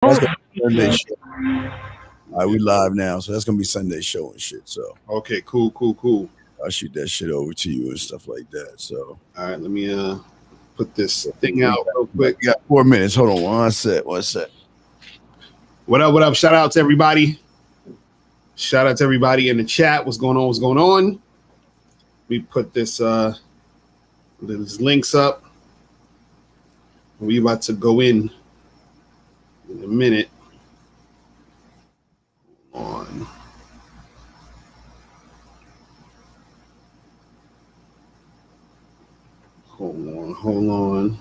That's gonna be Sunday show. All right, we live now, so that's gonna be Sunday show and shit. So Okay, cool. I'll shoot that shit over to you and stuff like that. So All right, let me put this thing out real quick. we got 4 minutes. Hold on one sec. What up? Shout out to everybody. Shout out to everybody in the chat. What's going on? We put this these links up. We about to go in a minute. On. Hold on.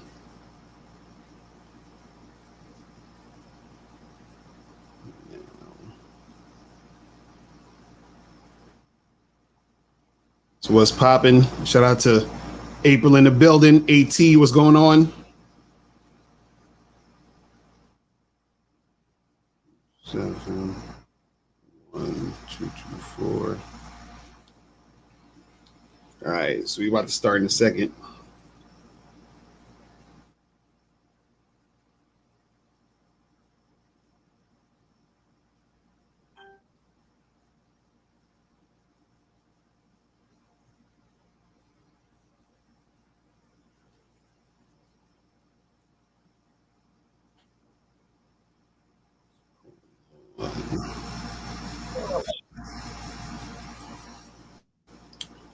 So what's popping? Shout out to April in the building. AT, what's going on? 7 1 2 2 4. All right, so we about to start in a second.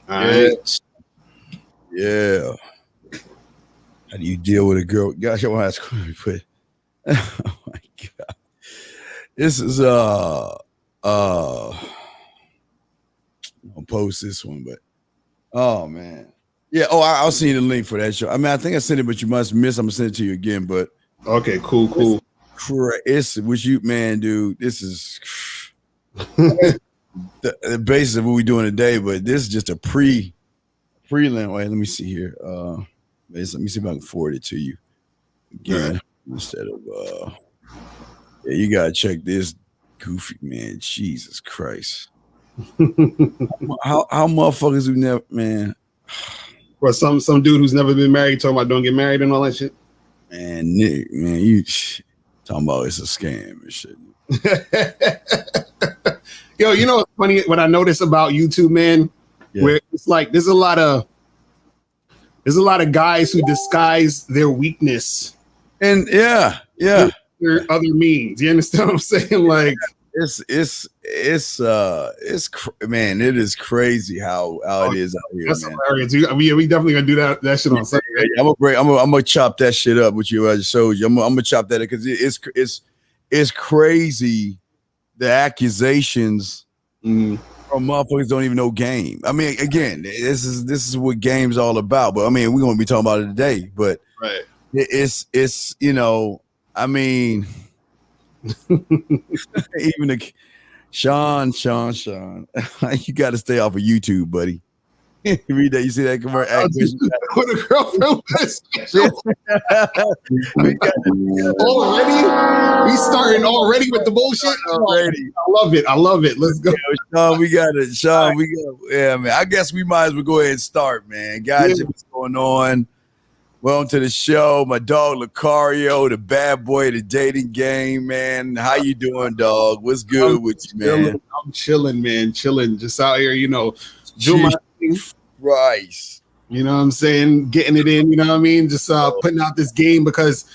All right. Yeah. How do you deal with a girl? Gosh, I want to ask you, but oh my god, this is I'll post this one, but oh man, yeah. Oh, I'll send you the link for that show. I mean, I think I sent it, but you must miss. I'm gonna send it to you again, but okay, cool. It's with you, man, dude. This is the basis of what we're doing today, but this is just a prelim. Wait, let me see here. Let me see if I can forward it to you again instead of yeah, you gotta check this goofy man. Jesus Christ. how motherfuckers who never, man. Or some dude who's never been married talking about don't get married and all that shit. Man, Nick, man, you talking about it's a scam and shit. Yo, you know what's funny? What I notice about YouTube, man, where it's like there's a lot of guys who disguise their weakness, and yeah, their other means. You understand what I'm saying? Like man, it is crazy how it is out here. That's man. Hilarious. We definitely gonna do that shit on Sunday. I'm gonna chop that shit up with you. I just showed you. I'm gonna chop that because it's crazy. The accusations from motherfuckers don't even know game. I mean, again, this is what game's all about. But I mean, we're gonna be talking about it today. But right, it's you know, I mean, even the Sean, you got to stay off of YouTube, buddy. Read that. You see that commercial? With a girlfriend already? He's starting already with the bullshit. Already. I love it. Let's go. Sean, we got it. Sean, yeah, man. I guess we might as well go ahead and start, man. Guys, what's going on? Welcome to the show. My dog Lucario, the bad boy of the dating game, man. How you doing, dog? What's good with you, man? I'm chilling, man. Chilling. Just out here, you know, doing my thing. Christ. You know what I'm saying? Getting it in, you know what I mean? Just putting out this game because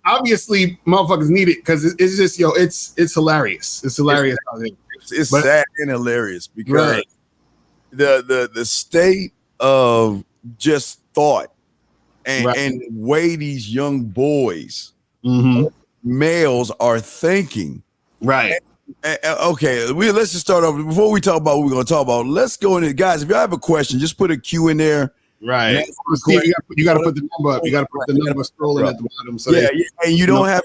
obviously motherfuckers need it because it's just, it's hilarious. It's hilarious out here. It's sad and hilarious because the state of just thought and way these young boys, males are thinking. Right. Okay, let's just start off. Before we talk about what we're going to talk about, let's go into guys. If y'all have a question, just put a Q in there. Right. Steve, you got to put the number up. You got to put the number scrolling at the bottom. So yeah, and you don't have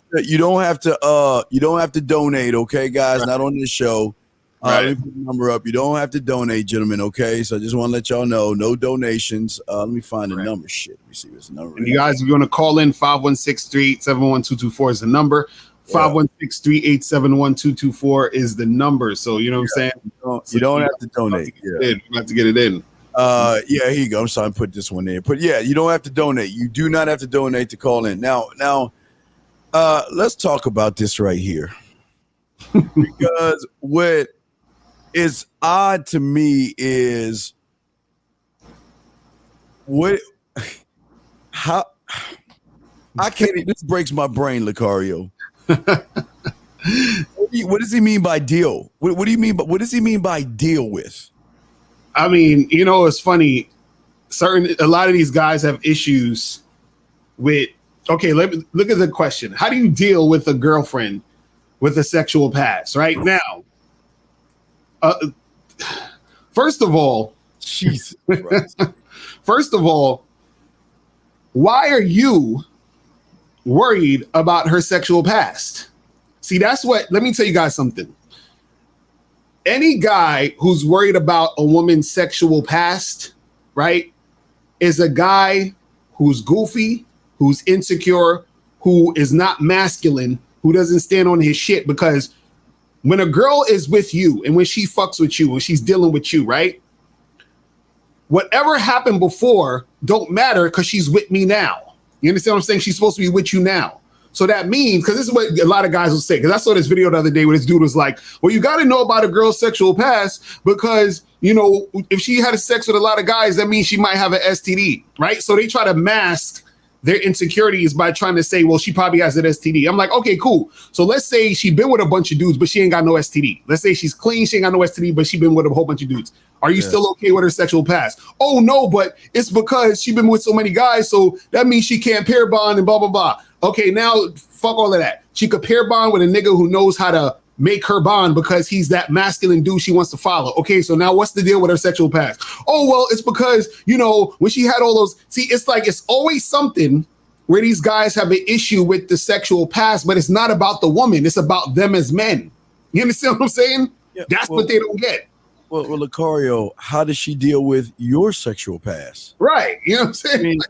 to donate. Okay, guys, not on this show. Let me put the number up. You don't have to donate, gentlemen. Okay, so I just want to let y'all know, no donations. Let me find the number. Shit, let me see what's the number. And you guys, if you want to call in, 516-387-1224 is the number. 516-387-1224 is the number. So you know what I'm saying? You don't have to donate. You have to get it in. Yeah, here you go. I'm sorry, put this one in. But yeah, you don't have to donate. You do not have to donate to call in. Now, Let's talk about this right here. Because what is odd to me is how I can't. This breaks my brain, Lucario. What does he mean by deal? What do you mean? What does he mean by deal with? I mean, it's funny. A lot of these guys have issues with. Okay, look at the question. How do you deal with a girlfriend with a sexual past? Right now, first of all, Jesus Christ. First of all, why are you worried about her sexual past? See, let me tell you guys something. Any guy who's worried about a woman's sexual past, right, is a guy who's goofy, who's insecure, who is not masculine, who doesn't stand on his shit. Because when a girl is with you and when she fucks with you, when she's dealing with you, right, whatever happened before don't matter because she's with me now. You understand what I'm saying? She's supposed to be with you now. So that means, because this is what a lot of guys will say, because I saw this video the other day where this dude was like, well, you got to know about a girl's sexual past because, if she had sex with a lot of guys, that means she might have an STD, right? So they try to mask their insecurities by trying to say, well, she probably has an STD. I'm like, okay, cool. So let's say she been with a bunch of dudes, but she ain't got no STD. Let's say she's clean, she ain't got no STD, but she been with a whole bunch of dudes. Are you still okay with her sexual past? Oh, no, but it's because she been with so many guys, so that means she can't pair bond and blah, blah, blah. Okay, now fuck all of that. She could pair bond with a nigga who knows how to make her bond because he's that masculine dude she wants to follow. Okay, so now what's the deal with her sexual past? Oh, well, it's because, when she had all those, see, it's like it's always something where these guys have an issue with the sexual past, but it's not about the woman. It's about them as men. You understand what I'm saying? Yeah, that's what they don't get. Well, Lucario, how does she deal with your sexual past? Right. You know what I'm saying? I mean,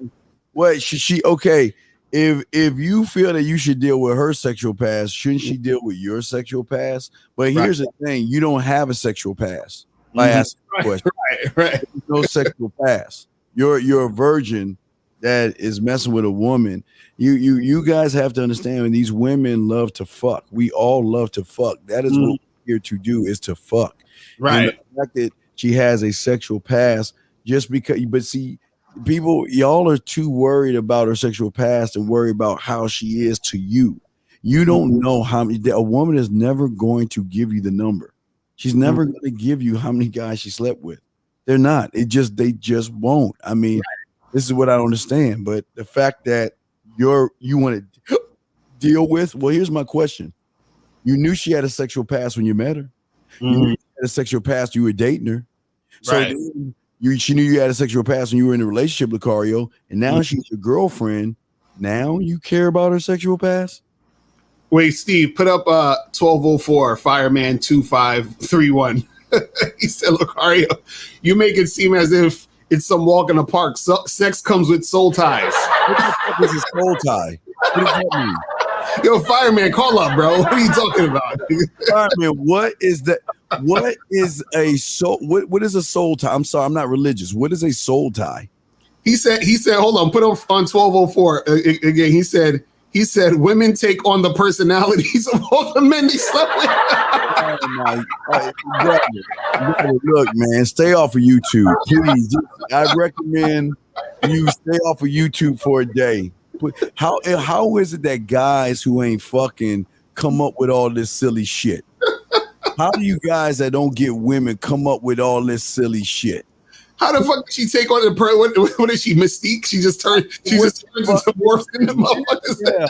what should she? Okay, if you feel that you should deal with her sexual past, shouldn't she deal with your sexual past? But here's the thing: you don't have a sexual past. I asked the question. Right. No sexual past. You're a virgin that is messing with a woman. You guys have to understand when these women love to fuck. We all love to fuck. That is what we're here to do, is to fuck. Right. And the fact that she has a sexual past, just because, but see, people, y'all are too worried about her sexual past and worried about how she is to you. You don't know how many, a woman is never going to give you the number. She's never going to give you how many guys she slept with. They're not. They just won't. I mean, this is what I don't understand. But the fact that you want to deal with, well, here's my question. You knew she had a sexual past when you met her. You knew she had a sexual past, you were dating her. So she knew you had a sexual past when you were in a relationship, Lucario, and now she's your girlfriend. Now you care about her sexual past? Wait, Steve, put up 1204 Fireman 2531. He said, Lucario, you make it seem as if it's some walk in the park. Sex comes with soul ties. What the fuck is a soul tie? What does that mean? Yo, Fireman, call up, bro. What are you talking about? Fireman, what is that? What is a soul? What is a soul tie? I'm sorry, I'm not religious. What is a soul tie? He said, hold on, put on 1204 again. He said, women take on the personalities of all the men they slept with. Oh my, look, man, stay off of YouTube, please. I recommend you stay off of YouTube for a day. How is it that guys who ain't fucking come up with all this silly shit? How do you guys that don't get women come up with all this silly shit? How the fuck did she take on the what is she, Mystique? She just turns into morphs into motherfuckers. Yeah.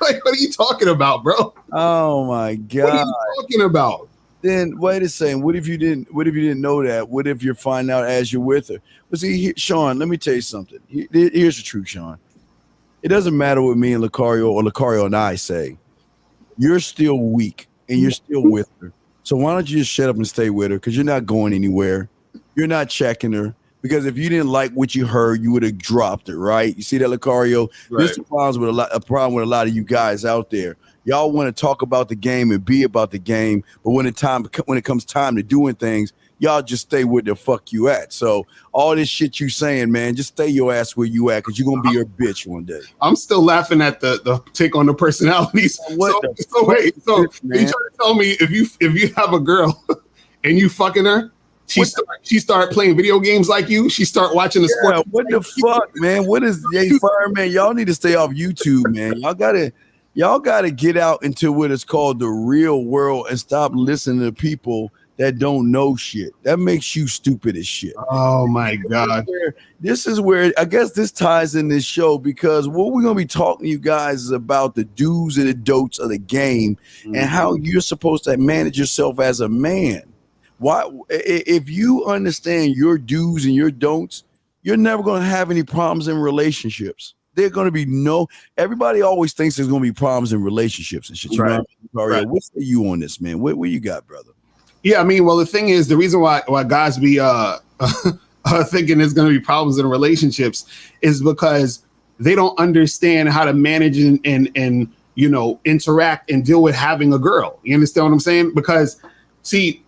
Like, what are you talking about, bro? Oh my god. What are you talking about? Then wait a second. What if you didn't know that? What if you find out as you're with her? But see, Sean, let me tell you something. Here's the truth, Sean. It doesn't matter what me and Lucario and I say. You're still weak and you're still with her. So why don't you just shut up and stay with her? Because you're not going anywhere. You're not checking her. Because if you didn't like what you heard, you would have dropped it, right? You see that, Lucario? Right. This is a problem with a lot of you guys out there. Y'all want to talk about the game and be about the game, but when it comes time to doing things, y'all just stay where the fuck you at. So all this shit you saying, man, just stay your ass where you at, because you're gonna be your bitch one day. I'm still laughing at the take on the personalities. What so wait, so man? you trying to tell me if you have a girl and you fucking her, she start playing video games like you, she start watching the sport. What the fuck, man? What is fireman? Y'all need to stay off YouTube, man. Y'all gotta get out into what is called the real world and stop listening to people that don't know shit. That makes you stupid as shit. Oh my God. This is where I guess this ties in this show, because what we're gonna be talking to you guys is about the do's and the don'ts of the game and how you're supposed to manage yourself as a man. Why, if you understand your do's and your don'ts, you're never going to have any problems in relationships. They're going to be everybody always thinks there's going to be problems in relationships and shit. You know what I mean? What say you on this, man? What you got, brother? Yeah, I mean, well, the thing is, the reason why guys be thinking there's going to be problems in relationships is because they don't understand how to manage and you know, interact and deal with having a girl. You understand what I'm saying? Because see,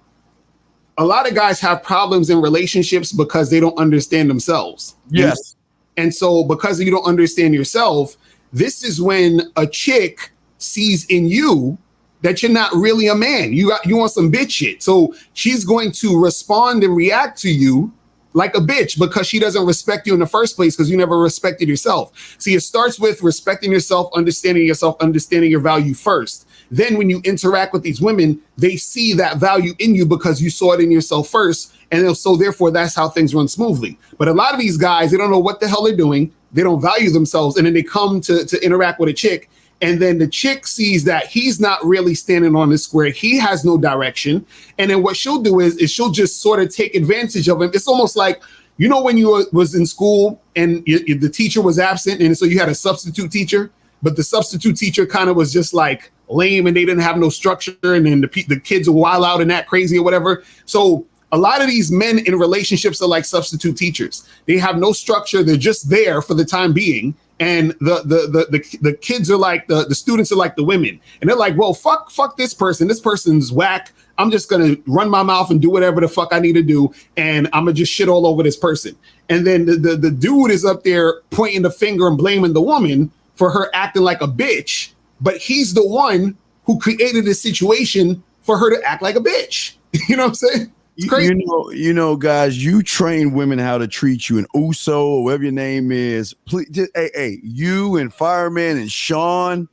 a lot of guys have problems in relationships because they don't understand themselves. Yes. And so because you don't understand yourself, this is when a chick sees in you that you're not really a man. You want some bitch shit. So she's going to respond and react to you like a bitch because she doesn't respect you in the first place because you never respected yourself. See, it starts with respecting yourself, understanding your value first. Then when you interact with these women, they see that value in you because you saw it in yourself first. And so therefore, that's how things run smoothly. But a lot of these guys, they don't know what the hell they're doing. They don't value themselves. And then they come to interact with a chick. And then the chick sees that he's not really standing on his square. He has no direction. And then what she'll do is she'll just sort of take advantage of him. It's almost like, you know, when you was in school and the teacher was absent. And so you had a substitute teacher, but the substitute teacher kind of was just like lame and they didn't have no structure. And then the kids will wild out and act crazy or whatever. So a lot of these men in relationships are like substitute teachers. They have no structure. They're just there for the time being. And the kids are like the students are like the women, and they're like, well, fuck this person. This person's whack. I'm just gonna run my mouth and do whatever the fuck I need to do, and I'm gonna just shit all over this person. And then the dude is up there pointing the finger and blaming the woman for her acting like a bitch, but he's the one who created a situation for her to act like a bitch. You know what I'm saying? It's crazy. You know, guys, you train women how to treat you, and Uso or whatever your name is. Please, just, hey, you and Fireman and Sean,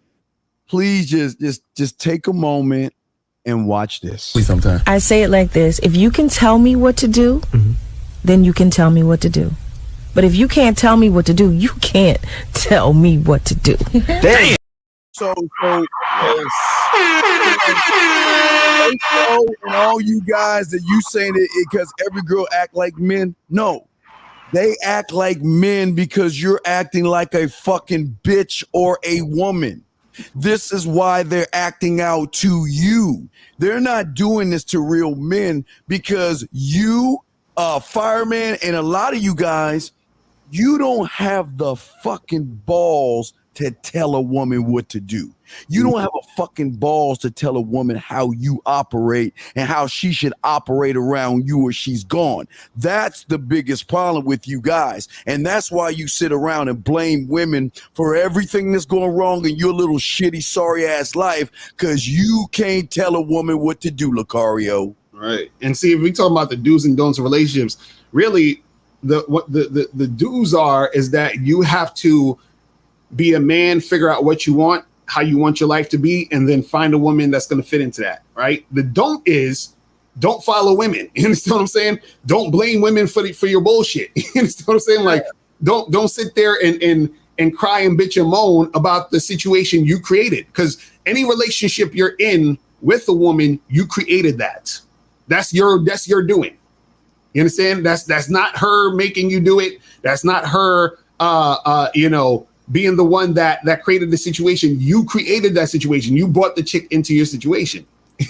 please just take a moment and watch this. Please, sometime. I say it like this: if you can tell me what to do, then you can tell me what to do. But if you can't tell me what to do, you can't tell me what to do. Damn. So and all you guys that you saying it because every girl act like men. No, they act like men because you're acting like a fucking bitch or a woman. This is why they're acting out to you. They're not doing this to real men because you, Fireman, and a lot of you guys, you don't have the fucking balls to tell a woman what to do. You don't have a fucking balls to tell a woman how you operate and how she should operate around you or she's gone. That's the biggest problem with you guys. And that's why you sit around and blame women for everything that's going wrong in your little shitty, sorry ass life because you can't tell a woman what to do, Lucario. Right. And see, if we talk about the do's and don'ts of relationships, really the do's is that you have to be a man, figure out what you want, how you want your life to be, and then find a woman that's going to fit into that, right? The don't is don't follow women. You understand what I'm saying? Don't blame women for your bullshit. You understand what I'm saying? Like, don't sit there and cry and bitch and moan about the situation you created, because any relationship you're in with a woman, you created that. That's your doing. You understand? That's not her making you do it. That's not her, being the one that created the situation. You created that situation. You brought the chick into your situation.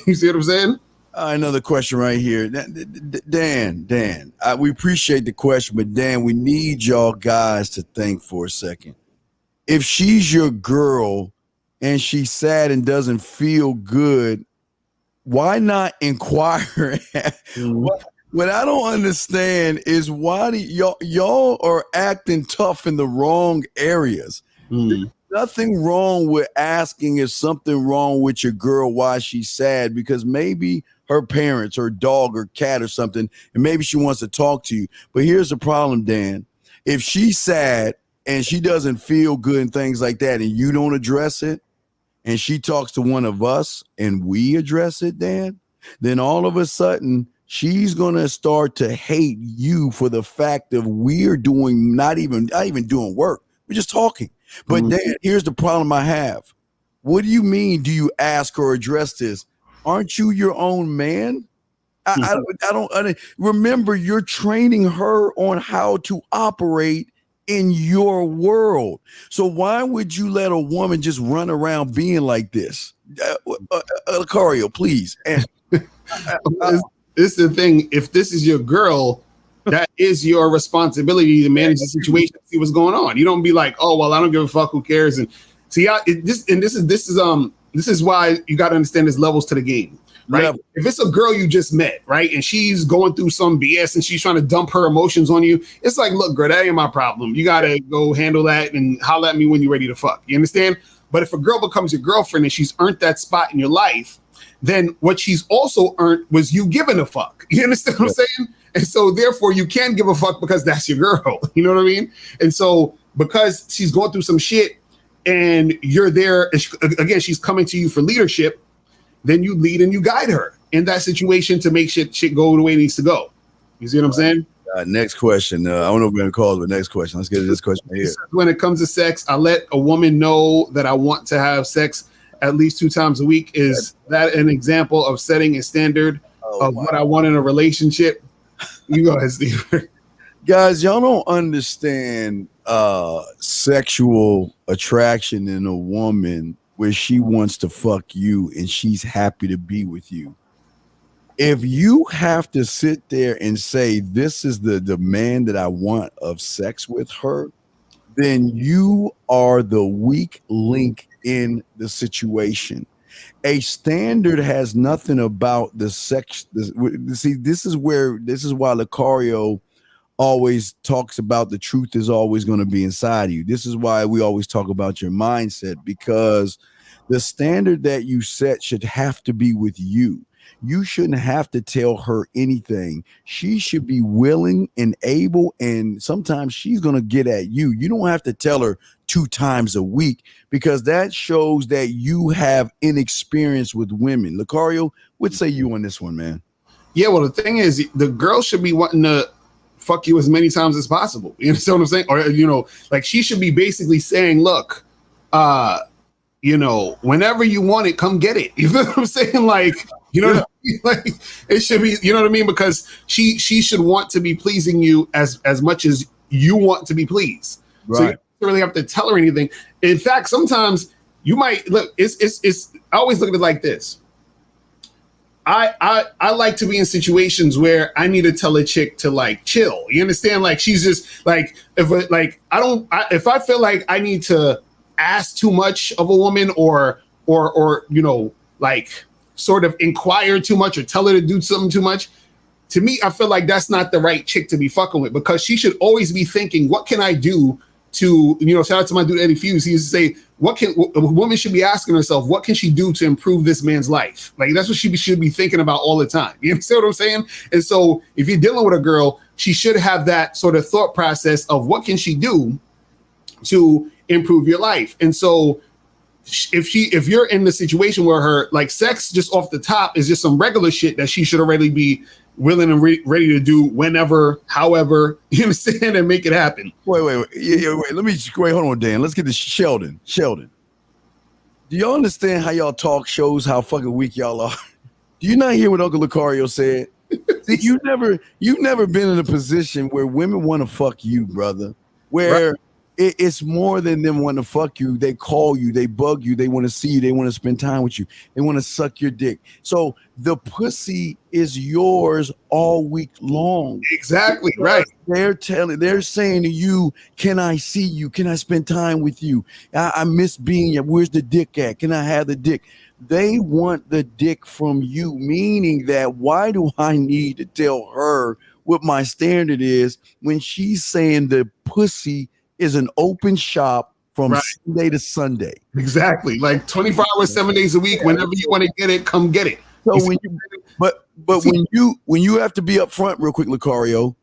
You see what I'm saying? Another question right here. Dan, we appreciate the question, but Dan, we need y'all guys to think for a second. If she's your girl and she's sad and doesn't feel good, why not inquire? What I don't understand is why do y'all are acting tough in the wrong areas. There's nothing wrong with asking if something wrong with your girl why she's sad, because maybe her parents, her dog or cat or something, and maybe she wants to talk to you. But here's the problem, Dan. If she's sad and she doesn't feel good and things like that, and you don't address it, and she talks to one of us and we address it, Dan, then all of a sudden she's gonna start to hate you for the fact of we're doing not even doing work. We're just talking. But Dan, here's the problem I have. What do you mean? Do you ask or address this? Aren't you your own man? I don't remember, you're training her on how to operate in your world. So why would you let a woman just run around being like this? Lucario, please. This is the thing. If this is your girl, that is your responsibility to manage the situation, see what's going on. You don't be like, oh well, I don't give a fuck, who cares? And see, this is why you got to understand there's levels to the game, right? Yeah. If it's a girl you just met, right, and she's going through some BS and she's trying to dump her emotions on you, it's like, look, girl, that ain't my problem. You got to go handle that and holler at me when you're ready to fuck. You understand? But if a girl becomes your girlfriend and she's earned that spot in your life, then what she's also earned was you giving a fuck. You understand what I'm saying? And so therefore you can give a fuck because that's your girl. You know what I mean? And so because she's going through some shit and you're there, and again, she's coming to you for leadership, then you lead and you guide her in that situation to make shit go the way it needs to go. You see what I'm saying? Next question. I don't know if we're going to call it, but next question. Let's get to this question here. When it comes to sex, I let a woman know that I want to have sex at least 2 times a week. Is that an example of setting a standard of what I want in a relationship? You go ahead, Steve. Guys, y'all don't understand sexual attraction in a woman where she wants to fuck you and she's happy to be with you. If you have to sit there and say, this is the demand that I want of sex with her, then you are the weak link in the situation. A standard has nothing about the sex. See, this is why Lucario always talks about the truth is always going to be inside of you. This is why we always talk about your mindset, because the standard that you set should have to be with you. You shouldn't have to tell her anything. She should be willing and able, and sometimes she's going to get at you. You don't have to tell her 2 times a week, because that shows that you have inexperience with women. Lucario, what say you on this one, man? Yeah, well, the thing is, the girl should be wanting to fuck you as many times as possible. You understand what I'm saying? Or, you know, like she should be basically saying, look, you know, whenever you want it, come get it. You know what I'm saying? Like, you know, what I mean? Like it should be, you know what I mean? Because she should want to be pleasing you as much as you want to be pleased. Right. So you don't really have to tell her anything. In fact, sometimes you might look, it's I always look at it like this. I like to be in situations where I need to tell a chick to like chill. You understand? Like she's just like, if I feel like I need to ask too much of a woman or you know, like sort of inquire too much or tell her to do something too much, to me, I feel like that's not the right chick to be fucking with, because she should always be thinking, what can I do to, you know, shout out to my dude Eddie Fuse. He used to say, a woman should be asking herself, what can she do to improve this man's life? Like that's what she should be thinking about all the time. You understand what I'm saying? And so if you're dealing with a girl, she should have that sort of thought process of what can she do to improve your life. And so if you're in the situation where her like sex just off the top is just some regular shit that she should already be willing and ready to do whenever, however, you understand, and make it happen. Wait. Wait, hold on, Dan. Let's get to Sheldon. Do y'all understand how y'all talk shows how fucking weak y'all are? Do you not hear what Uncle Lucario said? See, you've never been in a position where women want to fuck you, brother. Where it's more than them wanting to fuck you. They call you, they bug you, they want to see you, they want to spend time with you, they want to suck your dick. So the pussy is yours all week long. Exactly, right. They're saying to you, can I see you? Can I spend time with you? I miss being here. Where's the dick at? Can I have the dick? they want the dick from you, meaning that why do I need to tell her what my standard is when she's saying the pussy is an open shop from Right. Sunday to Sunday? Exactly. Like 24 hours, 7 days a week. Whenever you want to get it, come get it. So when you, but when you have to be up front real quick, Lucario,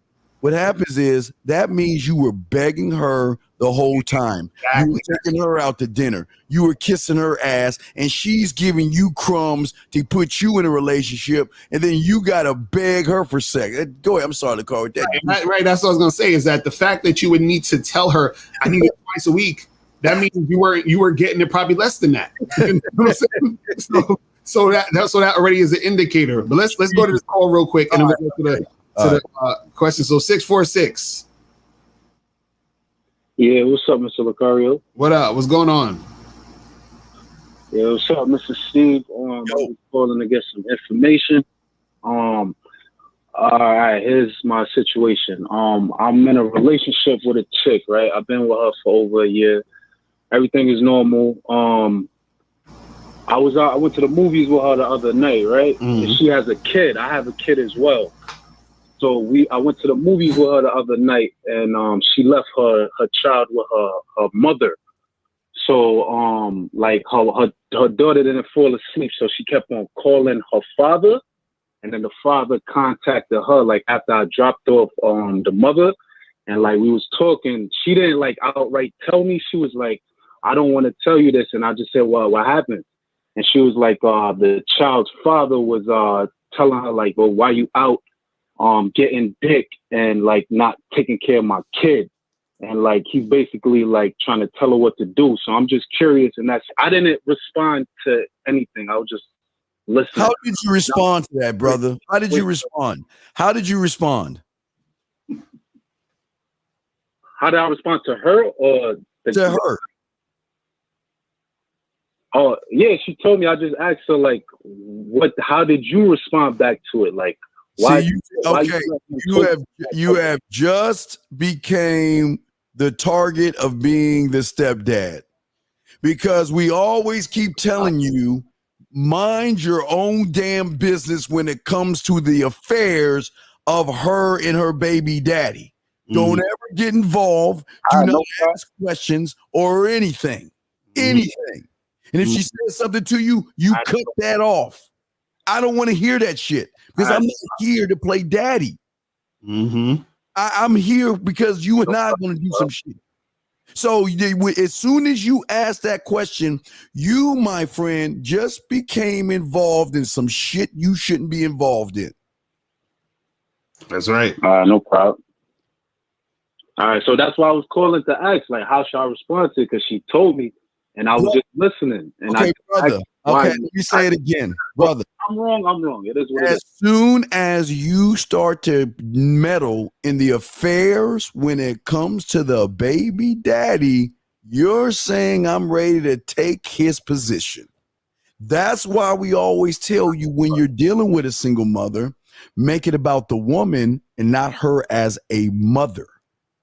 what happens is that means you were begging her the whole time. Exactly. You were taking her out to dinner. You were kissing her ass, and she's giving you crumbs to put you in a relationship, and then you gotta beg her for sex. Go ahead. I'm sorry, Lucario. Right. That's what I was gonna say. Is that the fact that you would need to tell her I need it twice a week? That means you were getting it probably less than that. You know what I'm saying? So that already is an indicator. But let's go to this call real quick, and then we'll go to the question. So 646. Yeah, what's up, Mr. Lucario? What up? What's going on? Yeah, what's up, Mr. Steve? I'm just calling to get some information. All right, here's my situation. I'm in a relationship with a chick, right? I've been with her for over a year. Everything is normal. I went to the movies with her the other night, right? And she has a kid. I have a kid as well. So I went to the movies with her the other night, and she left her child with her mother. So like her daughter didn't fall asleep, so she kept on calling her father, and then the father contacted her like after I dropped off the mother, and like we was talking. She didn't like outright tell me. She was like, I don't want to tell you this, and I just said, well, what happened? And she was like, the child's father was telling her like, well, why you out getting dick and like not taking care of my kid? And like he's basically like trying to tell her what to do. So I'm just curious, and I didn't respond to anything. I was just listening. How did you respond to that, brother? How did you respond? How did you respond? How did I respond to her or to her? Oh yeah, she told me. I just asked her like, "What? How did you respond back to it? Like, why?" See, you have just became the target of being the stepdad, because we always keep telling you, mind your own damn business when it comes to the affairs of her and her baby daddy. Don't ever get involved. Do not ask questions or anything. Anything. And if she says something to you, you cut that off. I don't want to hear that shit, because I'm not here to play daddy. I'm here because you and I are going to do some shit. So as soon as you ask that question, you, my friend, just became involved in some shit you shouldn't be involved in. That's right. No problem. All right, so that's why I was calling to ask, like, how should I respond to it? Because she told me, and I was just listening. And okay, brother. Okay, let me say it again, brother. I'm wrong. It is what it is. As soon as you start to meddle in the affairs when it comes to the baby daddy, you're saying I'm ready to take his position. That's why we always tell you, when you're dealing with a single mother, make it about the woman and not her as a mother.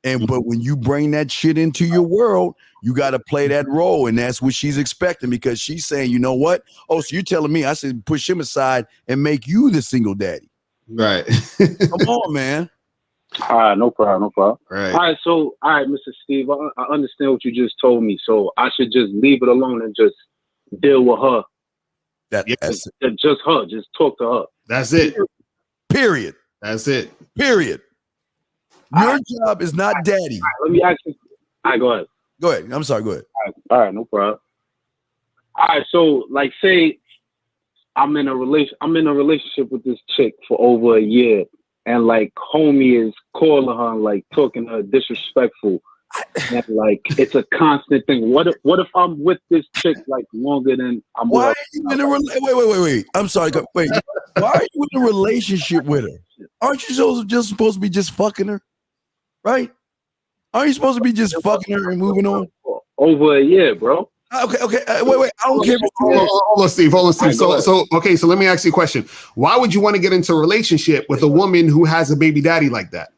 But when you bring that shit into your world, you got to play that role. And that's what she's expecting, because she's saying, you know what? Oh, so you're telling me I should push him aside and make you the single daddy. Right. Come on, man. All right, no problem. Right. All right, Mr. Steve, I understand what you just told me. So I should just leave it alone and just deal with her. That's just her. Just talk to her. That's it. Period. That's it. Period. Your job is not daddy. Let me ask you. All right, go ahead. Go ahead. I'm sorry. Go ahead. All right, no problem. All right, so like, say I'm in a relationship with this chick for over a year, and like homie is calling her and like talking to her disrespectful, and like it's a constant thing. What if I'm with this chick like longer than I'm? Why are you in a wait? I'm sorry. Wait. Why are you in a relationship with her? Aren't you supposed to be just fucking her? Right? Aren't you supposed to be just fucking her and moving on? Over a year, bro. Okay. Wait. I don't care. Hold on, Steve. Right, so let me ask you a question. Why would you want to get into a relationship with a woman who has a baby daddy like that?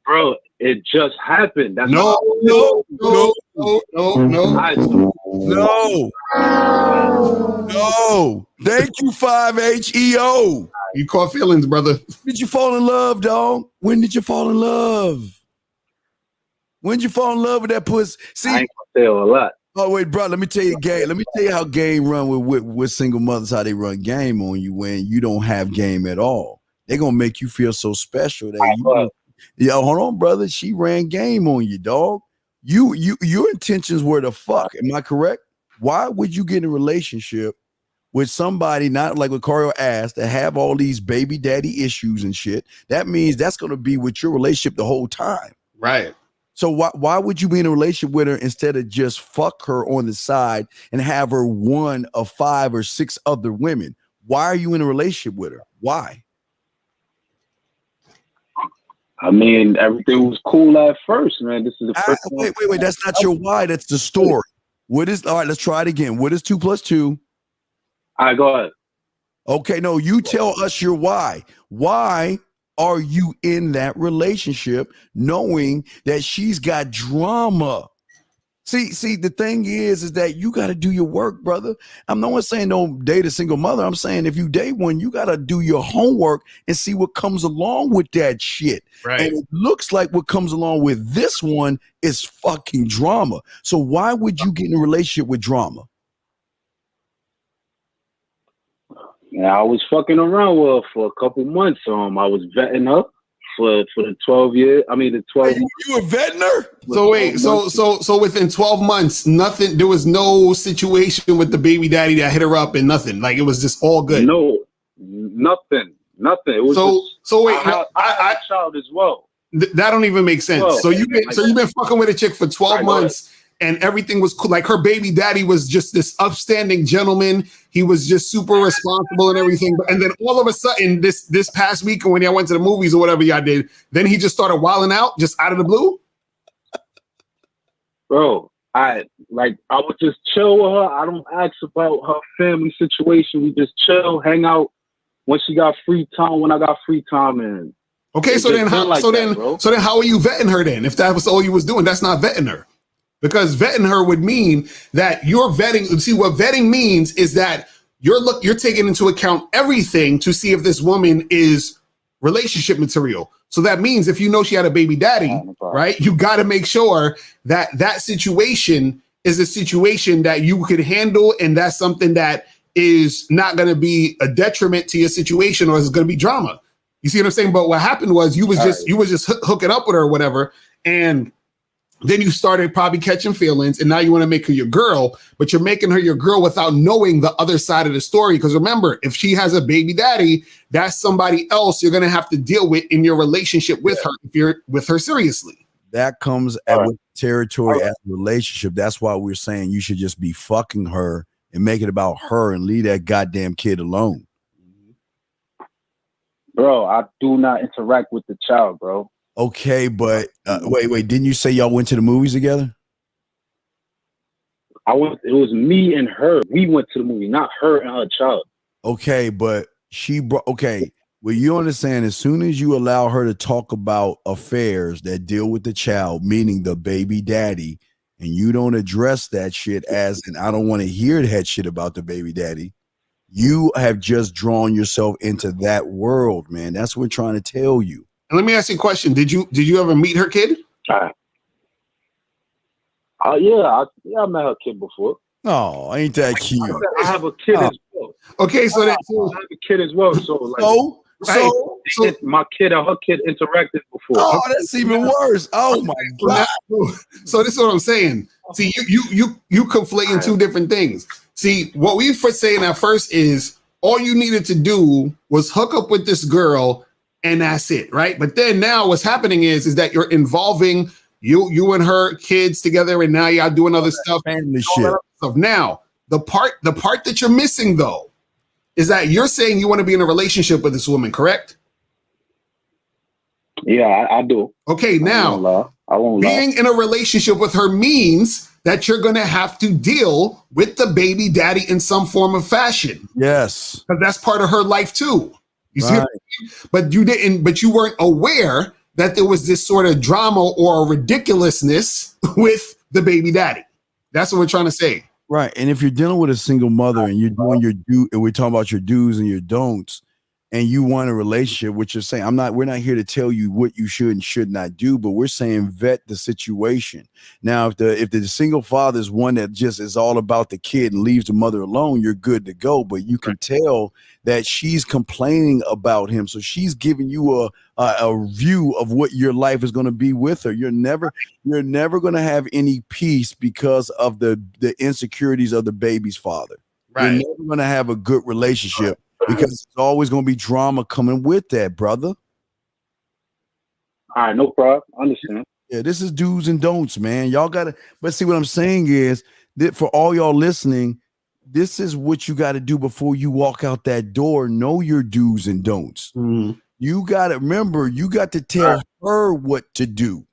Bro, it just happened. That's no. All right, No. No. Thank you, 5HEO. You caught feelings, brother. Did you fall in love, dog? When did you fall in love? When did you fall in love with that pussy? See, I ain't gonna say a lot. oh wait, bro. Let me tell you, game. Let me tell you how game run with single mothers. How they run game on you when you don't have game at all. They're gonna make you feel so special that you. Yeah, hold on, brother. She ran game on you, dog. Your intentions were to fuck. Am I correct? Why would you get in a relationship with somebody not like what Cario asked to have all these baby daddy issues and shit? That means that's gonna be with your relationship the whole time, right? So why would you be in a relationship with her instead of just fuck her on the side and have her one of 5 or 6 other women? Why are you in a relationship with her? Why? I mean, everything was cool at first, man. This is the first wait. That's not your why. That's the story. All right, let's try it again. What is 2 + 2? All right, go ahead. Okay, no, you tell us your why. Why are you in that relationship knowing that she's got drama? See, the thing is that you got to do your work, brother. I'm not saying don't date a single mother. I'm saying if you date one, you got to do your homework and see what comes along with that shit. Right. And it looks like what comes along with this one is fucking drama. So why would you get in a relationship with drama? Yeah, I was fucking around with her for a couple months. I was vetting her for the 12 years. I mean, the 12. You were vetting her? So wait, so within 12 months, nothing. There was no situation with the baby daddy that hit her up and nothing. Like it was just all good. No, nothing. It was so wait. I had a child as well. That don't even make sense. Well, so you've been fucking with a chick for 12 months. And everything was cool. Like her baby daddy was just this upstanding gentleman. He was just super responsible and everything. And then all of a sudden, this past week when y'all went to the movies or whatever y'all did, then he just started wilding out just out of the blue. Bro, I would just chill with her. I don't ask about her family situation. We just chill, hang out when she got free time, when I got free time, and okay. So then how are you vetting her then? If that was all you was doing, that's not vetting her. Because vetting her would mean that you're vetting. See, what vetting means is that you're taking into account everything to see if this woman is relationship material. So that means if you know she had a baby daddy, right, you got to make sure that that situation is a situation that you could handle, and that's something that is not going to be a detriment to your situation or is going to be drama. You see what I'm saying? But what happened was you was just hooking up with her or whatever, and then you started probably catching feelings, and now you want to make her your girl, but you're making her your girl without knowing the other side of the story. Because remember, if she has a baby daddy, that's somebody else you're going to have to deal with in your relationship with her if you're with her seriously. That comes with territory as a relationship. That's why we're saying you should just be fucking her and make it about her and leave that goddamn kid alone. Bro, I do not interact with the child, bro. Okay, but wait, didn't you say y'all went to the movies together? It was me and her. We went to the movie, not her and her child. Okay, but well, you understand, as soon as you allow her to talk about affairs that deal with the child, meaning the baby daddy, and you don't address that shit as, and I don't want to hear that shit about the baby daddy, you have just drawn yourself into that world, man. That's what we're trying to tell you. And let me ask you a question. Did you ever meet her kid? Yeah, I met her kid before. Oh, ain't that cute? I have a kid as well. Okay, so I have a kid as well. So my kid and her kid interacted before. Oh, that's even worse. Oh my God. So this is what I'm saying. See, you conflating two different things. See, what we were saying at first is all you needed to do was hook up with this girl, and that's it, right? But then now what's happening is that you're involving you and her kids together, and now y'all doing other stuff. Family shit. Now, the part that you're missing though is that you're saying you want to be in a relationship with this woman, correct? Yeah, I do. Okay, now I won't being in a relationship with her means that you're going to have to deal with the baby daddy in some form of fashion. Yes, because that's part of her life too. You see, but you weren't aware that there was this sort of drama or ridiculousness with the baby daddy. That's what we're trying to say. Right. And if you're dealing with a single mother and you're doing and we're talking about your do's and your don'ts, and you want a relationship, which you're saying, we're not here to tell you what you should and should not do, but we're saying vet the situation. Now, if the single father is one that just is all about the kid and leaves the mother alone, you're good to go. But you can tell that she's complaining about him. So she's giving you a view of what your life is going to be with her. You're never going to have any peace because of the insecurities of the baby's father. Right. You're never going to have a good relationship because it's always going to be drama coming with that, brother. All right, no problem. I understand. Yeah, this is do's and don'ts, man. Y'all got to, but see what I'm saying is that for all y'all listening, this is what you got to do before you walk out that door. Know your do's and don'ts. Mm-hmm. You got to remember, you got to tell her what to do.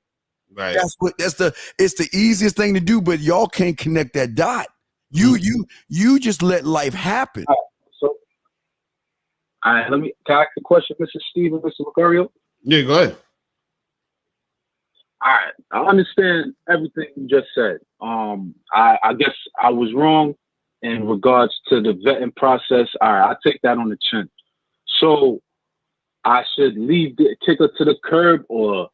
Right. It's the easiest thing to do, but y'all can't connect that dot. You just let life happen. All right, can I ask a question, Mr. Steven, Mr. Mercurio? Yeah, go ahead. All right, I understand everything you just said. I guess I was wrong in regards to the vetting process. All right, I take that on the chin. So I should kick her to the curb, or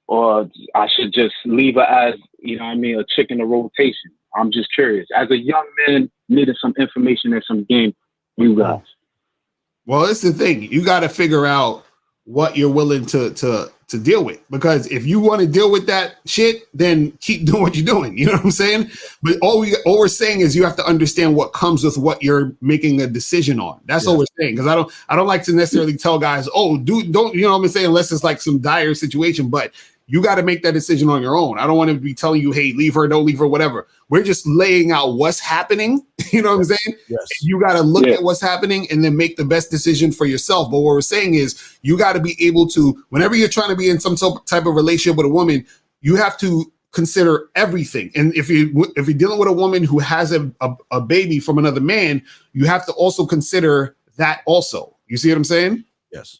I should just leave her as, a chick in the rotation. I'm just curious. As a young man needing some information and some game, you guys. Well, it's the thing. You got to figure out what you're willing to deal with, because if you want to deal with that shit, then keep doing what you're doing. You know what I'm saying? But all we're saying is you have to understand what comes with what you're making a decision on. That's all we're saying. Because I don't like to necessarily tell guys, don't, you know what I'm saying, unless it's like some dire situation. But you got to make that decision on your own. I don't want to be telling you, hey, leave her, don't leave her, whatever. We're just laying out what's happening. You know what I'm saying? Yes. You got to look at what's happening and then make the best decision for yourself. But what we're saying is you got to be able to, whenever you're trying to be in some type of relationship with a woman, you have to consider everything. And if you're dealing with a woman who has a baby from another man, you have to also consider that also. You see what I'm saying? Yes.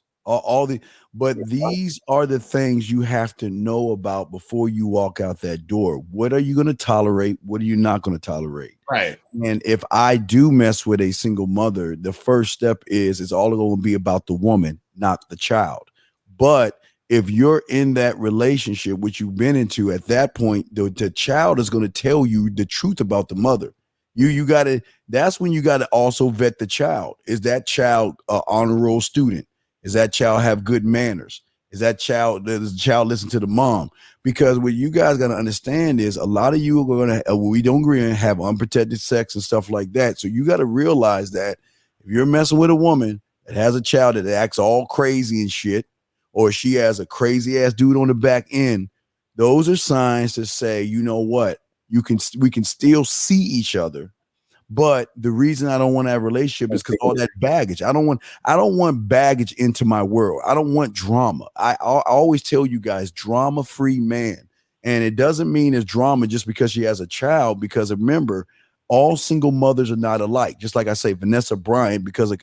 But these are the things you have to know about before you walk out that door. What are you going to tolerate? What are you not going to tolerate? Right. And if I do mess with a single mother, the first step is it's all going to be about the woman, not the child. But if you're in that relationship, which you've been into, at that point, the child is going to tell you the truth about the mother. That's when you got to also vet the child. Is that child an honor roll student? Does that child have good manners? Does the child listen to the mom? Because what you guys got to understand is a lot of you are going to, we don't agree and have unprotected sex and stuff like that. So you got to realize that if you're messing with a woman that has a child that acts all crazy and shit, or she has a crazy ass dude on the back end, those are signs to say, you know what, we can still see each other. But the reason I don't want to have a relationship is because all that baggage. I don't want baggage into my world. I don't want drama. I always tell you guys, drama-free man. And it doesn't mean it's drama just because she has a child, because remember, all single mothers are not alike. Just like I say, Vanessa Bryant, because of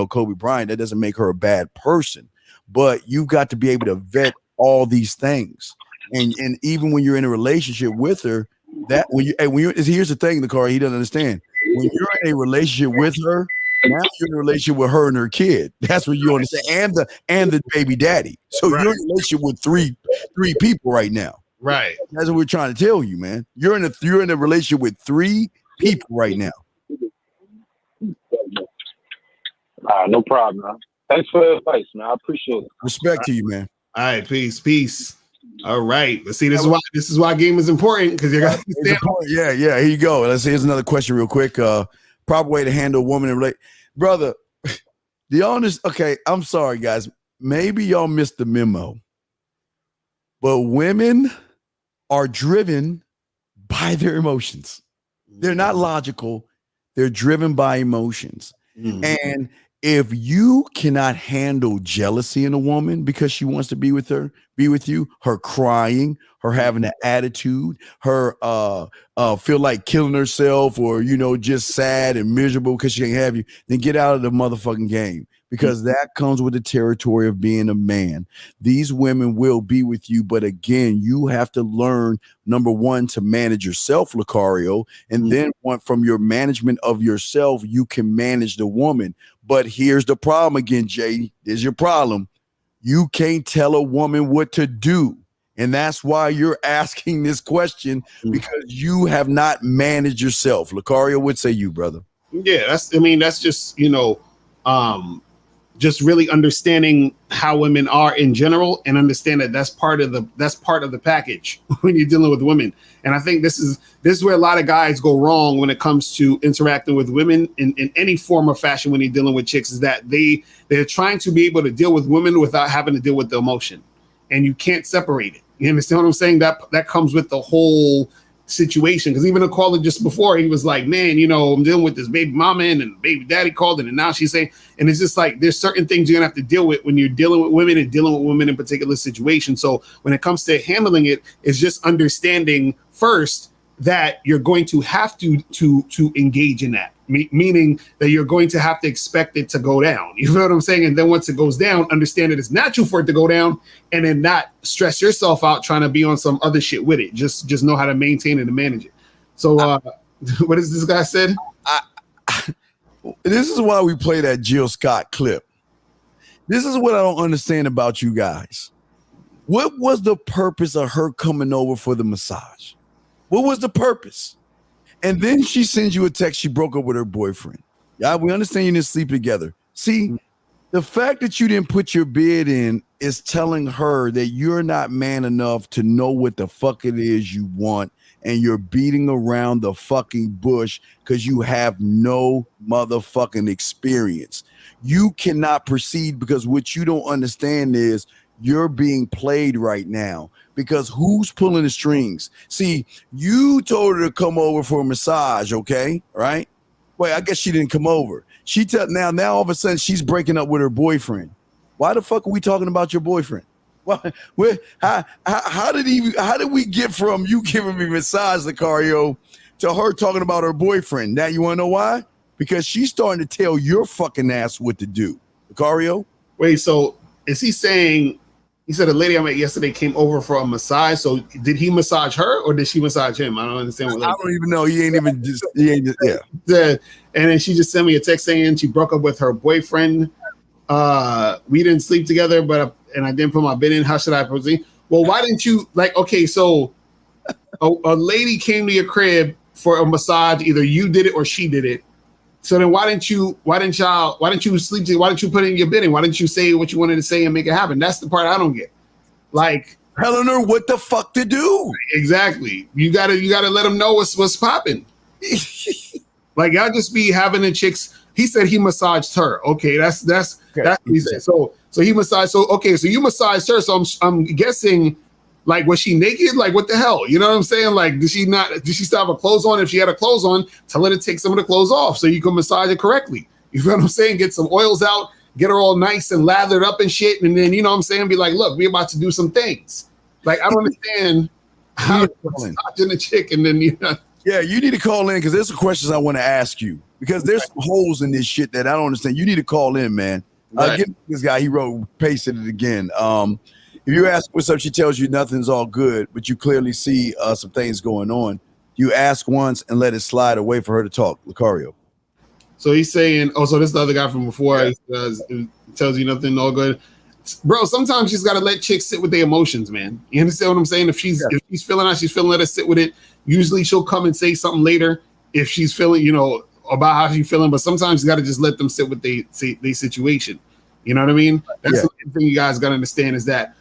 Kobe Bryant, that doesn't make her a bad person. But you've got to be able to vet all these things. And even when you're in a relationship with her, here's the thing, the car he doesn't understand. When you're in a relationship with her, now you're in a relationship with her and her kid. That's what you understand, and the baby daddy. So you're in a relationship with three people right now. Right. That's what we're trying to tell you, man. You're in a relationship with 3 people right now. No problem, man. Thanks for the advice, man. I appreciate it. Respect to you, man. All right, peace. All right. Let's see. This is why game is important, because you got yeah. Here you go. Let's see. Here's another question, real quick. Proper way to handle a woman and brother. Do y'all understand? Okay, I'm sorry, guys. Maybe y'all missed the memo, but women are driven by their emotions. They're not logical. They're driven by emotions. Mm-hmm. And if you cannot handle jealousy in a woman because she wants to be with you, her crying, her having an attitude, her feel like killing herself, or just sad and miserable because she can't have you, then get out of the motherfucking game, because that comes with the territory of being a man. These women will be with you, but again, you have to learn, number one, to manage yourself, Lucario, and then from your management of yourself, you can manage the woman. But here's the problem again, Jay. Here's your problem. You can't tell a woman what to do. And that's why you're asking this question, because you have not managed yourself. Lucario, what say you, brother? Yeah, that's just, just really understanding how women are in general, and understand that that's part of the package when you're dealing with women. And I think this is where a lot of guys go wrong when it comes to interacting with women in any form or fashion when you're dealing with chicks, is that they're trying to be able to deal with women without having to deal with the emotion, and you can't separate it. You understand what I'm saying? That comes with the whole situation. Because even a caller just before, he was like, man, I'm dealing with this baby mama and baby daddy called in, and now she's saying, and it's just like, there's certain things you're gonna have to deal with when you're dealing with women and dealing with women in particular situations. So when it comes to handling it, it's just understanding first that you're going to have to engage in that, meaning that you're going to have to expect it to go down. You know what I'm saying? And then once it goes down, understand that it's natural for it to go down, and then not stress yourself out trying to be on some other shit with it. Just know how to maintain it and manage it. So what does this guy said? This is why we play that Jill Scott clip. This is what I don't understand about you guys. What was the purpose of her coming over for the massage? What was the purpose? And then she sends you a text. She broke up with her boyfriend. Yeah, we understand you didn't sleep together. See, the fact that you didn't put your bid in is telling her that you're not man enough to know what the fuck it is you want, and you're beating around the fucking bush because you have no motherfucking experience. You cannot proceed because what you don't understand is you're being played right now, because who's pulling the strings? See, you told her to come over for a massage, okay? Right? Wait, I guess she didn't come over. Now all of a sudden she's breaking up with her boyfriend. Why the fuck are we talking about your boyfriend? How did we get from you giving me massage, Lucario, to her talking about her boyfriend? Now you want to know why? Because she's starting to tell your fucking ass what to do. Lucario? Wait, so is he saying? He said a lady I met yesterday came over for a massage. So did he massage her or did she massage him? I don't understand. I don't even know. He ain't just yeah. And then she just sent me a text saying she broke up with her boyfriend. We didn't sleep together, and I didn't put my bid in. How should I proceed? Well, why didn't you okay, so a lady came to your crib for a massage, either you did it or she did it. So then why didn't you sleep together? Why didn't you put in your bidding? Why didn't you say what you wanted to say and make it happen? That's the part I don't get. Telling her what the fuck to do. Exactly. You gotta let them know what's popping. Y'all just be having the chicks. He said he massaged her. Okay, that's what he said. So he massaged. So okay, so you massaged her. So I'm guessing, was she naked? What the hell? You know what I'm saying? Did she still have her clothes on? If she had her clothes on, tell her to take some of the clothes off so you can massage it correctly. You know what I'm saying? Get some oils out, get her all nice and lathered up and shit, and then, you know what I'm saying, be like, look, we're about to do some things. I don't understand how massaging a chick and then, Yeah, you need to call in, because there's some questions I want to ask you, because there's some holes in this shit that I don't understand. You need to call in, man. Get this guy, he pasted it again. If you ask what's up, she tells you nothing's all good, but you clearly see some things going on. You ask once and let it slide away for her to talk. Lucario. So he's saying, so this is the other guy from before. Yeah. He tells you nothing all good. Bro, sometimes you just got to let chicks sit with their emotions, man. You understand what I'm saying? If she's feeling how she's feeling, let her sit with it. Usually she'll come and say something later if she's feeling, about how she's feeling. But sometimes you got to just let them sit with their situation. You know what I mean? That's the thing you guys got to understand, is that,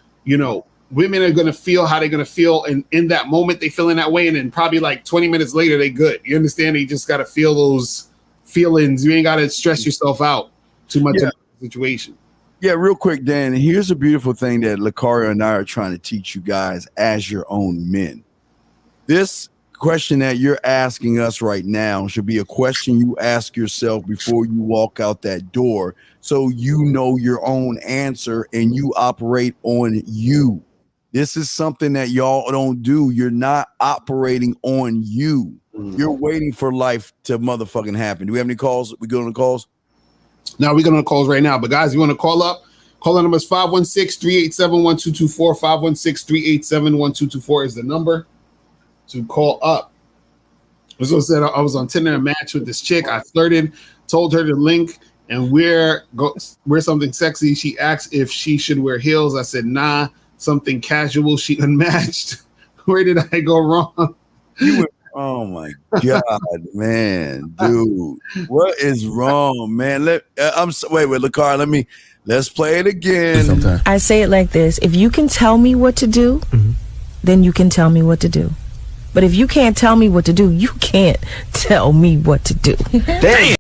women are going to feel how they're going to feel. And in that moment, they feel in that way. And then probably 20 minutes later, they good. You understand? You just got to feel those feelings. You ain't got to stress yourself out too much in the situation. Yeah, real quick, Dan, here's a beautiful thing that Lucario and I are trying to teach you guys as your own men. This question that you're asking us right now should be a question you ask yourself before you walk out that door, so you know your own answer and you operate on you. This is something that y'all don't do. You're not operating on you. You're waiting for life to motherfucking happen. Do we have any calls? We go on the calls? Now we're going to calls right now. But guys, you want to call up? Call number is 516-387-1224. 516-387-1224 is the number to call up. As I said, I was on Tinder and match with this chick. I flirted, told her to link and wear something sexy. She asked if she should wear heels. I said, nah, something casual. She unmatched. Where did I go wrong? Oh my God, man, dude, what is wrong, man? Wait, Lacar, let's play it again. I say it like this: if you can tell me what to do, then you can tell me what to do. But if you can't tell me what to do, you can't tell me what to do. Damn.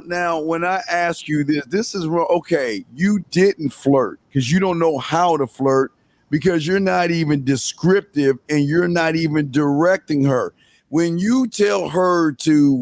Now, when I ask you this is wrong. Okay, you didn't flirt because you don't know how to flirt, because you're not even descriptive and you're not even directing her. When you tell her to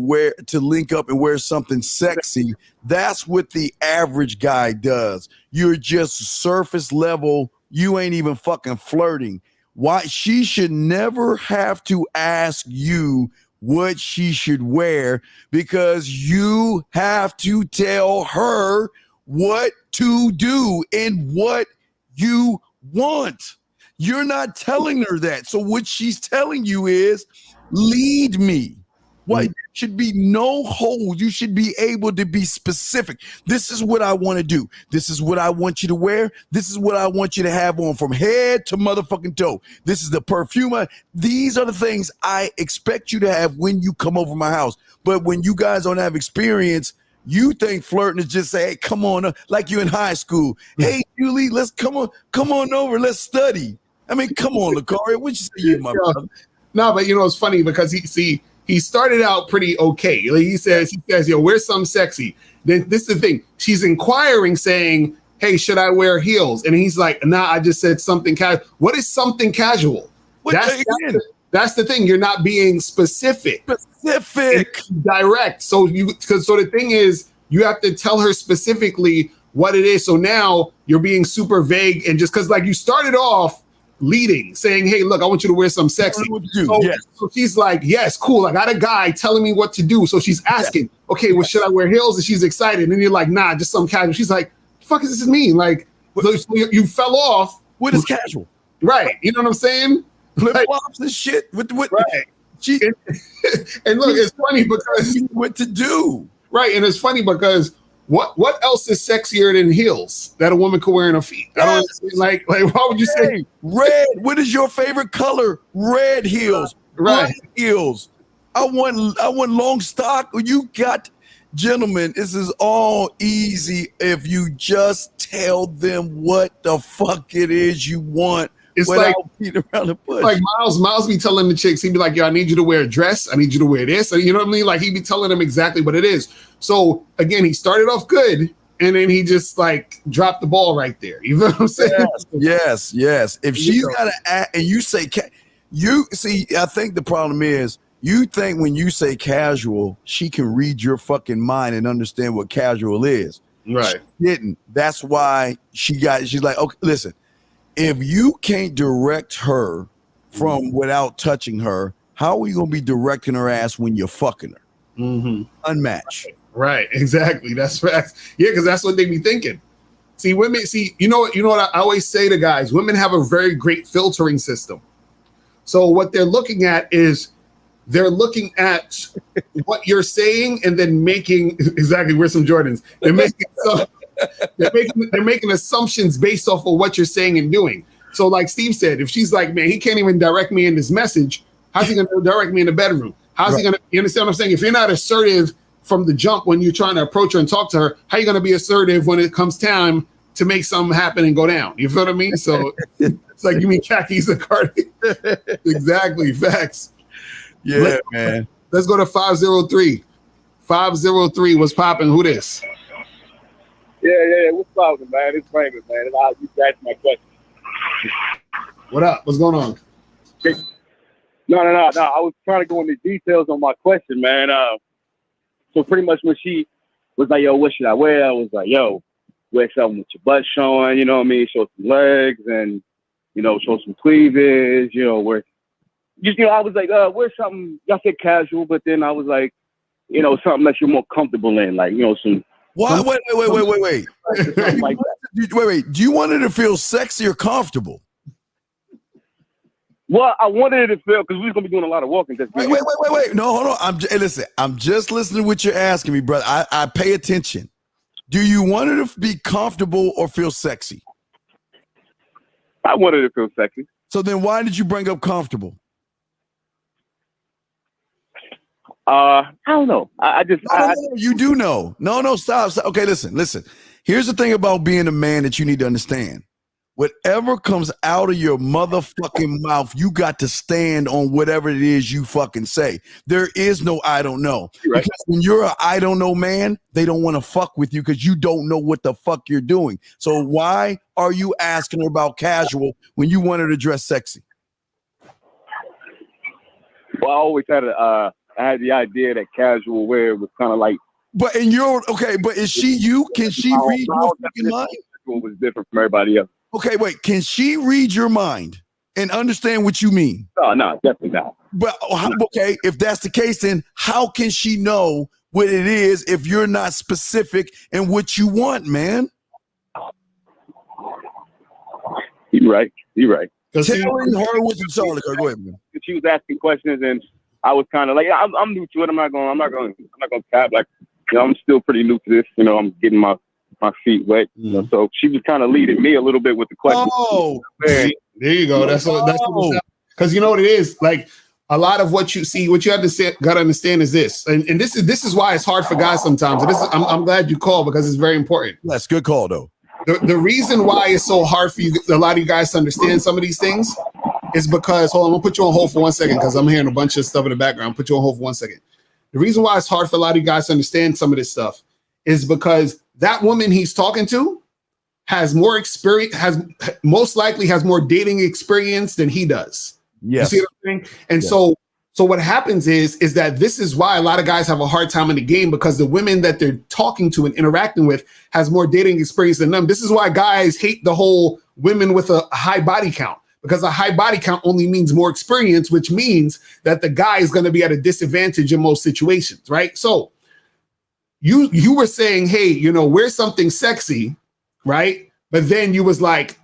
link up and wear something sexy, that's what the average guy does. You're just surface level. You ain't even fucking flirting. Why? She should never have to ask you what she should wear, because you have to tell her what to do and what you want. You're not telling her that. So what she's telling you is, lead me. Why? There should be no hold. You should be able to be specific. This is what I want to do. This is what I want you to wear. This is what I want you to have on from head to motherfucking toe. This is the perfume. These are the things I expect you to have when you come over my house. But when you guys don't have experience, you think flirting is just say, hey, come on, like you in high school. Hey, Julie, let's come on over. Let's study. I mean, come on, Lakari. What you say, you my brother? No, but it's funny because he started out pretty okay. Like he says, yo, wear something sexy. Then this is the thing. She's inquiring, saying, hey, should I wear heels? And he's like, nah, I just said something casual. What is something casual? That's the thing. You're not being specific. Direct. So the thing is, you have to tell her specifically what it is. So now you're being super vague, and just because like you started off leading, saying, hey, look, I want you to wear something sexy. So she's like, yes, cool. I got a guy telling me what to do. So she's asking, okay, well, should I wear heels? And she's excited. And you're like, nah, just some casual. She's like, the fuck does this mean? Like, so you fell off. What is casual? Right. You know what I'm saying? Flip-flops and shit. What? Right. And look, it's funny because what to do. Right. And it's funny because what else is sexier than heels that a woman could wear in her feet? I don't understand. Like why would you say red? What is your favorite color? Red heels. Right. Red heels. I want long stock. You got, gentlemen, this is all easy if you just tell them what the fuck it is you want. It's like beating around the bush. Like Miles be telling the chicks, he'd be like, yo, I need you to wear a dress. I need you to wear this. You know what I mean? Like he'd be telling them exactly what it is. So again, he started off good and then he just like dropped the ball right there. You know what I'm saying? Yes. If she's got to act and you say, I think the problem is you think when you say casual, she can read your fucking mind and understand what casual is. Right. She didn't. That's why she's like, okay, listen. If you can't direct her from without touching her, how are you going to be directing her ass when you're fucking her? Mm-hmm. Unmatched. Right. Exactly. That's facts. Yeah, because that's what they be thinking. See, women, you know what I always say to guys, women have a very great filtering system. So what they're looking at is they're looking at what you're saying and then making exactly, wear some Jordans. They're making assumptions based off of what you're saying and doing. So like Steve said, if she's like, man, he can't even direct me in this message, how's he going to direct me in the bedroom? How's he going to, you understand what I'm saying? If you're not assertive from the jump when you're trying to approach her and talk to her, how are you going to be assertive when it comes time to make something happen and go down? You feel what I mean? So it's like, you mean khakis and Cardi? Exactly. Facts. Yeah, man. Let's go to 503. 503, what's popping? Who this? Yeah. What's popping, man? It's Raymond, man. You asked my question. What up? What's going on? No. I was trying to go into details on my question, man. So pretty much when she was like, yo, what should I wear? I was like, yo, wear something with your butt showing, you know what I mean? Show some legs and, you know, show some cleavage, you know, wear, just, you know, I was like, wear something, y'all said casual, but then I was like, you know, something that you're more comfortable in, like, you know, some. What? Wait. Something like that. Wait. Do you want her to feel sexy or comfortable? Well, I wanted it to feel, because we're going to be doing a lot of walking. Wait. No, hold on. Listen, I'm just listening to what you're asking me, brother. I pay attention. Do you want her to be comfortable or feel sexy? I wanted it to feel sexy. So then why did you bring up comfortable? I don't know. No, you do know. No, stop. Okay, listen. Here's the thing about being a man that you need to understand. Whatever comes out of your motherfucking mouth, you got to stand on whatever it is you fucking say. There is no I don't know. Right. Because when you're a I don't know man, they don't want to fuck with you because you don't know what the fuck you're doing. So why are you asking her about casual when you want her to dress sexy? Well, I always had I had the idea that casual wear was kind of like. But is she you? Can she read your fucking mind? Was different from everybody else. Okay, wait. Can she read your mind and understand what you mean? No, definitely not. But okay, if that's the case, then how can she know what it is if you're not specific in what you want, man? You're right. Telling her what you saw. Go ahead, man. She was asking questions, and I was kind of like, I'm new to it. I'm not going to cap. Like, you know, I'm still pretty new to this. You know, I'm getting my feet wet. You know, so she was kind of leading me a little bit with the question. Oh, there you go. That's what because you know what it is. Like a lot of what you see, what you have to got to understand is this, and this is why it's hard for guys sometimes. And I'm glad you called because it's very important. That's good call though. The reason why it's so hard for a lot of you guys to understand some of these things is because hold on, I'm gonna put you on hold for 1 second because I'm hearing a bunch of stuff in the background. Put you on hold for 1 second. The reason why it's hard for a lot of you guys to understand some of this stuff is because that woman he's talking to has more experience, most likely has more dating experience than he does. Yes. You see what I'm saying? And so what happens is that this is why a lot of guys have a hard time in the game because the women that they're talking to and interacting with has more dating experience than them. This is why guys hate the whole women with a high body count because a high body count only means more experience, which means that the guy is going to be at a disadvantage in most situations, right? So you were saying, hey, you know, wear something sexy, right? But then you was like,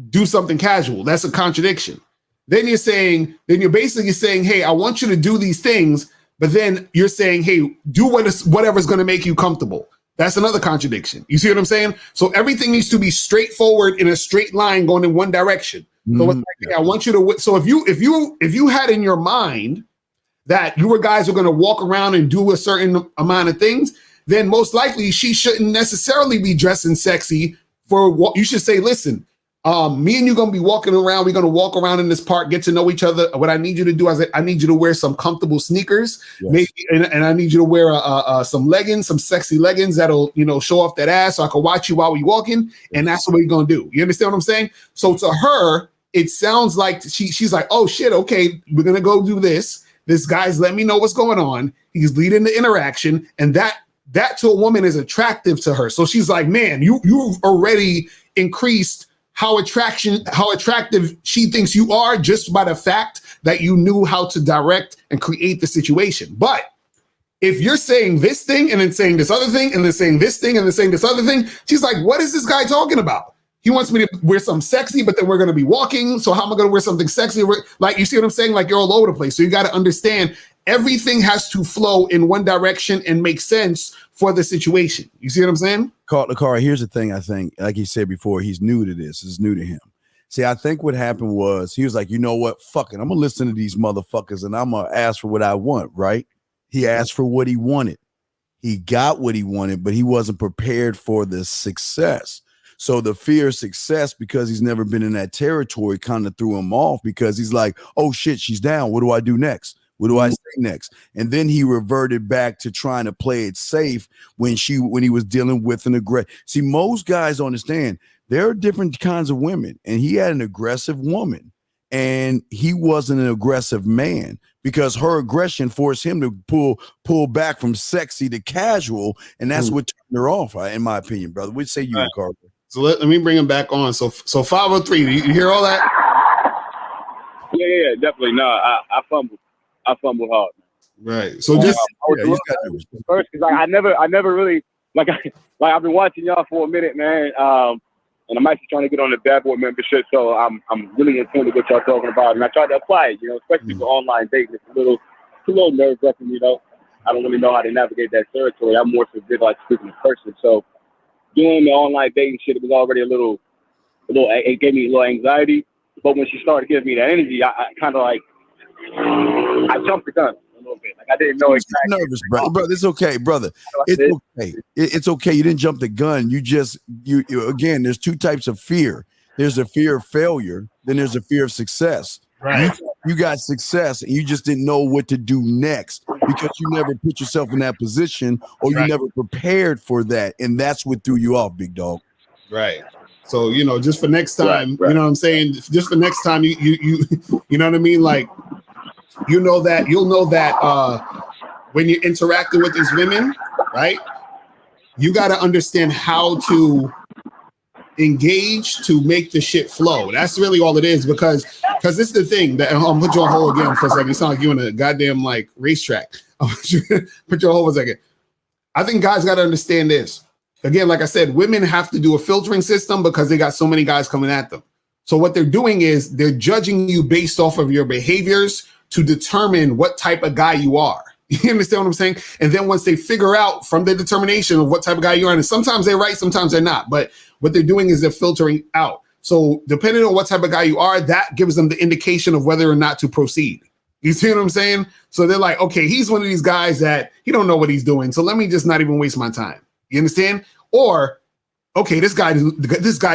do something casual. That's a contradiction. Then you're basically saying, hey, I want you to do these things, but then you're saying, hey, do whatever's going to make you comfortable. That's another contradiction. You see what I'm saying? So everything needs to be straightforward in a straight line going in one direction. So it's like, hey, I want you to. So if you had in your mind that you guys are going to walk around and do a certain amount of things, then most likely she shouldn't necessarily be dressing sexy for what you should say. Listen, me and you going to be walking around. We're going to walk around in this park, get to know each other. What I need you to do is I need you to wear some comfortable sneakers, maybe, and I need you to wear some leggings, some sexy leggings that'll, you know, show off that ass so I can watch you while we walking. And that's what we're going to do. You understand what I'm saying? So to her, it sounds like she's like, oh shit, okay, we're going to go do this. This guy's letting me know what's going on. He's leading the interaction, and that to a woman is attractive to her. So she's like, man, you've already increased how attractive she thinks you are just by the fact that you knew how to direct and create the situation. But if you're saying this thing and then saying this other thing and then saying this thing and then saying this other thing, she's like, what is this guy talking about? He wants me to wear something sexy, but then we're going to be walking. So how am I going to wear something sexy? Like, you see what I'm saying? Like, you're all over the place. So you got to understand everything has to flow in one direction and make sense for the situation. You see what I'm saying? Carl, here's the thing. I think, like he said before, he's new to this. It's new to him. See, I think what happened was he was like, you know what? Fuck it. I'm going to listen to these motherfuckers and I'm going to ask for what I want, right? He asked for what he wanted. He got what he wanted, but he wasn't prepared for the success. So the fear of success, because he's never been in that territory, kind of threw him off because he's like, oh shit, she's down. What do I do next? What do I say next? And then he reverted back to trying to play it safe when he was dealing with an aggressive. See, most guys understand there are different kinds of women, and he had an aggressive woman. and he wasn't an aggressive man because her aggression forced him to pull back from sexy to casual, and that's what turned her off, in my opinion, brother. What say you, Ricardo? So let me bring him back on. So 503, you hear all that? Yeah, definitely. No, I fumbled hard. Right. So just first, because I never really like I've been watching y'all for a minute, man. And I'm actually trying to get on the Bad Boy membership, so I'm really in tune with what y'all talking about, and I try to apply it, especially for online dating. It's a little nerve-wracking, I don't really know how to navigate that territory. I'm more so good like speaking in person, so doing the online dating shit, it was already it gave me a little anxiety. But when she started giving me that energy, I kind of I jumped the gun a little bit. Like I didn't know exactly. Nervous, brother. It's okay, brother. It's okay. It's okay. You didn't jump the gun. You again. There's two types of fear. There's a fear of failure. Then there's a fear of success. Right. You got success, and you just didn't know what to do next because you never put yourself in that position, or you never prepared for that, and that's what threw you off, big dog. Right. So, just for next time, right. You know what I'm saying? Just for next time, you know what I mean? Like, you'll know that when you're interacting with these women, right? You got to understand how to engage to make the shit flow. That's really all it is, because this is the thing that I'm put you on hold again for a second. You sound like you in a goddamn racetrack. Put you on hold for a second. I think guys got to understand this. Again, like I said, women have to do a filtering system because they got so many guys coming at them. So what they're doing is they're judging you based off of your behaviors to determine what type of guy you are. You understand what I'm saying? And then once they figure out from their determination of what type of guy you are, and sometimes they're right, sometimes they're not, but what they're doing is they're filtering out. So depending on what type of guy you are, that gives them the indication of whether or not to proceed. You see what I'm saying? So they're like, okay, he's one of these guys that he don't know what he's doing, so let me just not even waste my time. You understand? Or, okay, this guy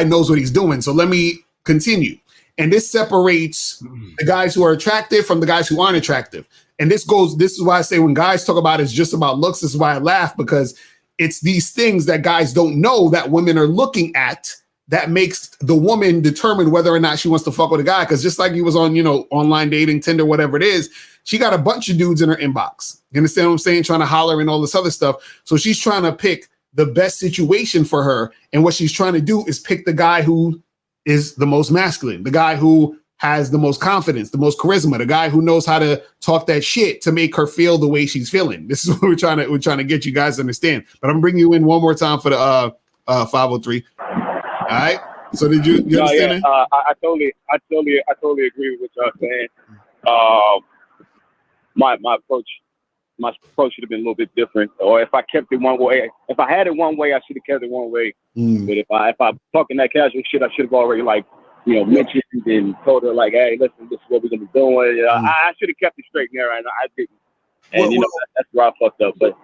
knows what he's doing, so let me continue. And this separates the guys who are attractive from the guys who aren't attractive. And this is why I say when guys talk about it's just about looks, this is why I laugh, because it's these things that guys don't know that women are looking at that makes the woman determine whether or not she wants to fuck with a guy. Because just like he was on, online dating, Tinder, whatever it is, she got a bunch of dudes in her inbox. You understand what I'm saying? Trying to holler and all this other stuff. So she's trying to pick the best situation for her. And what she's trying to do is pick the guy who is the most masculine, the guy who has the most confidence, the most charisma, the guy who knows how to talk that shit to make her feel the way she's feeling. This is what we're trying to get you guys to understand. But I'm gonna bring you in one more time for the 503. All right. So did you understand it? I totally agree with what y'all saying. My approach should have been a little bit different. Or if I kept it one way, if I had it one way, I should have kept it one way. But if I talking that casual shit, I should have already mentioned and told her hey, listen, this is what we're gonna be doing. I should have kept it straight there, and I didn't. And that's where I fucked up. But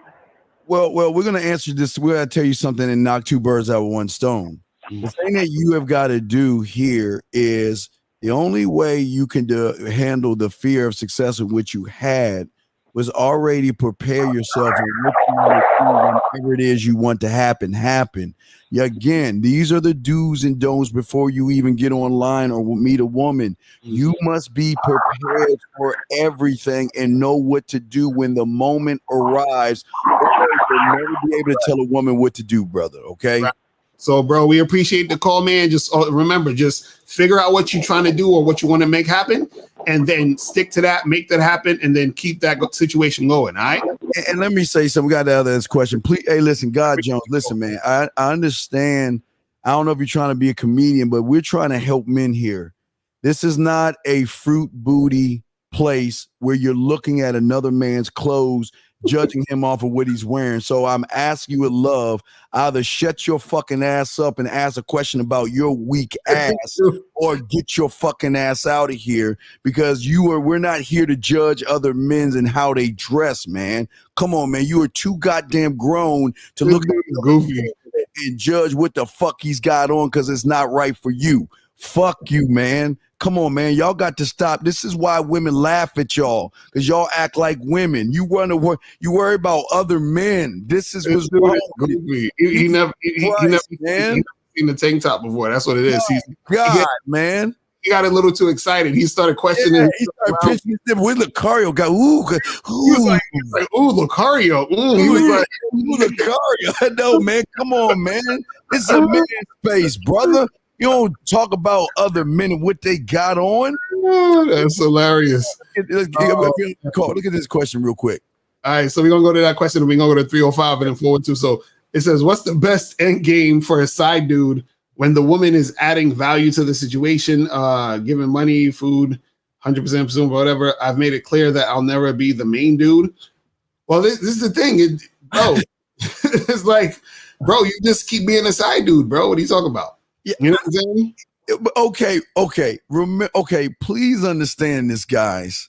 well, we're gonna answer this. We're gonna tell you something and knock two birds out with one stone. The thing that you have got to do here is the only way you can handle the fear of success in which you had was already prepare yourself and what you want to do whenever it is you want to happen. Yeah, again, these are the do's and don'ts before you even get online or meet a woman. You must be prepared for everything and know what to do when the moment arrives. You'll never be able to tell a woman what to do, brother, okay? Right. So, bro, we appreciate the call, man. Just remember, just figure out what you're trying to do or what you want to make happen, and then stick to that, make that happen, and then keep that situation going, all right? And let me say something. We got the other question. Please, hey, listen, God Jones, listen, man. I understand. I don't know if you're trying to be a comedian, but we're trying to help men here. This is not a fruit booty place where you're looking at another man's clothes, judging him off of what he's wearing. So I'm asking you with love, either shut your fucking ass up and ask a question about your weak ass or get your fucking ass out of here, because we're not here to judge other men and how they dress, man. Come on, man. You are too goddamn grown to look at goofy and judge what the fuck he's got on because it's not right for you. Fuck you, man. Come on, man. Y'all got to stop. This is why women laugh at y'all, because y'all act like women. You worry about other men. This is what's wrong. He never seen the tank top before. That's what it is. God, man. he got a little too excited. He started questioning. Yeah, he started pitching him with Lucario. Got He was like, ooh, Lucario. He was like, Lucario. No, man, come on, man. It's a men's space, brother. You don't talk about other men and what they got on. oh, that's hilarious. Look at this question real quick. All right, so we're gonna go to that question, and we're gonna go to 305 and then 412. So it says, what's the best end game for a side dude when the woman is adding value to the situation, giving money, food, 100% presume, whatever? I've made it clear that I'll never be the main dude. Well, this is the thing, bro. It's like, bro, you just keep being a side dude, bro. What are you talking about? Yeah. You know what I'm saying? Okay. Please understand this, guys.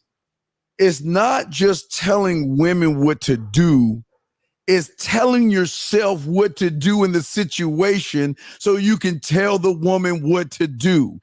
It's not just telling women what to do. It's telling yourself what to do in the situation so you can tell the woman what to do.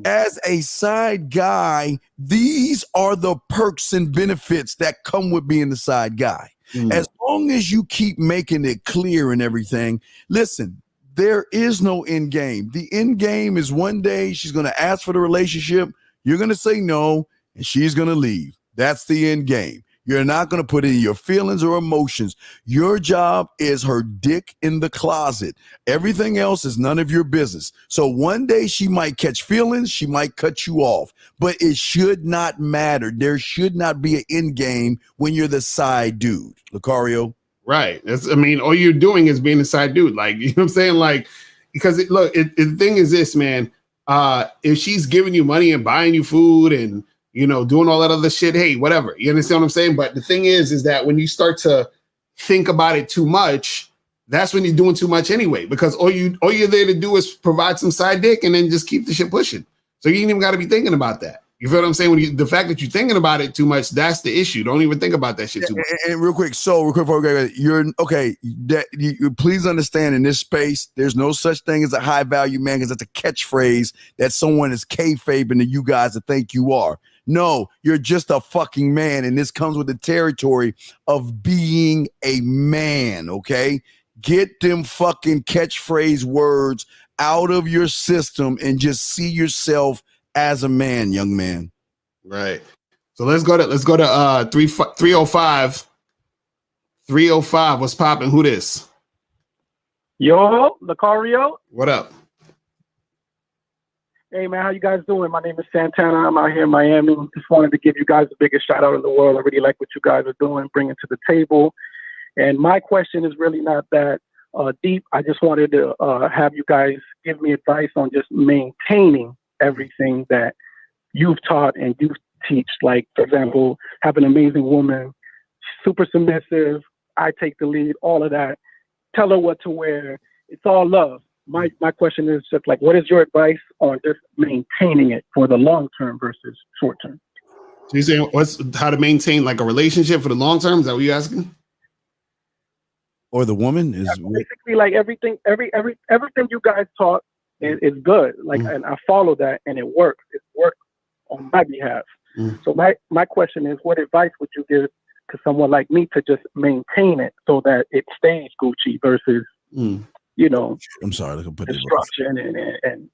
As a side guy, these are the perks and benefits that come with being the side guy. As long as you keep making it clear and everything, listen, there is no end game. The end game is one day she's going to ask for the relationship. You're going to say no, and she's going to leave. That's the end game. You're not going to put in your feelings or emotions. Your job is her dick in the closet. Everything else is none of your business. So one day she might catch feelings. She might cut you off, but it should not matter. There should not be an end game when you're the side dude. Lucario. Right. All you're doing is being a side dude. Like, you know what I'm saying? Like, because the thing is this, man, if she's giving you money and buying you food and, you know, doing all that other shit, hey, whatever. You understand what I'm saying? But the thing is that when you start to think about it too much, that's when you're doing too much anyway, because all you're there to do is provide some side dick and then just keep the shit pushing. So you ain't even got to be thinking about that. You feel what I'm saying? The fact that you're thinking about it too much, that's the issue. Don't even think about that shit too much. And real quick, before we go, you're okay. You please understand, in this space, there's no such thing as a high value man, because it's a catchphrase that someone is kayfabing to you guys to think you are. No, you're just a fucking man, and this comes with the territory of being a man. Okay, get them fucking catchphrase words out of your system and just see yourself as a man, young man. Right. So let's go to 305. 305. What's popping? Who this? Yo, Lucario. What up? Hey man, how you guys doing? My name is Santana. I'm out here in Miami. Just wanted to give you guys the biggest shout out in the world. I really like what you guys are doing, bringing to the table. And my question is really not that deep. I just wanted to have you guys give me advice on just maintaining everything that you've taught and you teach. Like, for example, have an amazing woman, super submissive, I take the lead, all of that. Tell her what to wear. It's all love. My question is just like, what is your advice on just maintaining it for the long term versus short term? So you're saying how to maintain like a relationship for the long term? Is that what you're asking? Or the woman is basically like everything you guys taught is good. Like, and I follow that and it works. It works on my behalf. So my question is, what advice would you give to someone like me to just maintain it so that it stays Gucci versus, you know, I'm sorry, look, put destruction and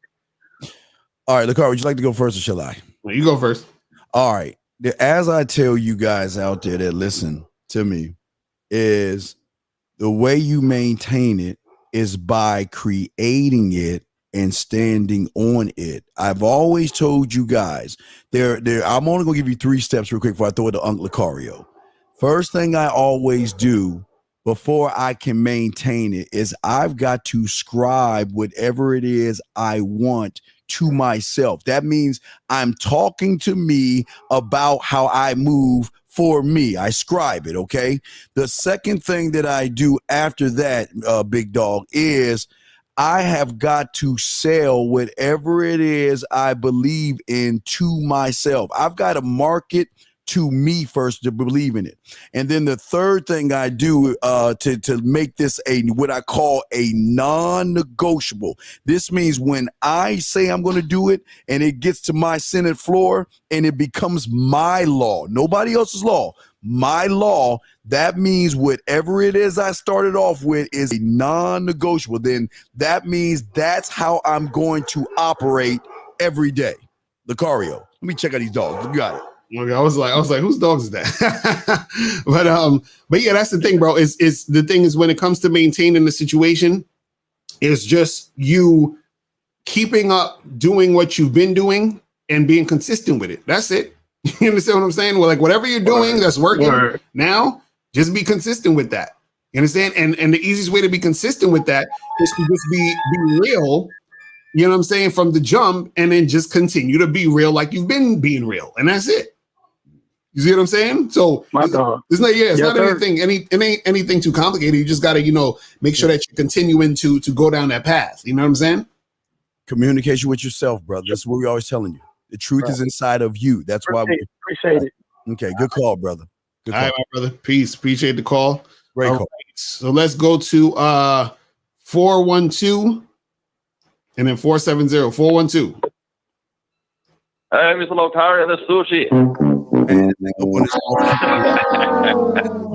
all right, Lucario, would you like to go first or shall I? Well, you go first. All right. As I tell you guys out there that listen to me, is the way you maintain it is by creating it and standing on it. I've always told you guys I'm only gonna give you 3 steps real quick before I throw it to Uncle Lucario. First thing I always do before I can maintain it is I've got to scribe whatever it is I want to myself. That means I'm talking to me about how I move for me. I scribe it, okay? The second thing that I do after that, big dog, is I have got to sell whatever it is I believe in to myself. I've got to market to me first to believe in it. And then the third thing I do to make this what I call a non-negotiable. This means when I say I'm going to do it and it gets to my Senate floor and it becomes my law, nobody else's law, my law, that means whatever it is I started off with is a non-negotiable. Then that means that's how I'm going to operate every day. Lucario. Let me check out these dogs. You got it. Okay, I was like, whose dogs is that? but yeah, that's the thing, bro. Is the thing is when it comes to maintaining the situation, it's just you keeping up doing what you've been doing and being consistent with it. That's it. You understand what I'm saying? Well, like whatever you're doing that's working now, just be consistent with that. You understand? And the easiest way to be consistent with that is to just be real. You know what I'm saying? From the jump, and then just continue to be real like you've been being real, and that's it. You see what I'm saying? So it's not anything too complicated. You just got to, make sure that you're continuing to go down that path. You know what I'm saying? Communication with yourself, brother. That's what we're always telling you. The truth is inside of you. That's why we appreciate it. Okay, good call, brother. Good call. All right, my brother. Peace. Appreciate the call. Great call. Right. So let's go to 412 and then 470. 412. Hey, Mr. Locario, the sushi. Man,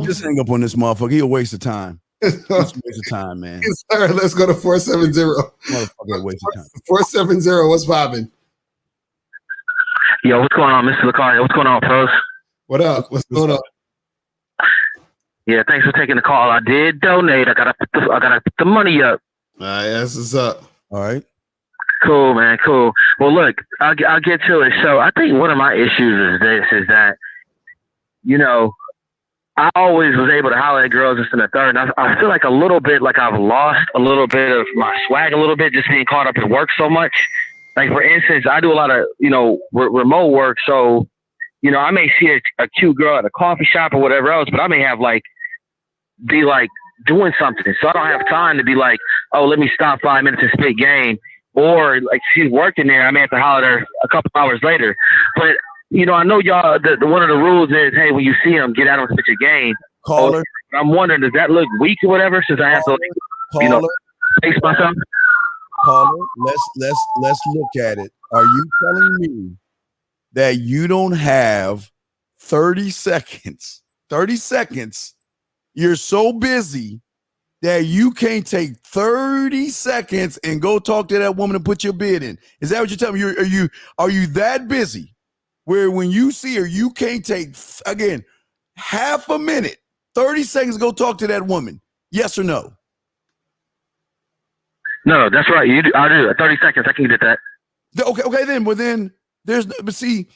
just hang up on this motherfucker. He a waste of time. It's a waste of time, man. Yes, sir. Let's go to 470. Motherfucker, a waste of time. 470. What's popping? Yo, what's going on, Mr. Lucario? What's going on, pros? What up? What's going on? Yeah, thanks for taking the call. I did donate. I gotta put the money up. All right, that's what's up. All right. Cool, man. Cool. Well, look, I'll get to it. So I think one of my issues is that, I always was able to holler at girls this and the third. And I feel like a little bit like I've lost a little bit of my swag a little bit, just being caught up in work so much. Like, for instance, I do a lot of, remote work. So, I may see a cute girl at a coffee shop or whatever else, but I may have be doing something. So I don't have time to be like, oh, let me stop 5 minutes and spit game. Or like she's working there, I may have to holler at her a couple hours later. But, I know y'all, one of the rules is, hey, when you see them, get out and spit your game. Caller. I'm wondering, does that look weak or whatever? Since I have to, face myself? Caller, let's look at it. Are you telling me that you don't have 30 seconds? 30 seconds. You're so busy that you can't take 30 seconds and go talk to that woman and put your bid in. Is that what you're telling me? Are you that busy where when you see her, you can't take, again, half a minute, 30 seconds to go talk to that woman? Yes or no? No, that's right. I'll do it. 30 seconds. I can get that. Okay, then. Well, then but see,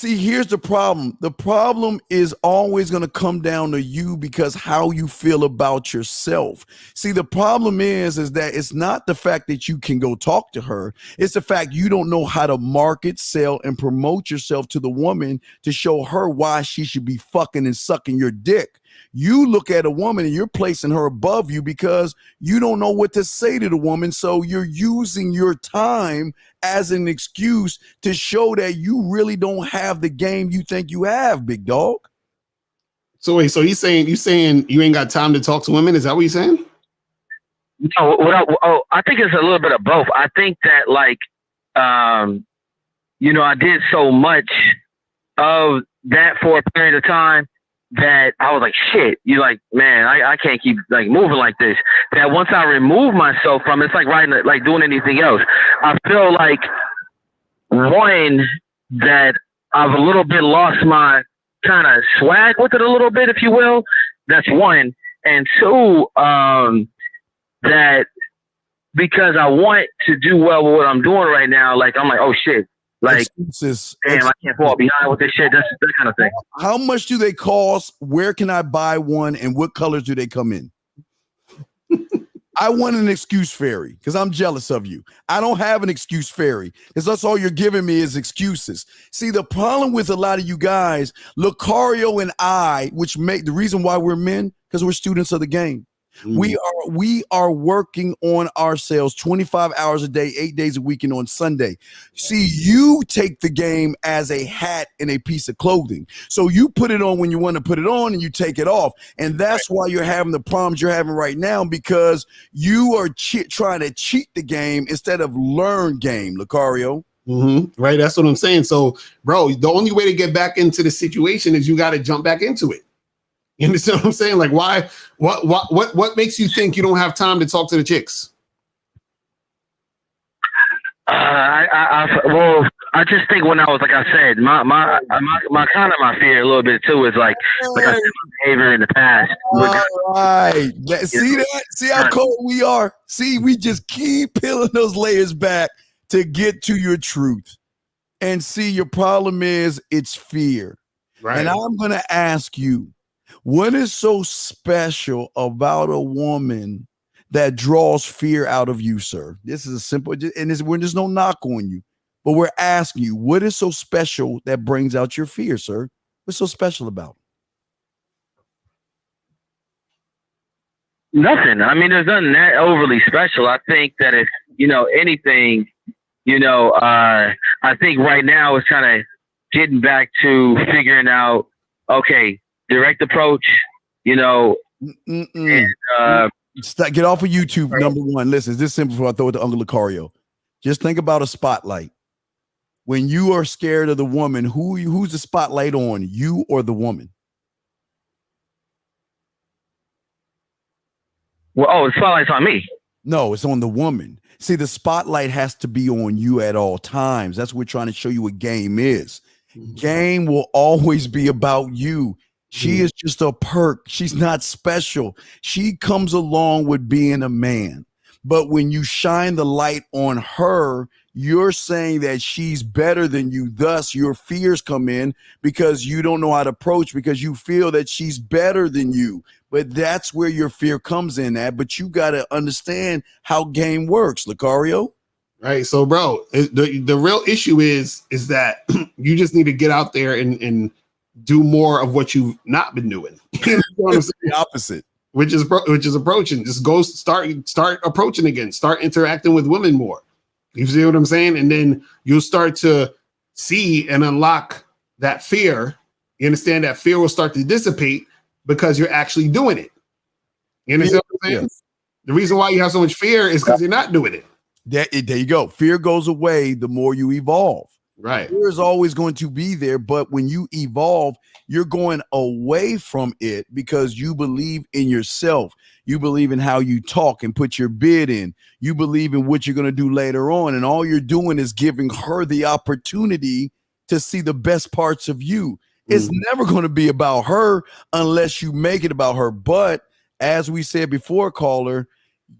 here's the problem. The problem is always going to come down to you because how you feel about yourself. See, the problem is that it's not the fact that you can go talk to her. It's the fact you don't know how to market, sell, and promote yourself to the woman to show her why she should be fucking and sucking your dick. You look at a woman and you're placing her above you because you don't know what to say to the woman. So you're using your time as an excuse to show that you really don't have the game you think you have, big dog. So wait, so you saying you ain't got time to talk to women? Is that what you're saying? No, I think it's a little bit of both. I think that I did so much of that for a period of time that I was like, shit, man, I can't keep moving like this. That once I remove myself from it, it's like writing, like doing anything else. I feel like one, that I've a little bit lost my kind of swag with it a little bit, if you will. That's one. And two, that because I want to do well with what I'm doing right now, I'm like, oh shit. Excuses. Damn, I can't fall behind with this shit. That's that kind of thing. How much do they cost? Where can I buy one? And what colors do they come in? I want an excuse fairy because I'm jealous of you. I don't have an excuse fairy because that's all you're giving me is excuses. See, the problem with a lot of you guys, Lucario and I, which make the reason why we're men, because we're students of the game. We are working on ourselves 25 hours a day, 8 days a week, and on Sunday. See, you take the game as a hat and a piece of clothing. So you put it on when you want to put it on and you take it off. And that's why you're having the problems you're having right now, because you are trying to cheat the game instead of learn game, Lucario. Mm-hmm. Right. That's what I'm saying. So, bro, the only way to get back into the situation is you got to jump back into it. You understand what I'm saying? Like, why? What makes you think you don't have time to talk to the chicks? I just think when I was, like I said, my kind of my fear a little bit too is like I said, my behavior in the past. All right. See that? See how cold we are? See, we just keep peeling those layers back to get to your truth. And see, your problem is it's fear. Right. And I'm going to ask you, what is so special about a woman that draws fear out of you, sir? This is a simple, and there's no knock on you, but we're asking you, what is so special that brings out your fear, sir? What's so special about it? Nothing. I mean, there's nothing that overly special. I think that if, anything, I think right now it's kind of getting back to figuring out, okay, direct approach, and, get off of YouTube. Number one, listen, it's this simple before I throw it to Uncle Lucario. Just think about a spotlight. When you are scared of the woman, who's the spotlight on, you or the woman? Well, the spotlight's on me. No, it's on the woman. See, the spotlight has to be on you at all times. That's what we're trying to show you what game is. Game will always be about you. She is just a perk. She's not special. She comes along with being a man. But when you shine the light on her, you're saying that she's better than you. Thus, your fears come in because you don't know how to approach, because you feel that she's better than you. But that's where your fear comes in at. But you got to understand how game works, Lucario. Right. So, bro, the real issue is that you just need to get out there and do more of what you've not been doing. The opposite. Which is approaching. Just go start approaching again. Start interacting with women more. You see what I'm saying? And then you'll start to see and unlock that fear. You understand that fear will start to dissipate because you're actually doing it. You understand what I'm saying? Yes. The reason why you have so much fear is because you're not doing it. There you go. Fear goes away the more you evolve. Right. Fear is always going to be there, but when you evolve, you're going away from it because you believe in yourself. You believe in how you talk and put your bid in. You believe in what you're going to do later on, and all you're doing is giving her the opportunity to see the best parts of you. It's never going to be about her unless you make it about her. But as we said before, caller,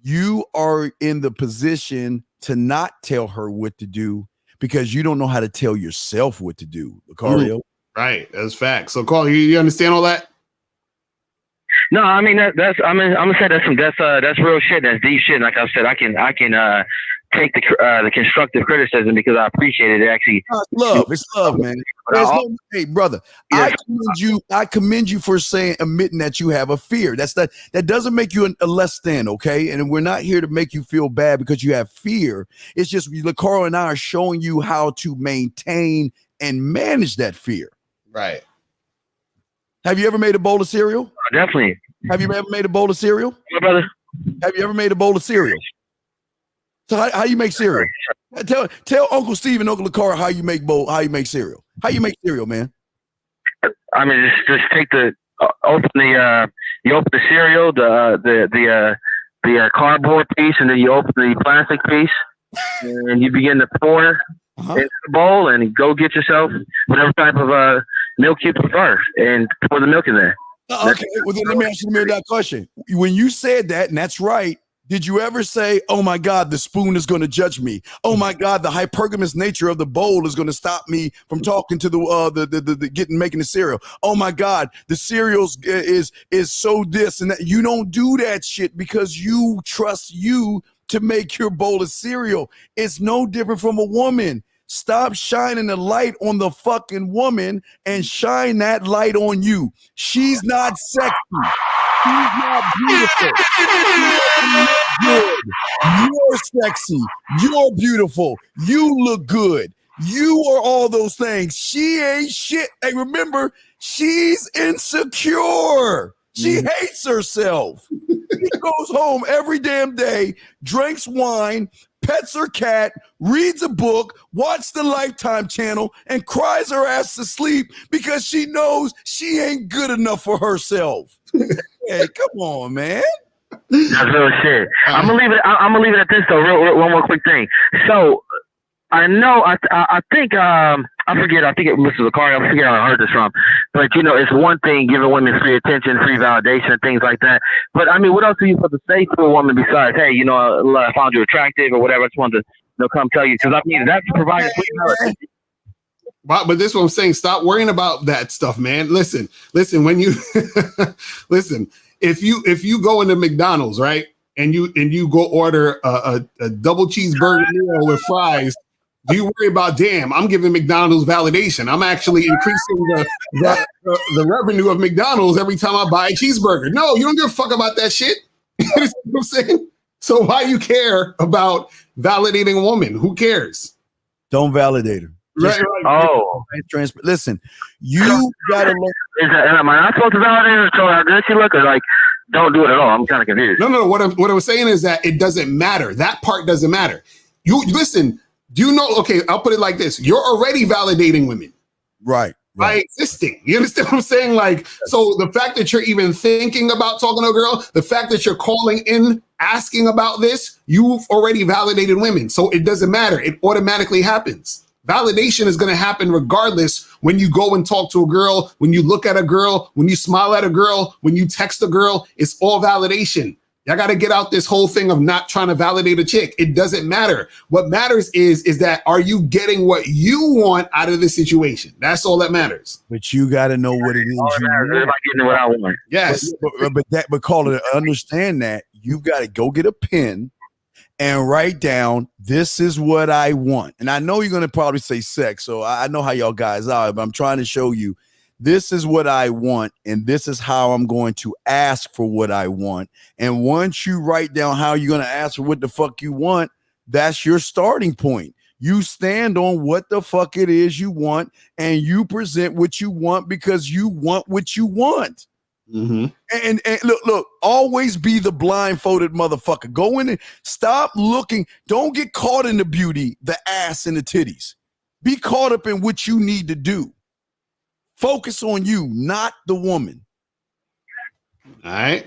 you are in the position to not tell her what to do because you don't know how to tell yourself what to do, Lucario. Right, that's facts. So, caller, you understand all that? No, I mean I'm gonna say that's real shit. That's deep shit. Like I said, I can take the constructive criticism because I appreciate it. Actually, it's love, man. Hey, brother, yeah. I commend you for admitting that you have a fear. That doesn't make you a less than, okay? And we're not here to make you feel bad because you have fear. It's just Carl and I are showing you how to maintain and manage that fear. Right. Have you ever made a bowl of cereal? Definitely. Have you ever made a bowl of cereal? Yeah, brother. Have you ever made a bowl of cereal? So how you make cereal? Tell Uncle Steve and Uncle Lucario how you make cereal. How you make cereal, man? I mean, just take you open the cereal, the cardboard piece, and then you open the plastic piece, and you begin to pour into the bowl, and go get yourself whatever type of milk you prefer, and pour the milk in there. Okay, well then let me ask you that question. When you said that, and that's right, did you ever say, "Oh my God, the spoon is going to judge me"? Oh my God, the hypergamous nature of the bowl is going to stop me from talking to making the cereal. Oh my God, the cereal is so this and that. You don't do that shit because you trust you to make your bowl of cereal. It's no different from a woman. Stop shining the light on the fucking woman and shine that light on you. She's not sexy. She's not beautiful. Good. You're sexy. You're beautiful. You look good. You are all those things. She ain't shit. Hey, remember, she's insecure. She hates herself. She goes home every damn day, drinks wine, pets her cat, reads a book, watches the Lifetime channel, and cries her ass to sleep because she knows she ain't good enough for herself. Hey, come on, man. That's real shit. I'm gonna leave it at this though. One more quick thing. So I know. I think. I forget. I think it was Mr. Zakari. I forget how I heard this from. But it's one thing giving women free attention, free validation, things like that. But I mean, what else are you supposed to say to a woman besides, hey, I found you attractive or whatever? I just wanted to come tell you, because I mean that's providing free validation. But this is what I'm saying. Stop worrying about that stuff, man. Listen. When you listen, if you go into McDonald's, right, and you go order a double cheeseburger meal with fries, do you worry about, damn, I'm giving McDonald's validation? I'm actually increasing the revenue of McDonald's every time I buy a cheeseburger. No, you don't give a fuck about that shit. You know what I'm saying? So why you care about validating a woman? Who cares? Don't validate her. Right. Oh, listen, you gotta look. Am I not supposed to validate her? So how good she look, or like don't do it at all? I'm kind of confused. No. What I was saying is that it doesn't matter. That part doesn't matter. You listen. Do you know? Okay, I'll put it like this: you're already validating women, right? By existing. You understand what I'm saying? Like, so the fact that you're even thinking about talking to a girl, the fact that you're calling in asking about this, you've already validated women. So it doesn't matter. It automatically happens. Validation is going to happen regardless when you go and talk to a girl, when you look at a girl, when you smile at a girl, when you text a girl. It's all validation. Y'all got to get out this whole thing of not trying to validate a chick. It doesn't matter. What matters is that are you getting what you want out of the situation? That's all that matters. But you got to know what it is. All that matters is getting what I want. Yes. But call it, understand that you've got to go get a pen and write down, this is what I want. And I know you're going to probably say sex, so I know how y'all guys are, but I'm trying to show you, this is what I want, and this is how I'm going to ask for what I want. And once you write down how you're going to ask for what the fuck you want, that's your starting point. You stand on what the fuck it is you want, and you present what you want because you want what you want. Mm-hmm. And look, always be the blindfolded motherfucker. Go in and stop looking. Don't get caught in the beauty, the ass, and the titties. Be caught up in what you need to do. Focus on you, not the woman. All right,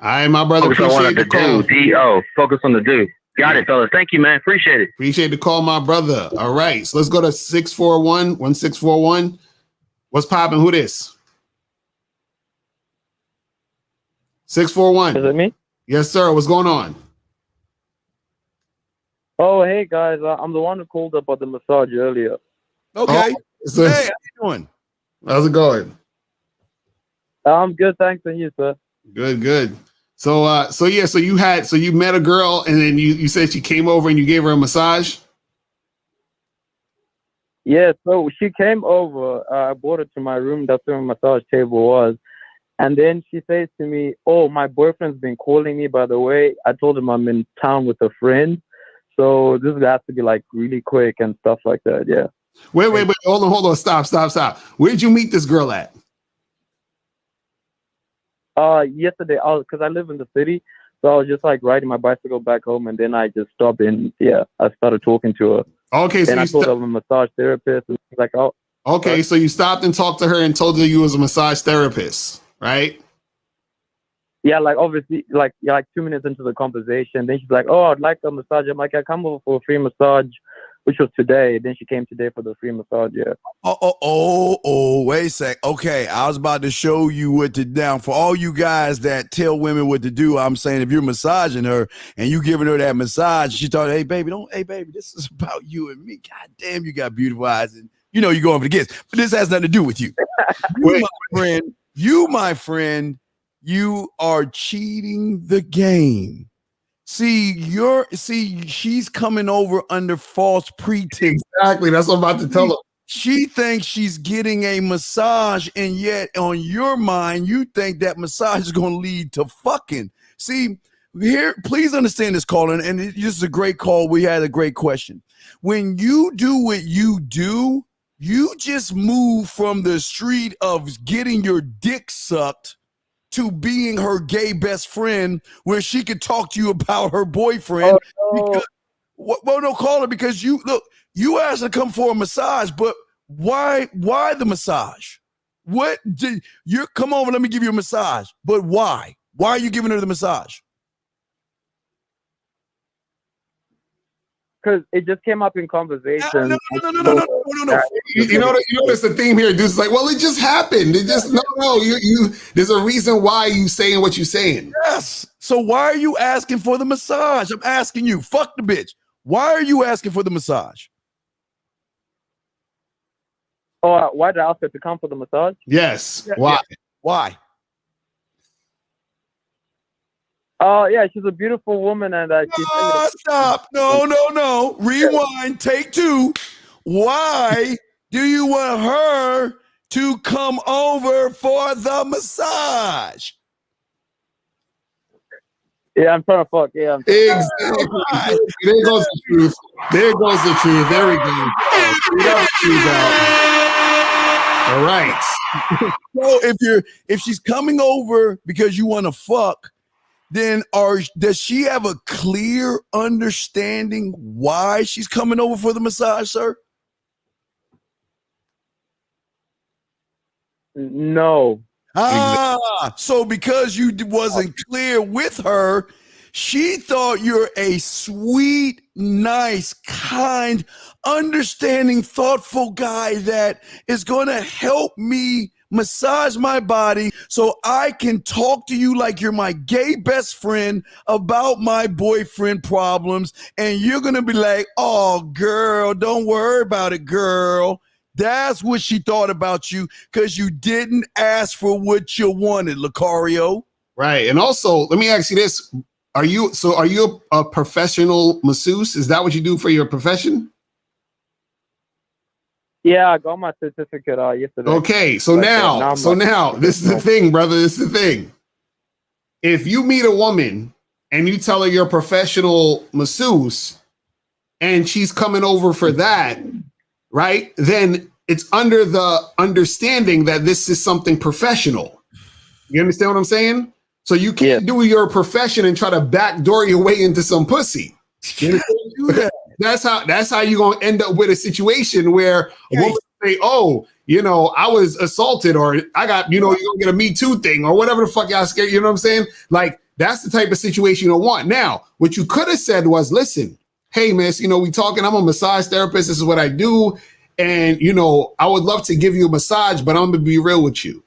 my brother. Focus on the do. D-O. Focus on the do. Got it, fellas. Thank you, man. Appreciate it. Appreciate the call, my brother. All right, so let's go to 641-1641. What's popping? Who this? 641. Is it me? Yes, sir. What's going on? Oh, hey guys. I'm the one who called about the massage earlier. Okay. So, hey, how you doing? How's it going? I'm good, thanks, and you, sir? Good. So you met a girl, and then you said she came over and you gave her a massage. Yeah. So she came over. I brought her to my room. That's where my massage table was. And then she says to me, "Oh, my boyfriend's been calling me, by the way. I told him I'm in town with a friend. So this has to be like really quick and stuff like that." Yeah. Wait. Hold on. Stop. Where did you meet this girl at? Yesterday, because I live in the city. So I was just like riding my bicycle back home, and then I just stopped and I started talking to her. Okay. So and I told her I'm a massage therapist, and she's like, "Oh." Okay. So you stopped and talked to her and told her you was a massage therapist. Right? Yeah, like obviously, like 2 minutes into the conversation, then she's like, "Oh, I'd like a massage." I'm like, "I come over for a free massage," which was today. Then she came today for the free massage. Yeah. Oh, wait a sec. Okay, I was about to show you what to do. For all you guys that tell women what to do, I'm saying if you're massaging her and you giving her that massage, she thought, hey baby, this is about you and me. God damn, you got beautiful eyes, and you're going for the kids. But this has nothing to do with you. My friend, you are cheating the game. She's coming over under false pretense. Exactly. That's what I'm about to tell her. She thinks she's getting a massage, and yet on your mind, you think that massage is going to lead to fucking. See, here, please understand this, caller, and this is a great call. We had a great question. When you do what you do, you just move from the street of getting your dick sucked to being her gay best friend, where she could talk to you about her boyfriend. No, caller, because you asked her to come for a massage, but why the massage? What did you come over? Let me give you a massage, but why? Why are you giving her the massage? because it just came up in conversation. No. You notice the theme here, dude. It's like, well, it just happened. It just no. You. There's a reason why you saying what you're saying. Yes. So why are you asking for the massage? I'm asking you. Fuck the bitch. Why are you asking for the massage? Oh, why did I ask her to come for the massage? Yes. Yeah, Why? yeah. Why? Oh, yeah, she's a beautiful woman, and Stop. No. Rewind. Take 2. Why do you want her to come over for the massage? Yeah, I'm trying to fuck. Yeah, Exactly. There goes the truth. There goes the truth. There we go. All right. So if she's coming over because you want to fuck, then does she have a clear understanding why she's coming over for the massage, sir? No. So because you wasn't clear with her, she thought you're a sweet, nice, kind, understanding, thoughtful guy that is going to help me massage my body so I can talk to you like you're my gay best friend about my boyfriend problems. And you're going to be like, oh, girl, don't worry about it, girl. That's what she thought about you because you didn't ask for what you wanted, Lucario. Right. And also, let me ask you this. Are you a professional masseuse? Is that what you do for your profession? Yeah, I got my certificate yesterday. Okay, so now, this is the thing, brother. This is the thing. If you meet a woman and you tell her you're a professional masseuse and she's coming over for that, right? Then it's under the understanding that this is something professional. You understand what I'm saying? So you can't do your profession and try to backdoor your way into some pussy. That's how you're gonna end up with a situation where a woman say, "Oh, I was assaulted," or "I got," you're gonna get a Me Too thing, or whatever the fuck y'all scared. You know what I'm saying? Like that's the type of situation you don't want. Now, what you could have said was, "Listen, hey, miss, we talking. I'm a massage therapist. This is what I do, and I would love to give you a massage, but I'm gonna be real with you.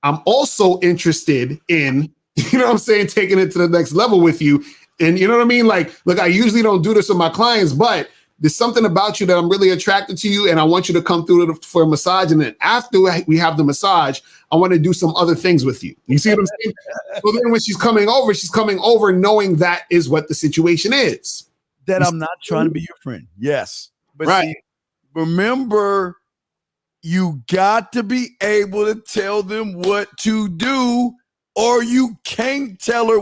I'm also interested in." You know what I'm saying? Taking it to the next level with you. And you know what I mean? Like, look, I usually don't do this with my clients, but there's something about you that I'm really attracted to you. And I want you to come through for a massage. And then after we have the massage, I want to do some other things with you. You see what I'm saying? So then when she's coming over knowing that is what the situation is. That I'm not trying to be your friend. Yes. But right. See, remember, you got to be able to tell them what to do. Or you can't tell her.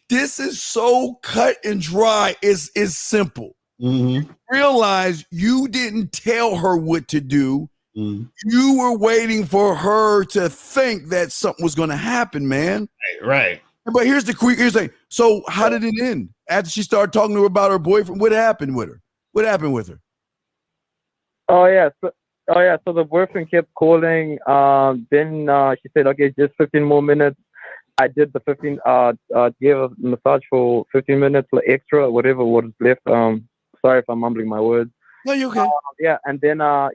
This is so cut and dry. It's simple. Mm-hmm. Realize you didn't tell her what to do. Mm-hmm. You were waiting for her to think that something was going to happen, man. Right. But here's the thing. So how did it end? After she started talking to her about her boyfriend, what happened with her? What happened with her? Oh yeah. So the boyfriend kept calling. Then she said, "Okay, just 15 more minutes." I did the 15, gave a massage for 15 minutes extra, whatever was left. Sorry if I'm mumbling my words. No, you're okay. And then I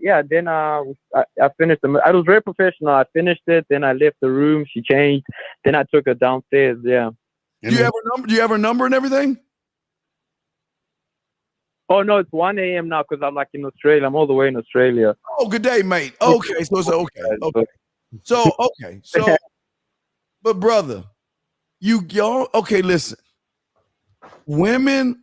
finished I was very professional. I finished it. Then I left the room. She changed. Then I took her downstairs. Yeah. Do you have her number? Do you have her number and everything? Oh no, it's 1 a.m. now because I'm like in Australia. I'm all the way in Australia. Oh, good day, mate. Okay, so okay. So. But brother, y'all, okay, listen. Women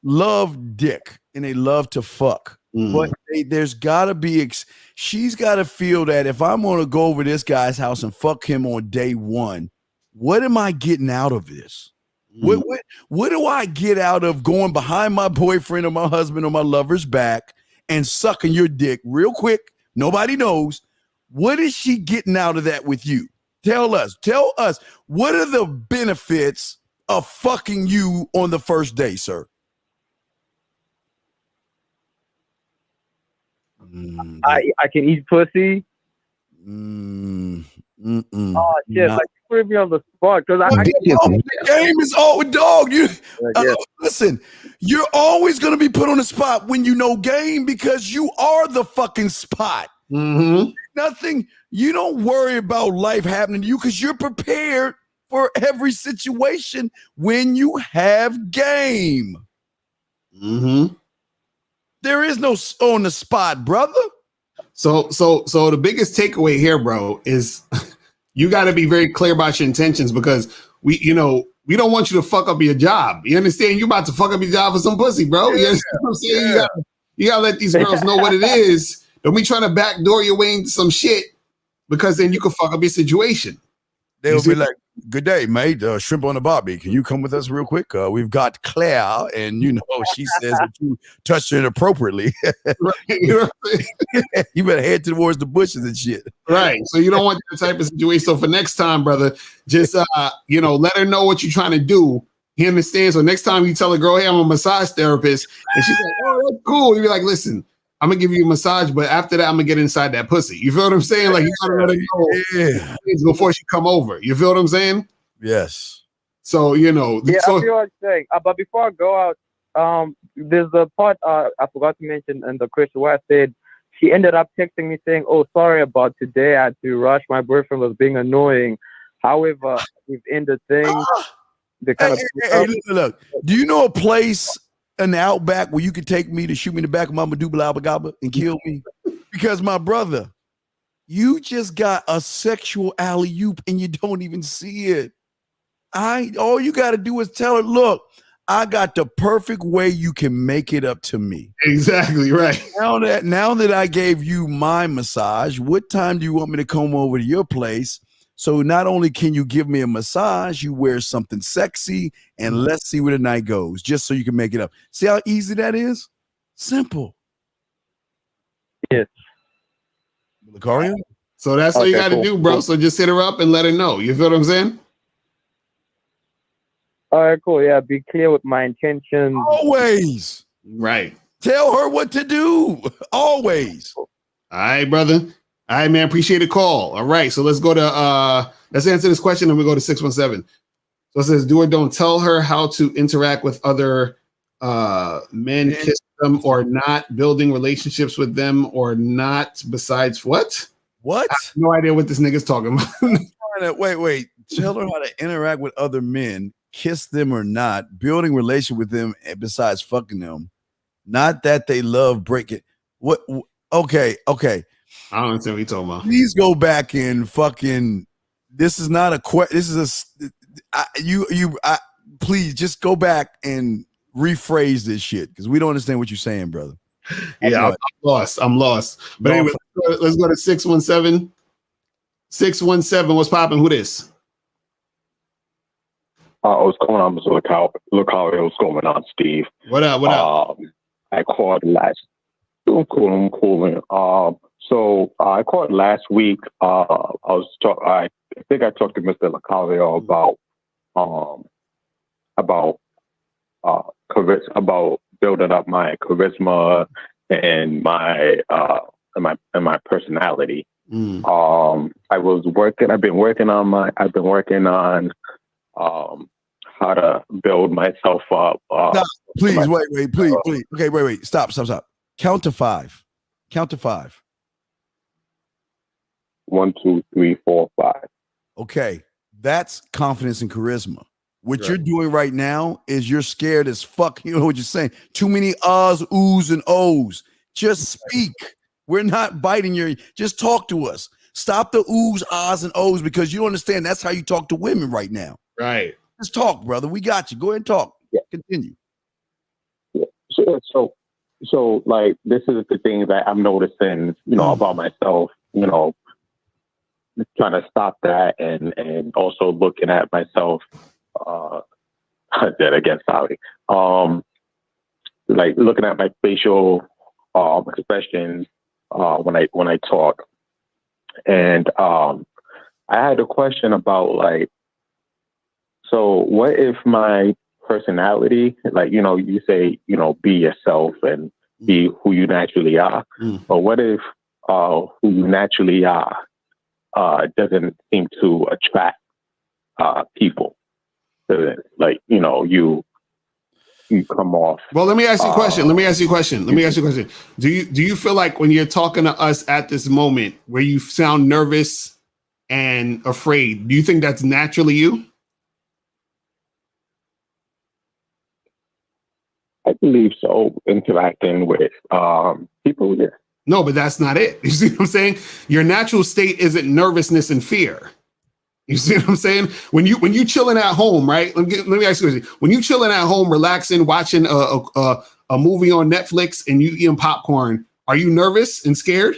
love dick and they love to fuck. But there's gotta be, she's gotta feel that if I'm gonna go over this guy's house and fuck him on day one, what am I getting out of this? What do I get out of going behind my boyfriend or my husband or my lover's back and sucking your dick real quick? Nobody knows. What is she getting out of that with you? Tell us, what are the benefits of fucking you on the first day, sir? I can eat pussy. Oh shit! Like putting me on the spot because I get the game is all dog. Listen, you're always going to be put on the spot when you know game because you are the fucking spot. Mm-hmm. Nothing. You don't worry about life happening to you because you're prepared for every situation when you have game. Mm-hmm. There is no on the spot, brother. So the biggest takeaway here, bro, is you got to be very clear about your intentions because we don't want you to fuck up your job. You understand? You about to fuck up your job for some pussy, bro. You understand what I'm saying? You gotta let these girls know what it is. Don't be trying to backdoor your way into some shit because then you can fuck up your situation. They'll be like, "Good day, mate. Shrimp on the barbie. Can you come with us real quick? We've got Claire, and she says that you touched her inappropriately. You better head towards the bushes and shit." Right. So you don't want that type of situation. So for next time, brother, just let her know what you're trying to do. He understands. So next time you tell a girl, "Hey, I'm a massage therapist," and she's like, "Oh, that's cool," you be like, "Listen, I'm gonna give you a massage, but after that, I'm gonna get inside that pussy." You feel what I'm saying? Like you gotta let her know before she come over. You feel what I'm saying? Yes. So I feel what you're saying. But before I go out, there's a part I forgot to mention in the question where I said she ended up texting me saying, "Oh, sorry about today. I had to rush. My boyfriend was being annoying. However, we've ended things." Look. Do you know a place in the outback where you could take me to shoot me in the back of my medulla oblongata and kill me? Because my brother, you just got a sexual alley-oop and you don't even see it. All you got to do is tell her, "Look, I got the perfect way you can make it up to me." Exactly right. Now that I gave you my massage, what time do you want me to come over to your place? So not only can you give me a massage, you wear something sexy, and let's see where the night goes, just so you can make it up. See how easy that is? Simple. Yes. Lucario? So that's what you got to do, bro. Cool. So just hit her up and let her know. You feel what I'm saying? All right, cool. Yeah, be clear with my intentions. Always. Right. Tell her what to do. Always. All right, brother. All right, man. Appreciate the call. All right. So let's go to let's answer this question and we go to 617. So it says, do or don't tell her how to interact with other men, kiss them or not, building relationships with them or not, besides what? What? I have no idea what this nigga's talking about. Wait. Tell her how to interact with other men, kiss them or not, building relation with them besides fucking them. Not that they love breaking. What? Okay. I don't understand what you're talking about. Please go back and fucking. This is not a question. This is please just go back and rephrase this shit because we don't understand what you're saying, brother. Yeah, I'm lost. But anyway, let's go to 617. 617. What's popping? Who this? What's going on, Mr. Lucario? What's going on, Steve? What up? I called last. I'm cool. So I called last week. I think I talked to Mr. Lucario about building up my charisma and my personality. I've been working on how to build myself up. Please, wait. Okay, wait. Stop. Count to five. 1, 2, 3, 4, 5. Okay, that's confidence and charisma. What you're doing right now is you're scared as fuck. You know what you're saying? Too many uhs, oohs, and ohs. Just speak. We're not biting your. Just talk to us. Stop the oohs, ahs, and ohs because you don't understand. That's how you talk to women right now. Right. Just talk, brother. We got you. Go ahead and talk. Yeah. Continue. Yeah. So like this is the things that I'm noticing, about myself, trying to stop that and also looking at myself then again, sorry. Like looking at my facial expressions when I talk. And I had a question about like, so what if my personality, like, you say, be yourself and be who you naturally are. But what if who you naturally are doesn't seem to attract people. So, like, you know, you come off. Well, let me ask you a question. Do you feel like when you're talking to us at this moment where you sound nervous and afraid, do you think that's naturally you? I believe so. Interacting with people, yeah. No, but that's not it. You see what I'm saying? Your natural state isn't nervousness and fear. You see what I'm saying? When you chilling at home, right? Let me ask you a question. When you chilling at home, relaxing, watching a movie on Netflix, and you eating popcorn, are you nervous and scared?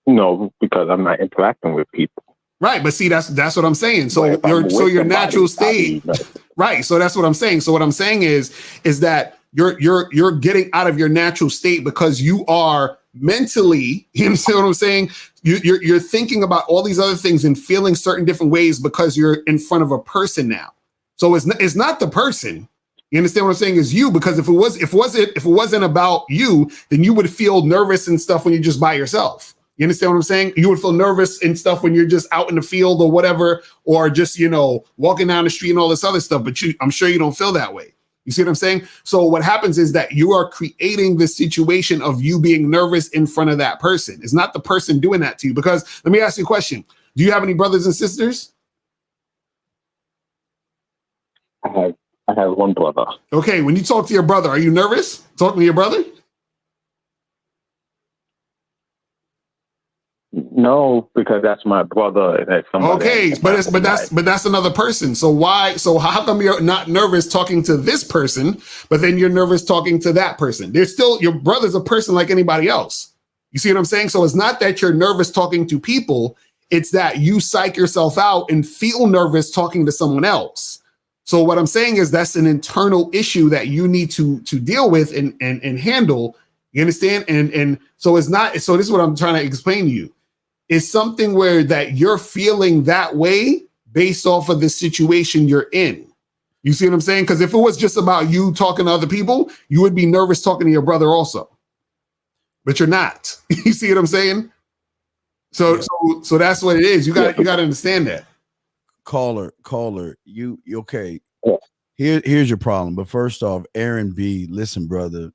No, because I'm not interacting with people. Right, but see, that's what I'm saying. So your natural state, right? So that's what I'm saying. So what I'm saying is that you're getting out of your natural state because you are mentally, you understand what I'm saying? You're thinking about all these other things and feeling certain different ways because you're in front of a person now. So it's not the person. You understand what I'm saying? Is you, because if it wasn't about you, then you would feel nervous and stuff when you're just by yourself. You understand what I'm saying? You would feel nervous and stuff when you're just out in the field or whatever, or just, you know, walking down the street and all this other stuff. But I'm sure you don't feel that way. You see what I'm saying? So what happens is that you are creating this situation of you being nervous in front of that person. It's not the person doing that to you. Because let me ask you a question. Do you have any brothers and sisters? I have one brother. Okay, when you talk to your brother, are you nervous talking to your brother? No, because that's my brother. And that's okay, but that's another person. So how come you're not nervous talking to this person, but then you're nervous talking to that person? There's still, your brother's a person like anybody else. You see what I'm saying? So it's not that you're nervous talking to people, it's that you psych yourself out and feel nervous talking to someone else. So what I'm saying is that's an internal issue that you need to deal with and handle. You understand? And so it's not, so this is what I'm trying to explain to you. It's something where that you're feeling that way based off of the situation you're in. You see what I'm saying? Because if it was just about you talking to other people, you would be nervous talking to your brother also. But you're not. You see what I'm saying? So that's what it is. You got to understand that. Caller, you okay? Here's your problem. But first off, Aaron B, listen, brother.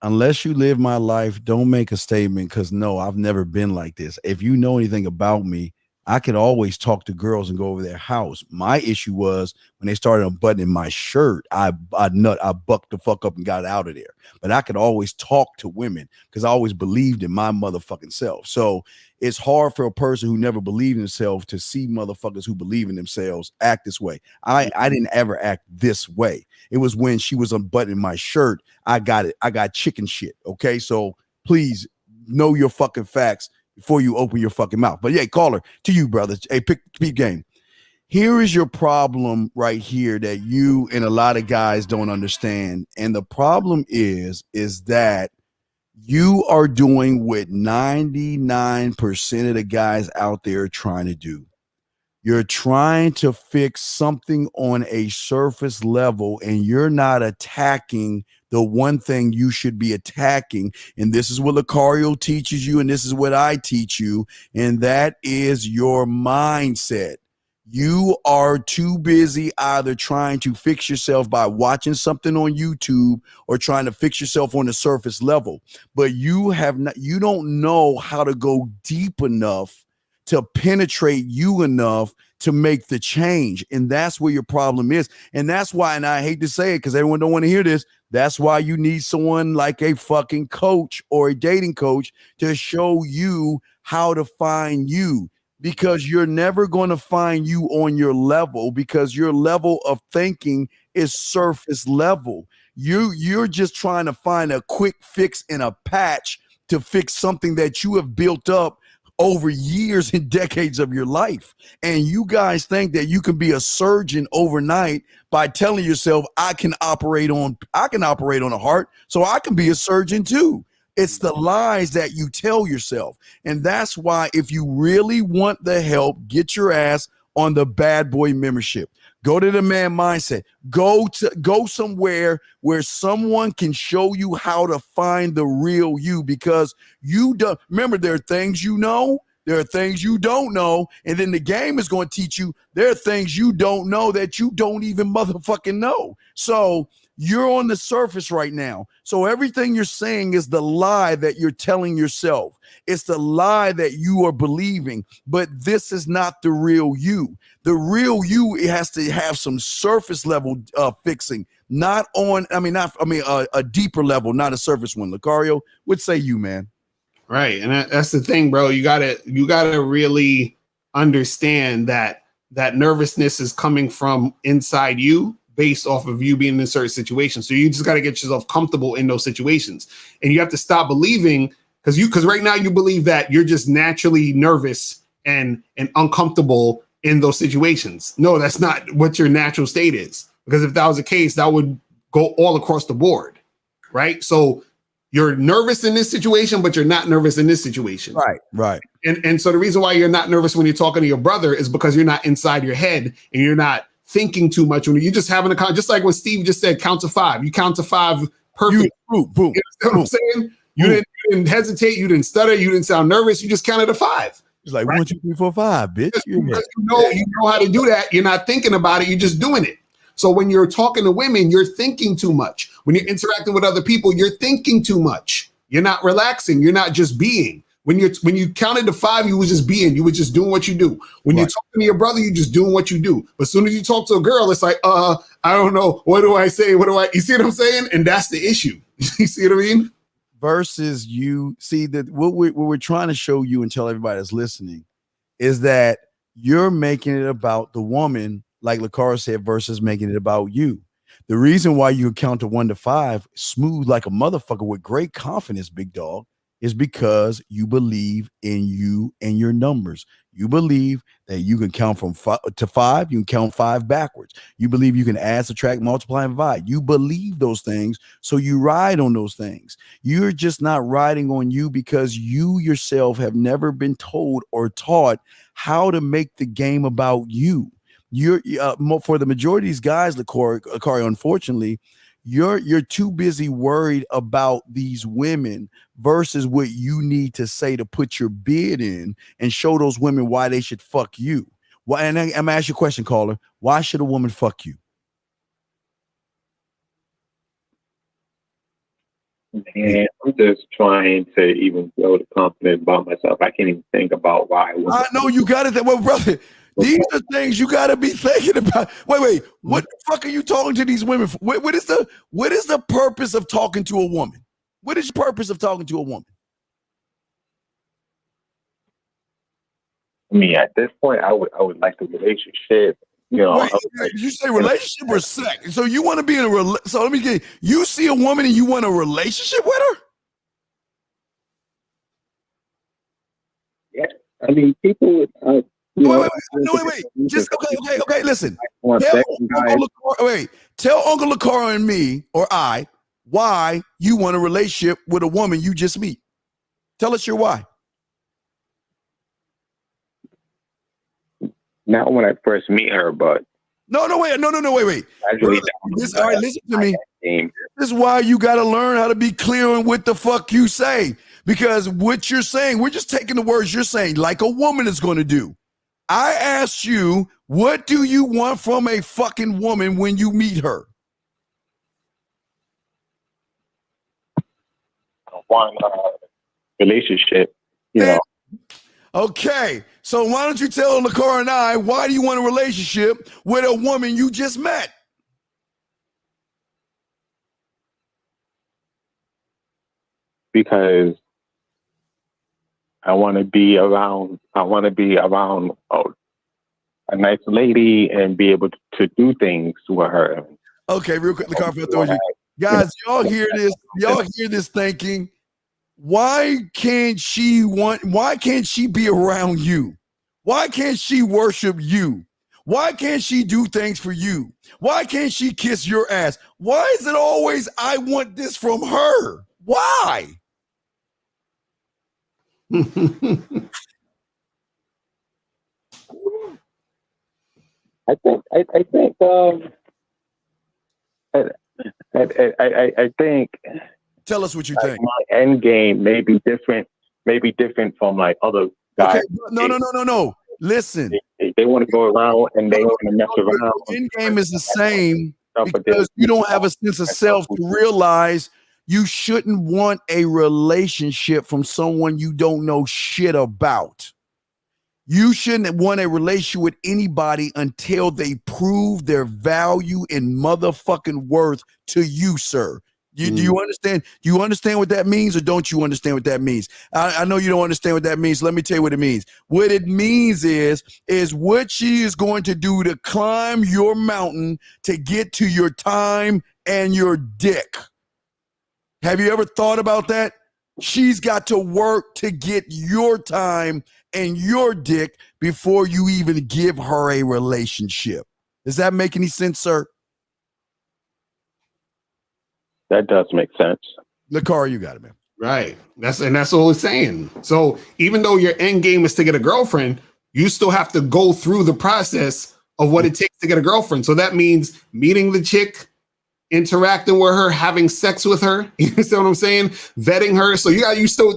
Unless you live my life, don't make a statement, because no, I've never been like this. If you know anything about me, I could always talk to girls and go over their house. My issue was when they started unbuttoning my shirt, I bucked the fuck up and got out of there. But I could always talk to women because I always believed in my motherfucking self. So it's hard for a person who never believed in themselves to see motherfuckers who believe in themselves act this way. I didn't ever act this way. It was when she was unbuttoning my shirt, I got it. I got chicken shit. Okay, so please know your fucking facts before you open your fucking mouth. But yeah, caller, to you, brother. Hey, pick game. Here is your problem right here that you and a lot of guys don't understand. And the problem is that you are doing what 99% of the guys out there are trying to do. You're trying to fix something on a surface level, and you're not attacking the one thing you should be attacking. And this is what Lucario teaches you, and this is what I teach you, and that is your mindset. You are too busy either trying to fix yourself by watching something on YouTube or trying to fix yourself on the surface level. But you don't know how to go deep enough to penetrate you enough to make the change. And that's where your problem is. And that's why, and I hate to say it because everyone don't want to hear this, that's why you need someone like a fucking coach or a dating coach to show you how to find you. Because you're never going to find you on your level, because your level of thinking is surface level. You're just trying to find a quick fix in a patch to fix something that you have built up over years and decades of your life. And you guys think that you can be a surgeon overnight by telling yourself, I can operate on a heart, so I can be a surgeon too. It's the lies that you tell yourself. And that's why if you really want the help, get your ass on the Bad Boy membership. Go to the Man Mindset. Go somewhere where someone can show you how to find the real you, because you don't remember, there are things you know, There are things you don't know, and then the game is going to teach you there are things you don't know that you don't even motherfucking know. So you're on the surface right now. So everything you're saying is the lie that you're telling yourself. It's the lie that you are believing, but this is not the real you. The real you, it has to have some surface level fixing, a deeper level, not a surface one. Lucario, what say you, man? Right, and that's the thing, bro. You gotta really understand that nervousness is coming from inside you, based off of you being in a certain situation. So you just got to get yourself comfortable in those situations, and you have to stop believing because right now you believe that you're just naturally nervous and uncomfortable in those situations. No, that's not what your natural state is. Because if that was the case, that would go all across the board, right? So you're nervous in this situation, but you're not nervous in this situation. Right. And so the reason why you're not nervous when you're talking to your brother is because you're not inside your head and you're not thinking too much. When you're just having just like when Steve just said, count to 5. You count to 5 perfect. Boom. You know what I'm saying? You didn't hesitate. You didn't stutter. You didn't sound nervous. You just counted to 5. It's like 1, 2, 3, 4, 5, bitch. Because you know how to do that. You're not thinking about it. You're just doing it. So when you're talking to women, you're thinking too much. When you're interacting with other people, you're thinking too much. You're not relaxing. You're not just being. When you counted to 5, you was just being. You were just doing what you do. When you're talking to your brother, you're just doing what you do. But as soon as you talk to a girl, it's like, I don't know. What do I say? You see what I'm saying? And that's the issue. You see what I mean? Versus you see that what we're trying to show you and tell everybody that's listening is that you're making it about the woman, like Lucario said, versus making it about you. The reason why you count to 1 to 5 smooth like a motherfucker with great confidence, big dog, is because you believe in you and your numbers. You believe that you can count from 5 to 5. You can count 5 backwards. You believe you can add, subtract, multiply, and divide. You believe those things, so you ride on those things. You're just not riding on you because you yourself have never been told or taught how to make the game about you. You're for the majority of these guys, Lucario, unfortunately, you're too busy worried about these women versus what you need to say to put your bid in and show those women why they should fuck you. Why? And I'm gonna ask you a question, caller. Why should a woman fuck you? Man, I'm just trying to even build confidence about myself. I can't even think about why. I know you got it. Well, brother, these are things you got to be thinking about. Wait. What the fuck are you talking to these women for? What is the purpose of talking to a woman? What is the purpose of talking to a woman? I mean, at this point, I would like the relationship. You know, wait, you say relationship or sex? So you want to be in a so let me get you see a woman and you want a relationship with her? Yeah, I mean, people. Wait. Just okay. Listen. Tell Uncle Lucario and me or I why you want a relationship with a woman you just meet. Tell us your why. Not when I first meet her, but wait. Brother, all right, listen to me. This is why you got to learn how to be clear on what the fuck you say, because what you're saying, we're just taking the words you're saying like a woman is going to do. I asked you, what do you want from a fucking woman when you meet her? I want a relationship, you know. Okay, so why don't you tell Lucario and I, why do you want a relationship with a woman you just met? Because I want to be around a nice lady and be able to do things with her. Okay, real quick, Lucario, guys, y'all hear this? Y'all hear this thinking? Why can't she be around you? Why can't she worship you? Why can't she do things for you? Why can't she kiss your ass? Why is it always I want this from her? Why? I think. Tell us what you think. My end game may be different from like other guys, No. Listen. They want to go around and they want to mess around. Your end game is the same But because you don't have a sense of self to realize you shouldn't want a relationship from someone you don't know shit about. You shouldn't want a relationship with anybody until they prove their value and motherfucking worth to you, sir. Do you understand? Do you understand what that means, or don't you understand what that means? I know you don't understand what that means. Let me tell you what it means. What it means is what she is going to do to climb your mountain to get to your time and your dick. Have you ever thought about that? She's got to work to get your time and your dick before you even give her a relationship. Does that make any sense, sir? That does make sense. Lakar, you got it, man. Right. That's all it's saying. So even though your end game is to get a girlfriend, you still have to go through the process of what it takes to get a girlfriend. So that means meeting the chick, interacting with her, having sex with her. You understand what I'm saying? Vetting her. So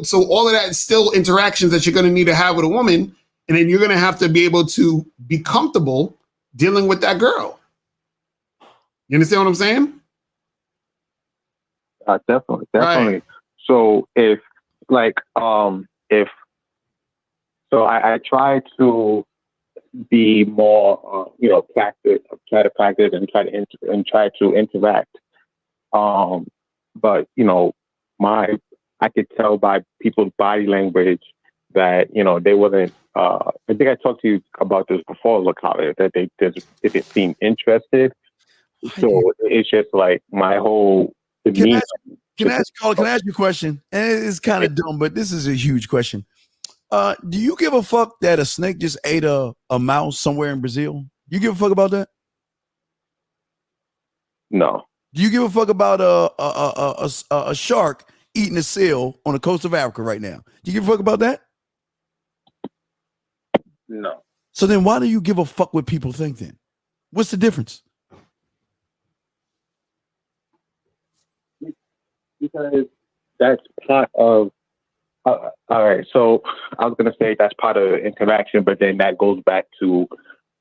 so all of that is still interactions that you're going to need to have with a woman. And then you're going to have to be able to be comfortable dealing with that girl. You understand what I'm saying? Definitely. Right. So I try to be more, try to practice and try to interact. But I could tell by people's body language that they wasn't. I think I talked to you about this before, Lakar, that they didn't seem interested. So it's just like my whole. Can I ask you a question? And it's kind of dumb, but this is a huge question. Do you give a fuck that a snake just ate a mouse somewhere in Brazil? You give a fuck about that? No. Do you give a fuck about a shark eating a seal on the coast of Africa right now? Do you give a fuck about that? No. So then why do you give a fuck what people think then? What's the difference? Because that's part of. All right, so I was gonna say that's part of the interaction, but then that goes back to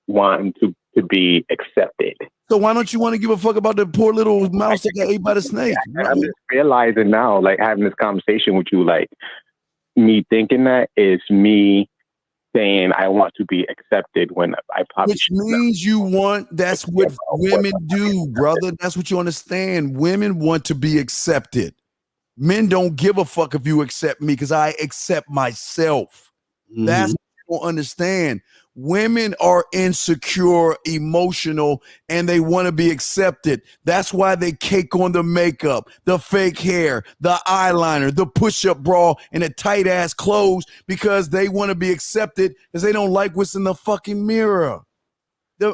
wanting to be accepted. So why don't you want to give a fuck about the poor little mouse that got ate by the snake? I'm just realizing now, like having this conversation with you, like me thinking that is me saying I want to be accepted when I probably. Which means you want. That's what women do, brother. That's what you understand. Women want to be accepted. Men don't give a fuck if you accept me because I accept myself. That's what you don't understand. Women are insecure, emotional, and they want to be accepted. That's why they cake on the makeup, the fake hair, the eyeliner, the push-up bra, and the tight-ass clothes because they want to be accepted because they don't like what's in the fucking mirror.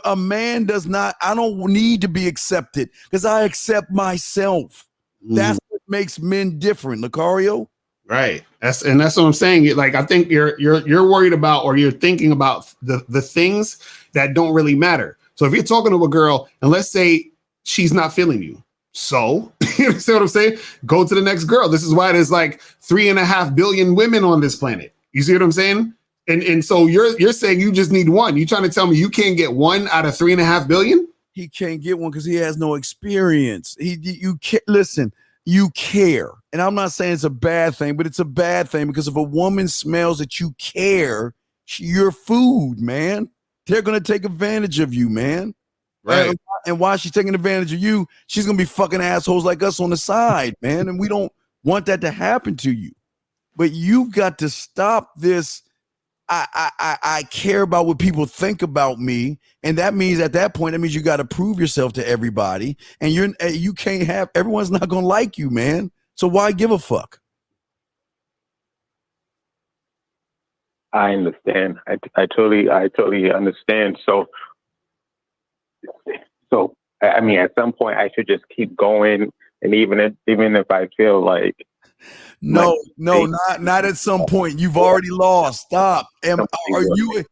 A man does not, I don't need to be accepted because I accept myself. That's what makes men different, Lucario. Right. That's what I'm saying. Like, I think you're worried about, or you're thinking about the things that don't really matter. So if you're talking to a girl and let's say she's not feeling you, so you see what I'm saying? Go to the next girl. This is why there's like 3.5 billion women on this planet. You see what I'm saying? And so you're saying you just need one. You trying to tell me you can't get one out of 3.5 billion? He can't get one because he has no experience. You can't listen. You care. And I'm not saying it's a bad thing, but it's a bad thing because if a woman smells that you care, you're food, man. They're going to take advantage of you, man. Right. And while she's taking advantage of you, she's going to be fucking assholes like us on the side, man. And we don't want that to happen to you. But you've got to stop this. I care about what people think about me. And that means at that point, that means you got to prove yourself to everybody. And you can't have, everyone's not going to like you, man. So why give a fuck? I understand. I totally understand. So I mean, at some point I should just keep going. And even if I feel like, No, not at some point. You've already lost. Stop. Are you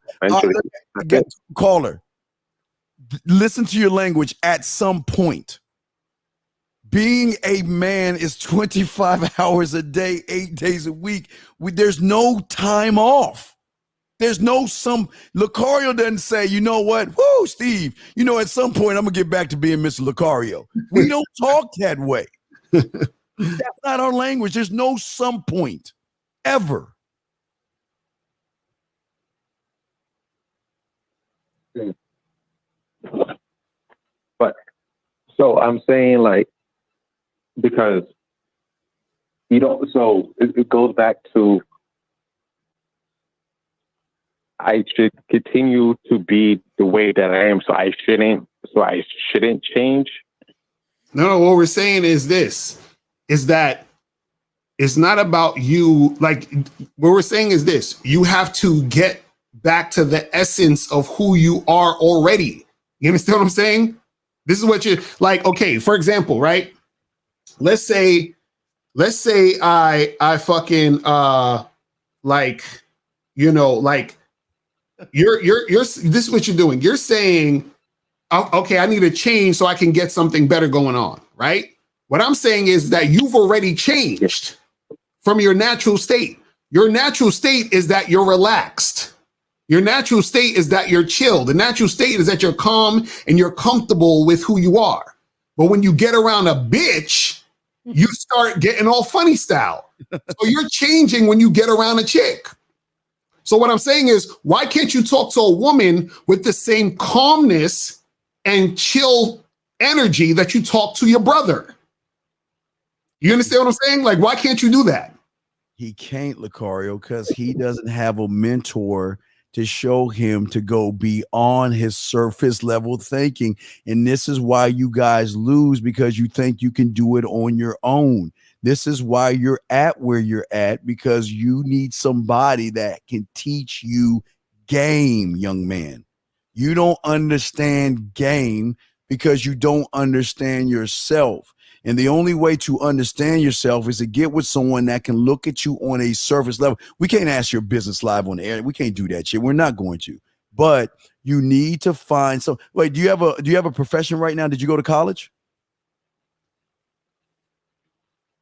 caller? Listen to your language. At some point. Being a man is 25 hours a day, 8 days a week. There's no time off. There's no Lucario doesn't say, you know what? Woo, Steve, you know, at some point I'm going to get back to being Mr. Lucario. We don't talk that way. That's not our language. There's no some point ever. But so I'm saying, like, because you don't, so it goes back to I should continue to be the way that I am, so I shouldn't change. No, what we're saying is this, is that it's not about you. Like, what we're saying is this: you have to get back to the essence of who you are already. You understand what I'm saying? This is what you're like. Okay, for example, right? Let's say I fucking like, you know, like you're this is what you're doing. You're saying, okay, I need to change so I can get something better going on, right? What I'm saying is that you've already changed from your natural state. Your natural state is that you're relaxed. Your natural state is that you're chill. The natural state is that you're calm and you're comfortable with who you are. But when you get around a bitch, you start getting all funny style. So you're changing when you get around a chick. So what I'm saying is, why can't you talk to a woman with the same calmness and chill energy that you talk to your brother? You understand what I'm saying? Like, why can't you do that? He can't, Lucario, because he doesn't have a mentor to show him to go beyond his surface level thinking. And this is why you guys lose, because you think you can do it on your own. This is why you're at where you're at, because you need somebody that can teach you game, young man. You don't understand game because you don't understand yourself. And the only way to understand yourself is to get with someone that can look at you on a surface level. We can't ask your business live on the air. We can't do that shit. We're not going to. But you need to find some. Wait, do you have a profession right now? Did you go to college?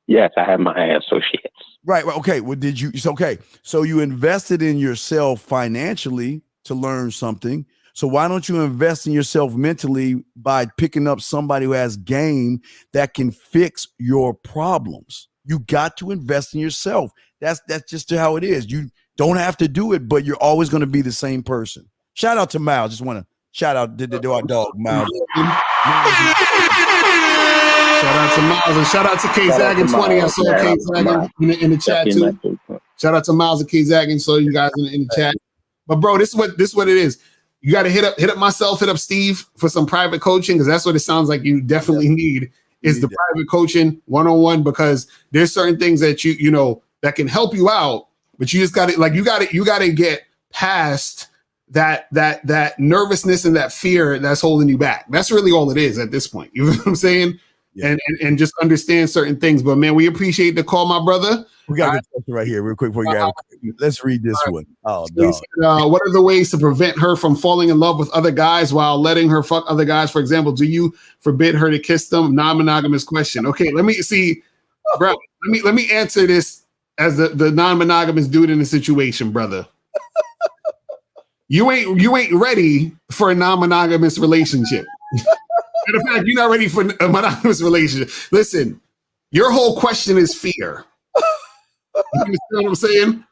Yes, I have my associates. Right. Okay. Well, okay. So you invested in yourself financially to learn something. So why don't you invest in yourself mentally by picking up somebody who has game that can fix your problems? You got to invest in yourself. That's just how it is. You don't have to do it, but you're always going to be the same person. Shout out to Miles. Just want to shout out to our dog, Miles. Shout out to Miles and shout out to K Zaggin 20. I saw K Zaggin in the chat too. Shout out to Miles and K Zaggin. So you guys in the chat. But bro, this is what it is. You got to hit up myself, hit up Steve for some private coaching, because that's what it sounds like you definitely need is the private coaching one-on-one, because there's certain things that you know that can help you out, but you just got to you got to get past that nervousness and that fear that's holding you back. That's really all it is at this point. You know what I'm saying? Yeah. And just understand certain things. But man, we appreciate the call, my brother. We got a good question right here, real quick. Before you have let's read this one. Oh, dog. What are the ways to prevent her from falling in love with other guys while letting her fuck other guys? For example, do you forbid her to kiss them? Non-monogamous question. Okay, let me see, bro. Let me answer this as the non-monogamous dude in the situation, brother. You ain't ready for a non-monogamous relationship. Matter of fact, you're not ready for a monogamous relationship. Listen, your whole question is fear. You understand what I'm saying?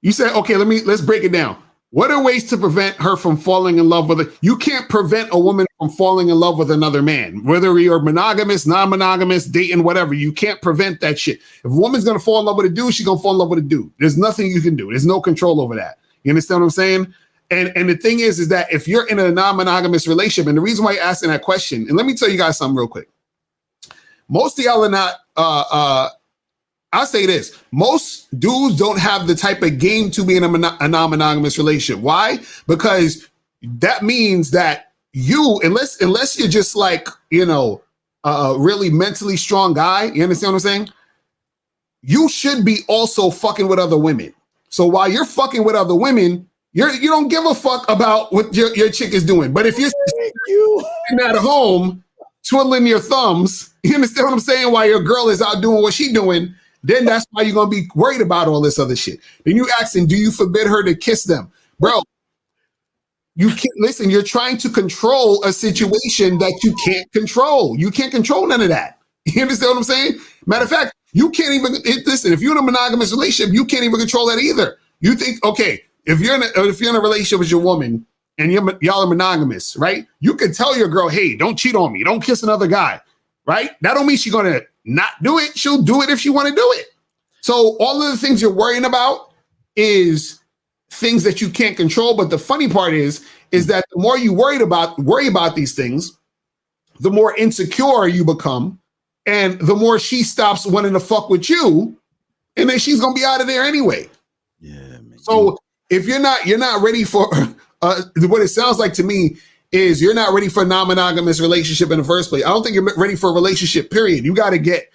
You said, okay, let's break it down. What are ways to prevent her from falling in love with her? You can't prevent a woman from falling in love with another man, whether you're monogamous, non-monogamous, dating, whatever. You can't prevent that shit. If a woman's gonna fall in love with a dude, she's gonna fall in love with a dude. There's nothing you can do. There's no control over that. You understand what I'm saying? And the thing is that if you're in a non-monogamous relationship, and the reason why you're asking that question, and let me tell you guys something real quick. Most of y'all are not, I'll say this. Most dudes don't have the type of game to be in a non-monogamous relationship. Why? Because that means that you, unless you're just like, a really mentally strong guy, you understand what I'm saying? You should be also fucking with other women. So while you're fucking with other women, you don't give a fuck about what your chick is doing. But if you're sitting at home twiddling your thumbs, you understand what I'm saying? While your girl is out doing what she's doing, then that's why you're gonna be worried about all this other shit. Then you asking, do you forbid her to kiss them, bro? You can't listen. You're trying to control a situation that you can't control. You can't control none of that. You understand what I'm saying? Matter of fact, you can't even listen. If you're in a monogamous relationship, you can't even control that either. You think, okay, if you're in a relationship with your woman and y'all are monogamous, right? You can tell your girl, hey, don't cheat on me, don't kiss another guy, right? That don't mean she's gonna not do it. She'll do it if she want to do it. So all of the things you're worrying about is things that you can't control. But the funny part is that the more you worry about these things, the more insecure you become, and the more she stops wanting to fuck with you, and then she's gonna be out of there anyway. Yeah, man. So if you're not ready for what it sounds like to me is you're not ready for a non-monogamous relationship in the first place. I don't think you're ready for a relationship, period. You got to get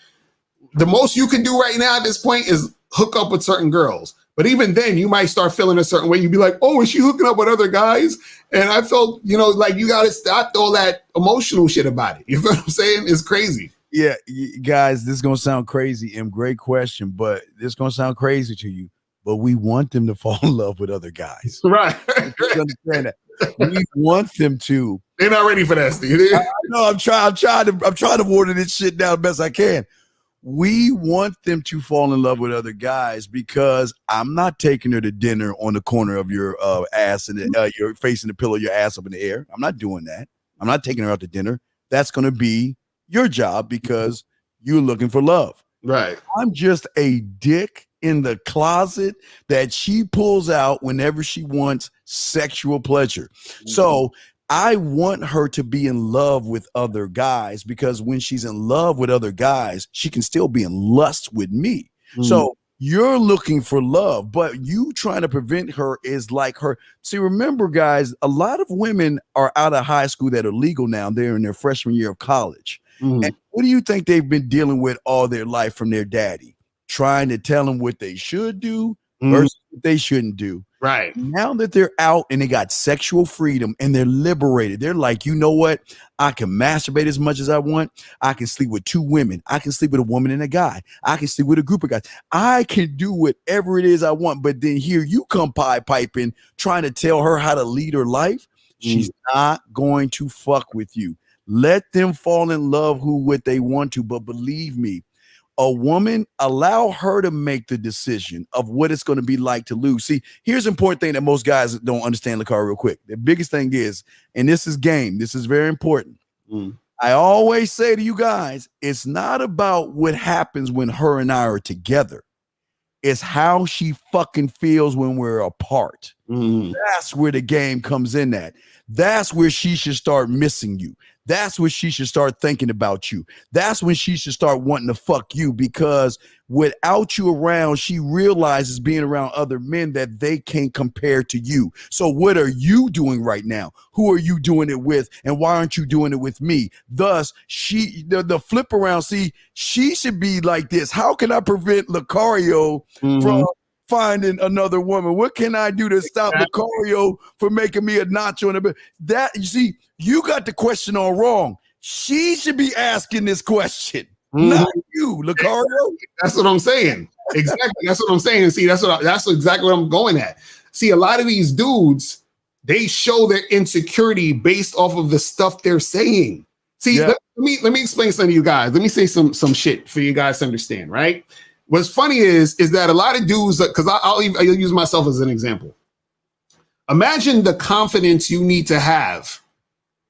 the most you can do right now at this point is hook up with certain girls. But even then, you might start feeling a certain way. You'd be like, oh, is she hooking up with other guys? And I felt, like you got to stop all that emotional shit about it. You feel what I'm saying? It's crazy. Yeah, guys, this is going to sound crazy. Great question, but this is going to sound crazy to you. But we want them to fall in love with other guys. Right. You understand that? We want them to. They're not ready for that, Steve. No, I'm trying to water this shit down the best I can. We want them to fall in love with other guys because I'm not taking her to dinner on the corner of your ass and your face in the pillow, your ass up in the air. I'm not doing that. I'm not taking her out to dinner. That's going to be your job because you're looking for love. Right. I'm just a dick in the closet that she pulls out whenever she wants sexual pleasure. Mm-hmm. So I want her to be in love with other guys because when she's in love with other guys, she can still be in lust with me. Mm-hmm. So you're looking for love, but you trying to prevent her is like her. See, remember, guys, a lot of women are out of high school that are legal now. They're in their freshman year of college. Mm-hmm. And what do you think they've been dealing with all their life from their daddy? Trying to tell them what they should do versus what they shouldn't do. Right. Now that they're out and they got sexual freedom and they're liberated, they're like, you know what? I can masturbate as much as I want. I can sleep with two women. I can sleep with a woman and a guy. I can sleep with a group of guys. I can do whatever it is I want. But then here you come piping, trying to tell her how to lead her life. She's not going to fuck with you. Let them fall in love what they want to. But believe me, a woman, allow her to make the decision of what it's going to be like to lose. See, here's an important thing that most guys don't understand, Lakar, real quick. The biggest thing is, and this is game, this is very important. I always say to you guys, it's not about what happens when her and I are together. It's how she fucking feels when we're apart. That's where the game comes in at. That's where she should start missing you. That's when she should start thinking about you. That's when she should start wanting to fuck you because without you around, she realizes being around other men that they can't compare to you. So what are you doing right now? Who are you doing it with? And why aren't you doing it with me? Thus, the flip around, see, she should be like this. How can I prevent Lucario from finding another woman? What can I do to stop Lucario from making me a nacho? That, you see, you got the question all wrong. She should be asking this question, not you, Lucario. That's what I'm saying. Exactly. That's what I'm saying. See, that's exactly what I'm going at. See, a lot of these dudes, they show their insecurity based off of the stuff they're saying. See, let me explain something to you guys. Let me say some shit for you guys to understand, right? What's funny is that a lot of dudes, because I'll use myself as an example. Imagine the confidence you need to have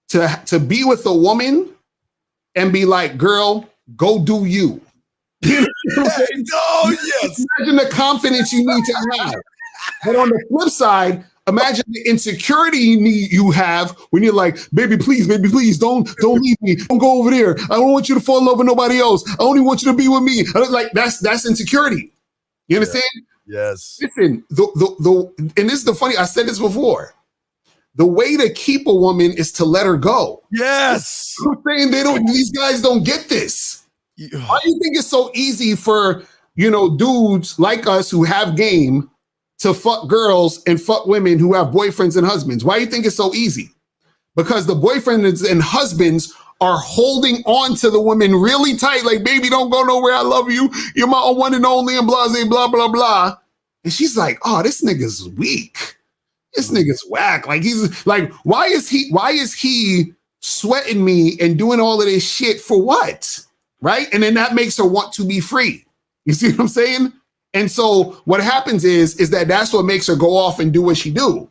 to be with a woman and be like, girl, go do you. Oh, yes. Imagine the confidence you need to have. But on the flip side, imagine the insecurity you have when you're like, baby, please, don't leave me. Don't go over there. I don't want you to fall in love with nobody else. I only want you to be with me. Like that's insecurity. You understand? Yes. Listen, and this is the funny, I said this before. The way to keep a woman is to let her go. Yes. I'm saying these guys don't get this. Why do you think it's so easy for, dudes like us who have game to fuck girls and fuck women who have boyfriends and husbands? Why do you think it's so easy? Because the boyfriends and husbands are holding on to the women really tight, like, baby, don't go nowhere. I love you. You're my one and only, and blah, blah, blah, blah. And she's like, oh, this nigga's weak. This nigga's whack. Like, he's like, why is he sweating me and doing all of this shit for what? Right? And then that makes her want to be free. You see what I'm saying? And so what happens is that's what makes her go off and do what she do.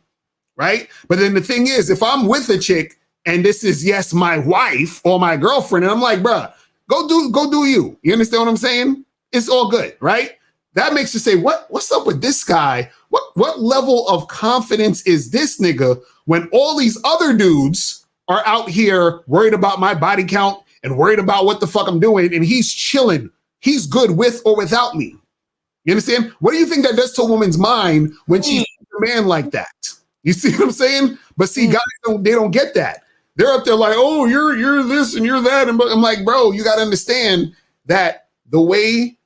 Right? But then the thing is, if I'm with a chick and this is, yes, my wife or my girlfriend, and I'm like, bruh, go do you. You understand what I'm saying? It's all good, right? That makes you say, what's up with this guy? What level of confidence is this nigga when all these other dudes are out here worried about my body count and worried about what the fuck I'm doing, and he's chilling. He's good with or without me. You understand? What do you think that does to a woman's mind when she's a man like that? You see what I'm saying? But see, guys don't get that. They're up there like, oh, you're this and you're that. And I'm like, bro, you got to understand that the way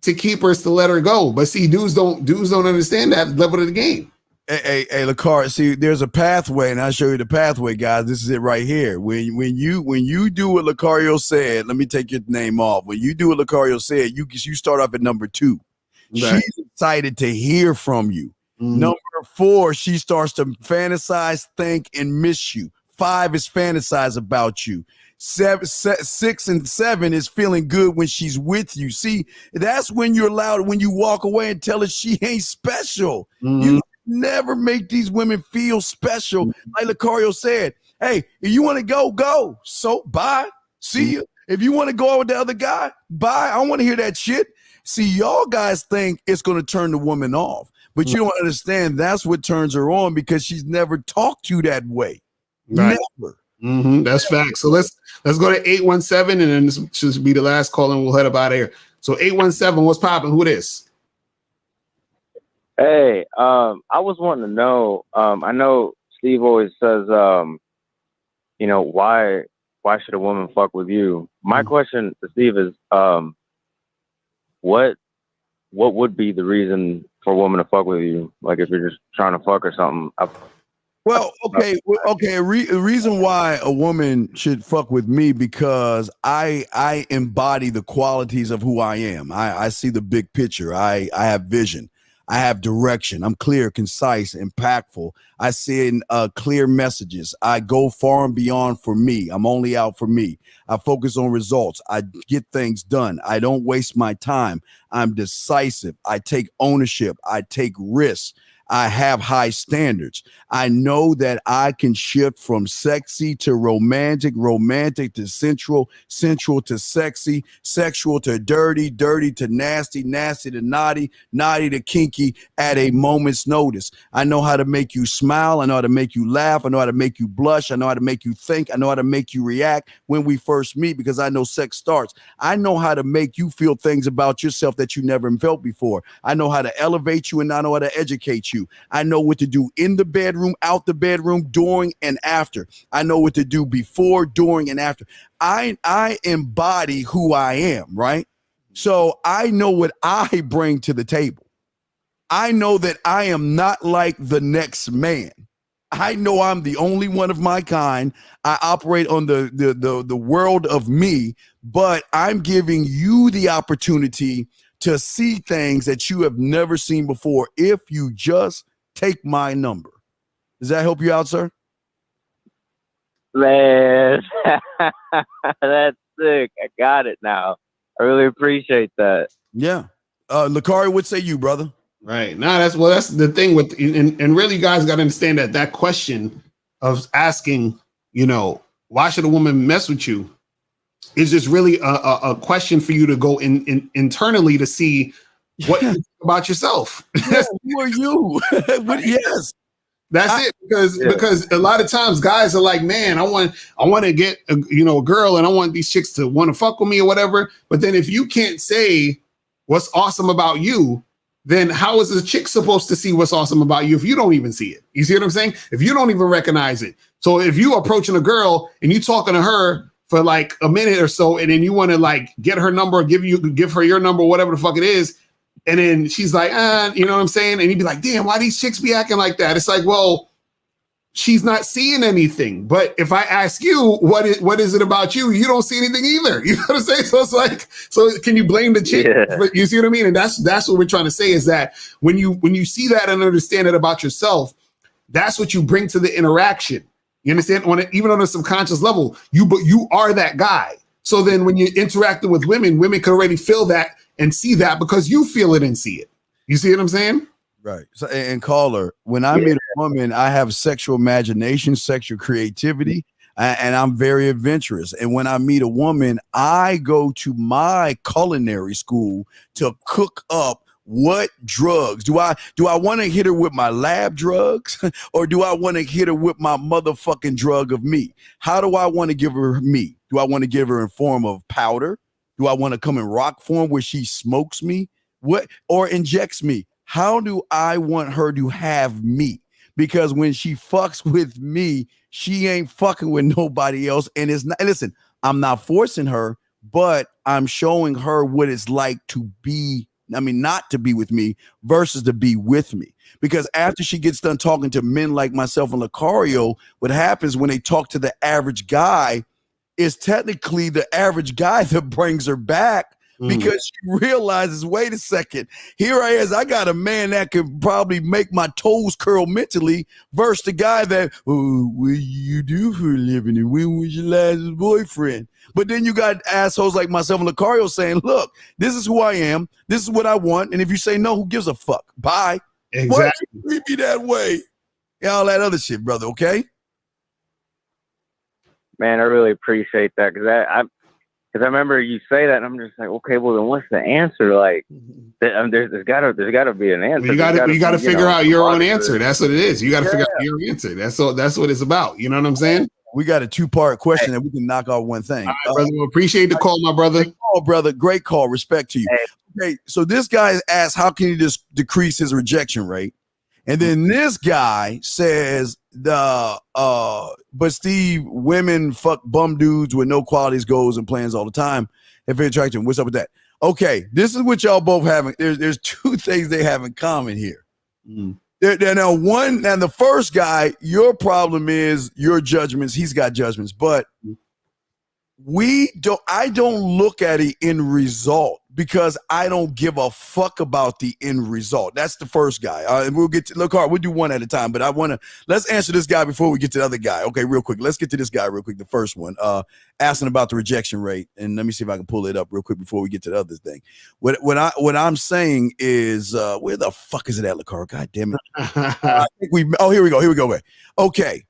to keep her is to let her go. But see, dudes don't understand that level of the game. Hey, LaCar, see, there's a pathway, and I'll show you the pathway, guys. This is it right here. When you do what Lucario said, let me take your name off. When you do what Lucario said, you start off at number 2. Right. She's excited to hear from you. Number 4, she starts to fantasize, think, and miss you. 5 is fantasize about you. 6 and 7 is feeling good when she's with you. See, that's when you're allowed, when you walk away and tell her she ain't special. You never make these women feel special. Like Lucario said, hey, if you want to go. So bye. See you. If you want to go out with the other guy, bye. I don't want to hear that shit. See, y'all guys think it's going to turn the woman off, but you don't understand that's what turns her on, because she's never talked to you that way. Right. Never. That's facts. So let's go to 817, and then this should be the last call, and we'll head up out of here. So 817, what's popping? Who this? Hey, I was wanting to know. I know Steve always says, you know, why should a woman fuck with you? My question to Steve is, what would be the reason for a woman to fuck with you? Like, if you're just trying to fuck or something. Well, okay. A reason why a woman should fuck with me, because I embody the qualities of who I am. I see the big picture. I have vision. I have direction. I'm clear, concise, impactful. I send clear messages. I go far and beyond for me. I'm only out for me. I focus on results. I get things done. I don't waste my time. I'm decisive. I take ownership. I take risks. I have high standards. I know that I can shift from sexy to romantic, romantic to sensual, sensual to sexy, sexual to dirty, dirty to nasty, nasty to naughty, naughty to kinky at a moment's notice. I know how to make you smile. I know how to make you laugh. I know how to make you blush. I know how to make you think. I know how to make you react when we first meet, because I know sex starts. I know how to make you feel things about yourself that you never felt before. I know how to elevate you, and I know how to educate you. I know what to do in the bedroom, out the bedroom, during and after. I know what to do before, during, and after. I embody who I am, right? So I know what I bring to the table. I know that I am not like the next man. I know I'm the only one of my kind. I operate on the world of me, but I'm giving you the opportunity to see things that you have never seen before if you just take my number. Does that help you out, sir? Man, that's sick. I got it now. I really appreciate that. Yeah. Lucario, what say you, brother? Right. Now that's the thing with, and really, you guys got to understand that question of asking, you know, why should a woman mess with you, is just really a question for you to go in internally to see what you think about yourself. Yeah, who are you? Yes. That's it. Because a lot of times guys are like, man, I want to get a girl, and I want these chicks to want to fuck with me or whatever. But then if you can't say what's awesome about you, then how is a chick supposed to see what's awesome about you if you don't even see it? You see what I'm saying? If you don't even recognize it. So if you approaching a girl and you talking to her for like a minute or so, and then you want to like get her number, give her your number, whatever the fuck it is, and then she's like, you know what I'm saying? And you'd be like, damn, why these chicks be acting like that? It's like, well, she's not seeing anything. But if I ask you, what is it about you? You don't see anything either. You know what I'm saying? So it's like, so can you blame the chick? Yeah. You see what I mean? And that's what we're trying to say is that when you see that and understand it about yourself, that's what you bring to the interaction. You understand? Even on a subconscious level, you are that guy. So then when you're interacting with women can already feel that and see that because you feel it and see it. You see what I'm saying? Right. So, and caller, when I meet a woman, I have sexual imagination, sexual creativity, and I'm very adventurous. And when I meet a woman, I go to my culinary school to cook up what drugs. Do I want to hit her with my lab drugs or do I want to hit her with my motherfucking drug of me? How do I want to give her me? Do I want to give her in form of powder? Do I want to come in rock form where she smokes me? What, or injects me? How do I want her to have me? Because when she fucks with me, she ain't fucking with nobody else. And it's not, listen, I'm not forcing her, but I'm showing her what it's like to be, not to be with me versus to be with me. Because after she gets done talking to men like myself and Lucario, what happens when they talk to the average guy is technically the average guy that brings her back. Because she realizes, wait a second, here I is. I got a man that can probably make my toes curl mentally versus the guy that, oh, what do you do for a living? And when was your last boyfriend? But then you got assholes like myself and Lucario saying, look, this is who I am. This is what I want. And if you say no, who gives a fuck? Bye. Exactly. Why you treat me that way? And all that other shit, brother, okay? Man, I really appreciate that because I remember you say that, and I'm just like, okay, well, then what's the answer? Like, there's gotta be an answer. Well, you gotta figure out your own answer. That's what it is. You gotta figure out your answer. That's what it's about. You know what I'm saying? We got a 2-part question that we can knock out one thing. All right, brother, we appreciate the call, my brother. Great call, brother. Great call. Respect to you. Okay, so this guy asked, how can he just decrease his rejection rate? And then this guy says, but Steve, women fuck bum dudes with no qualities, goals, and plans all the time. If they're attracted, what's up with that? Okay, this is what y'all both have. There's 2 things they have in common here. Now, the first guy, your problem is your judgments. He's got judgments, but I don't look at the end result because I don't give a fuck about the end result. That's the first guy. And we'll get to we'll do one at a time, but let's answer this guy before we get to the other guy. Okay, real quick. Let's get to this guy real quick. The first one, asking about the rejection rate. And let me see if I can pull it up real quick before we get to the other thing. What I'm saying is, where the fuck is it at, Lucario? God damn it. I think here we go. Okay.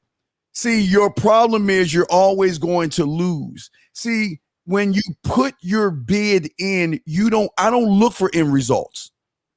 See, your problem is you're always going to lose. See, when you put your bid in, I don't look for end results.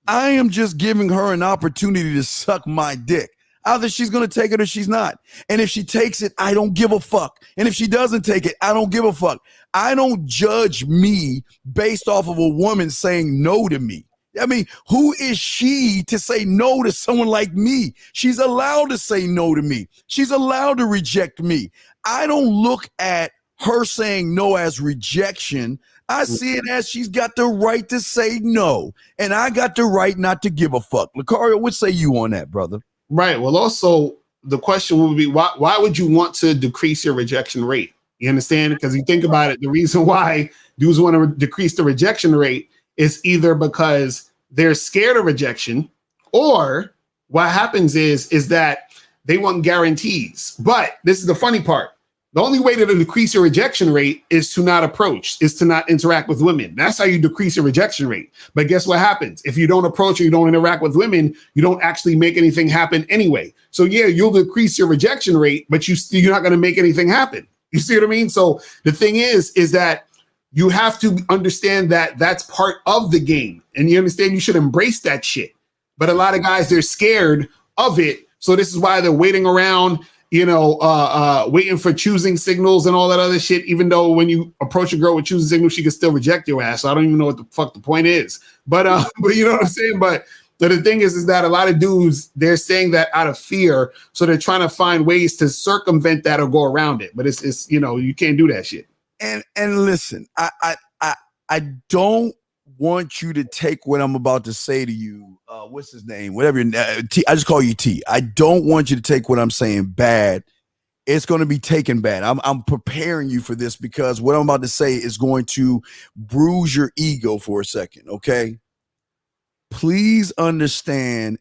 I am just giving her an opportunity to suck my dick. Either she's going to take it or she's not. And if she takes it, I don't give a fuck. And if she doesn't take it, I don't give a fuck. I don't judge me based off of a woman saying no to me. I mean, who is she to say no to someone like me? She's allowed to say no to me. She's allowed to reject me. I don't look at her saying no as rejection. I see it as she's got the right to say no. And I got the right not to give a fuck. Lucario, what say you on that, brother? Right. Well, also, the question would be, why would you want to decrease your rejection rate? You understand? Because you think about it, the reason why dudes want to decrease the rejection rate is either because they're scared of rejection, or what happens is that they want guarantees. But this is the funny part. The only way to decrease your rejection rate is to not approach, is to not interact with women. That's how you decrease your rejection rate. But guess what happens? If you don't approach or you don't interact with women, you don't actually make anything happen anyway. So yeah, you'll decrease your rejection rate, but you're not going to make anything happen. You see what I mean? So the thing is that you have to understand that that's part of the game, and you understand you should embrace that shit. But a lot of guys, they're scared of it. So this is why they're waiting around, waiting for choosing signals and all that other shit. Even though when you approach a girl with choosing signals, she can still reject your ass. So I don't even know what the fuck the point is. But you know what I'm saying? But the thing is that a lot of dudes, they're saying that out of fear. So they're trying to find ways to circumvent that or go around it. But it's you can't do that shit. And listen, I don't want you to take what I'm about to say to you. What's his name? Whatever. T. I just call you T. I don't want you to take what I'm saying bad. It's going to be taken bad. I'm preparing you for this because what I'm about to say is going to bruise your ego for a second. Okay. Please understand,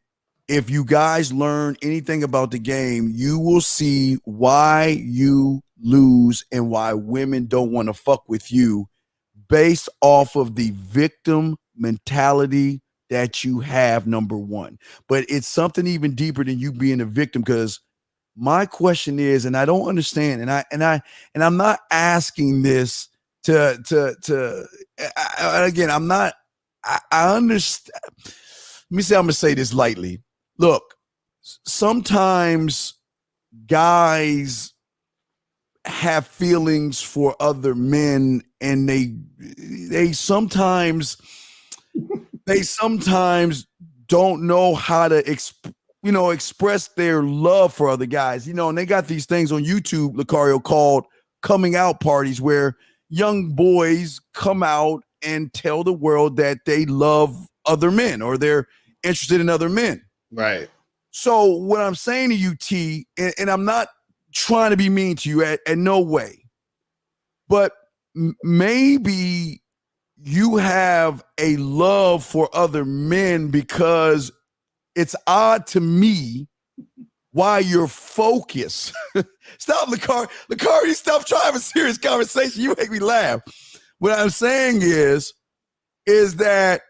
if you guys learn anything about the game, you will see why you lose and why women don't want to fuck with you based off of the victim mentality that you have, number one. But it's something even deeper than you being a victim, because my question is, and I don't understand, and I'm not asking this again, I'm not, I understand. Let me say, I'm gonna say this lightly. Look, sometimes guys have feelings for other men, and they sometimes don't know how to express their love for other guys, and they got these things on YouTube, Lucario, called coming out parties, where young boys come out and tell the world that they love other men or they're interested in other men. Right. So what I'm saying to you, T, and I'm not trying to be mean to you at no way, but maybe you have a love for other men, because it's odd to me why your focus. Stop, Lucari, stop trying to have a serious conversation. You make me laugh. What I'm saying is that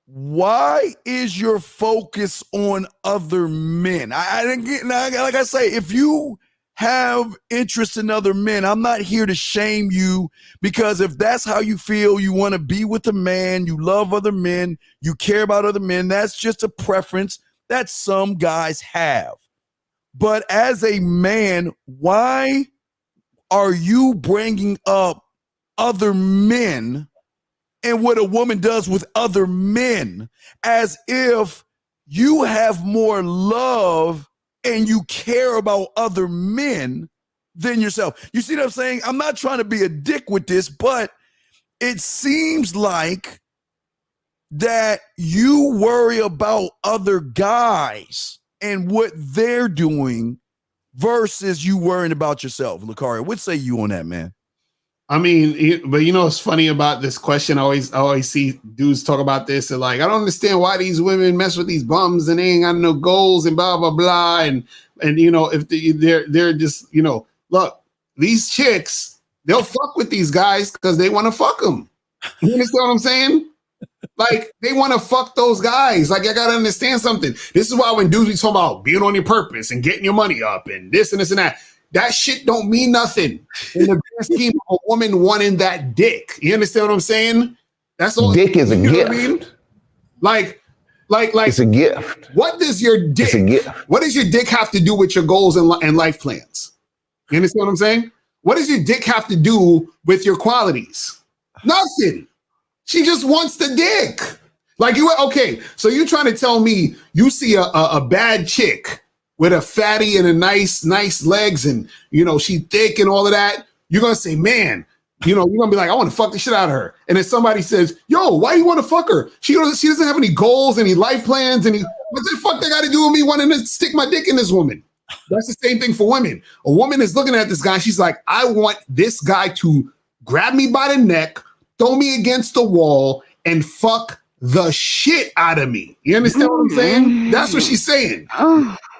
why is your focus on other men? I didn't get, like I say, if you have interest in other men, I'm not here to shame you, because if that's how you feel, you want to be with a man, you love other men, you care about other men, that's just a preference that some guys have. But as a man, why are you bringing up other men and what a woman does with other men, as if you have more love and you care about other men than yourself? You see what I'm saying? I'm not trying to be a dick with this, but it seems like that you worry about other guys and what they're doing versus you worrying about yourself. Lucario, what say you on that, man? I mean, but what's funny about this question? I always see dudes talk about this. They're like, I don't understand why these women mess with these bums and they ain't got no goals and blah blah blah. And if they're just look, these chicks, they'll fuck with these guys because they want to fuck them. You understand what I'm saying? Like, they want to fuck those guys. Like, I gotta understand something. This is why when dudes be talking about being on your purpose and getting your money up and this and this and that. That shit don't mean nothing in the grand scheme of a woman wanting that dick. You understand what I'm saying? That's all. Dick is a gift. What I mean? Like, it's a gift. What does your dick? It's a gift. What does your dick have to do with your goals and life plans? You understand what I'm saying? What does your dick have to do with your qualities? Nothing. She just wants the dick. Like, okay? So you trying to tell me you see a bad chick with a fatty and a nice legs and, she thick and all of that, you're going to say, man, you're going to be like, I want to fuck the shit out of her. And then somebody says, yo, why do you want to fuck her? She doesn't have any goals, any life plans, what the fuck they got to do with me wanting to stick my dick in this woman? That's the same thing for women. A woman is looking at this guy. She's like, I want this guy to grab me by the neck, throw me against the wall, and fuck the shit out of me. You understand what I'm saying? That's what she's saying.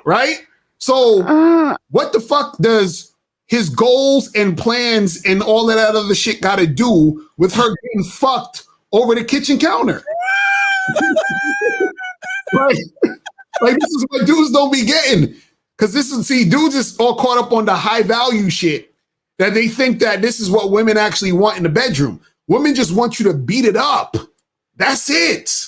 Right? So what the fuck does his goals and plans and all of that other shit got to do with her getting fucked over the kitchen counter? Right? Like, this is what dudes don't be getting. Because dudes is all caught up on the high value shit that they think that this is what women actually want in the bedroom. Women just want you to beat it up. That's it.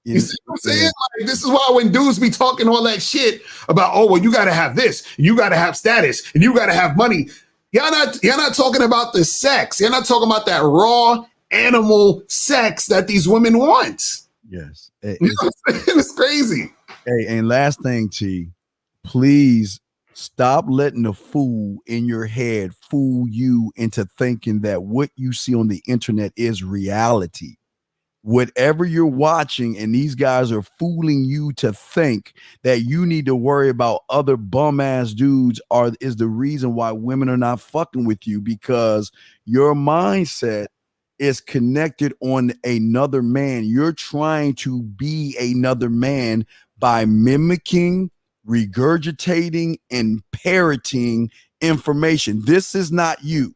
You see what I'm saying? Like, this is why when dudes be talking all that shit about, oh, well, you got to have this, you got to have status, and you got to have money. You're not talking about the sex. You're not talking about that raw animal sex that these women want. Yes. It's crazy. Hey, and last thing, T, please stop letting the fool in your head fool you into thinking that what you see on the internet is reality. whatever you're watching, and these guys are fooling you to think that you need to worry about other bum ass dudes is the reason why women are not fucking with you, because your mindset is connected on another man. You're trying to be another man by mimicking, regurgitating, and parroting information. This is not you.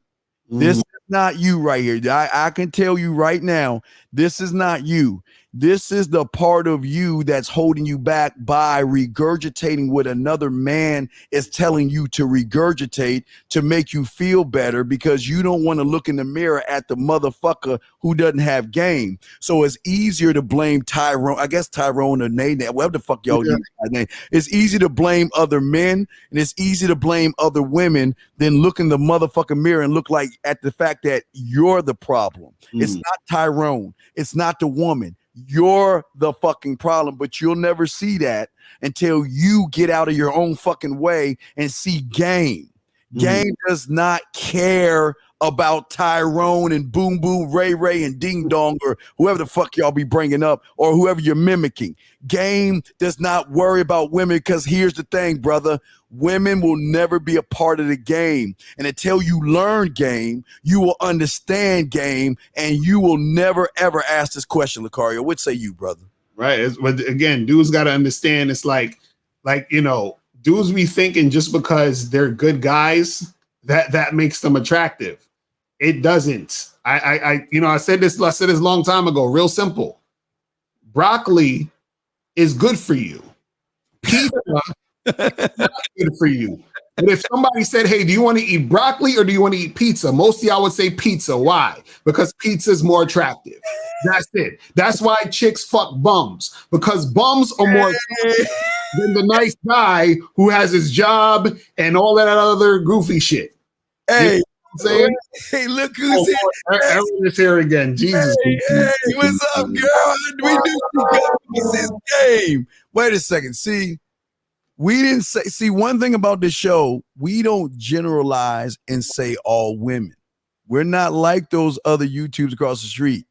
This is not you right here. I can tell you right now, this is not you. This is the part of you that's holding you back by regurgitating what another man is telling you to regurgitate to make you feel better, because you don't want to look in the mirror at the motherfucker who doesn't have game. So it's easier to blame Tyrone, I guess Tyrone or Nate, whatever the fuck y'all use my name. It's easy to blame other men, and it's easy to blame other women than look in the motherfucking mirror and look like at the fact that you're the problem. It's not Tyrone. It's not the woman. You're the fucking problem, but you'll never see that until you get out of your own fucking way and see Game. Game does not care about Tyrone and Boom Boom, Ray Ray and Ding Dong, or whoever the fuck y'all be bringing up, or whoever you're mimicking. Game does not worry about women, because here's the thing, brother. Women will never be a part of the game. And until you learn game, you will understand game, and you will never, ever ask this question, Lucario. What say you, brother? Right. But again, dudes got to understand it's like, you know, dudes be thinking just because they're good guys, that makes them attractive. It doesn't. I said this a long time ago, real simple. Broccoli is good for you. Pizza not good for you. But if somebody said, hey, do you want to eat broccoli or do you want to eat pizza? Most of y'all would say pizza. Why? Because pizza is more attractive. That's it. That's why chicks fuck bums, because bums are more attractive than the nice guy who has his job and all that other goofy shit. Hey, you know what I'm saying? Hey, look who's here. Everyone is here again. Jesus. Hey, what's up, girl? We knew you got this game. Wait a second. We didn't see one thing about this show. We don't generalize and say all women. We're not like those other YouTubes across the street,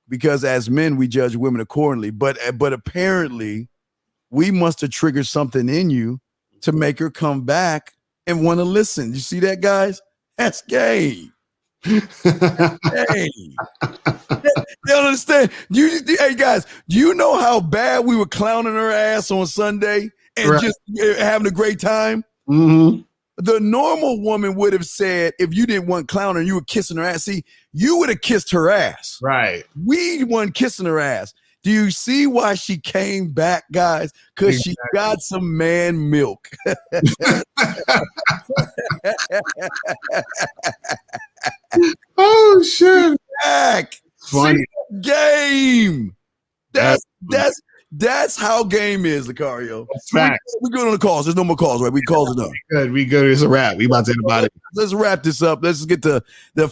because as men, we judge women accordingly. But apparently we must have triggered something in you to make her come back and want to listen. You see that, guys? That's gay. Hey, you understand? Hey, guys, do you know how bad we were clowning her ass on Sunday and just having a great time? The normal woman would have said, if you didn't want clowning, you were kissing her ass. See, you would have kissed her ass. Right. We weren't kissing her ass. Do you see why she came back, guys? Because she got some man milk. Oh shit! Back. Funny game. That's how game is, Lucario. We're good on the calls. There's no more calls, right? We calls enough. We good. It's a wrap. We about to end about it. Let's wrap this up. Let's get the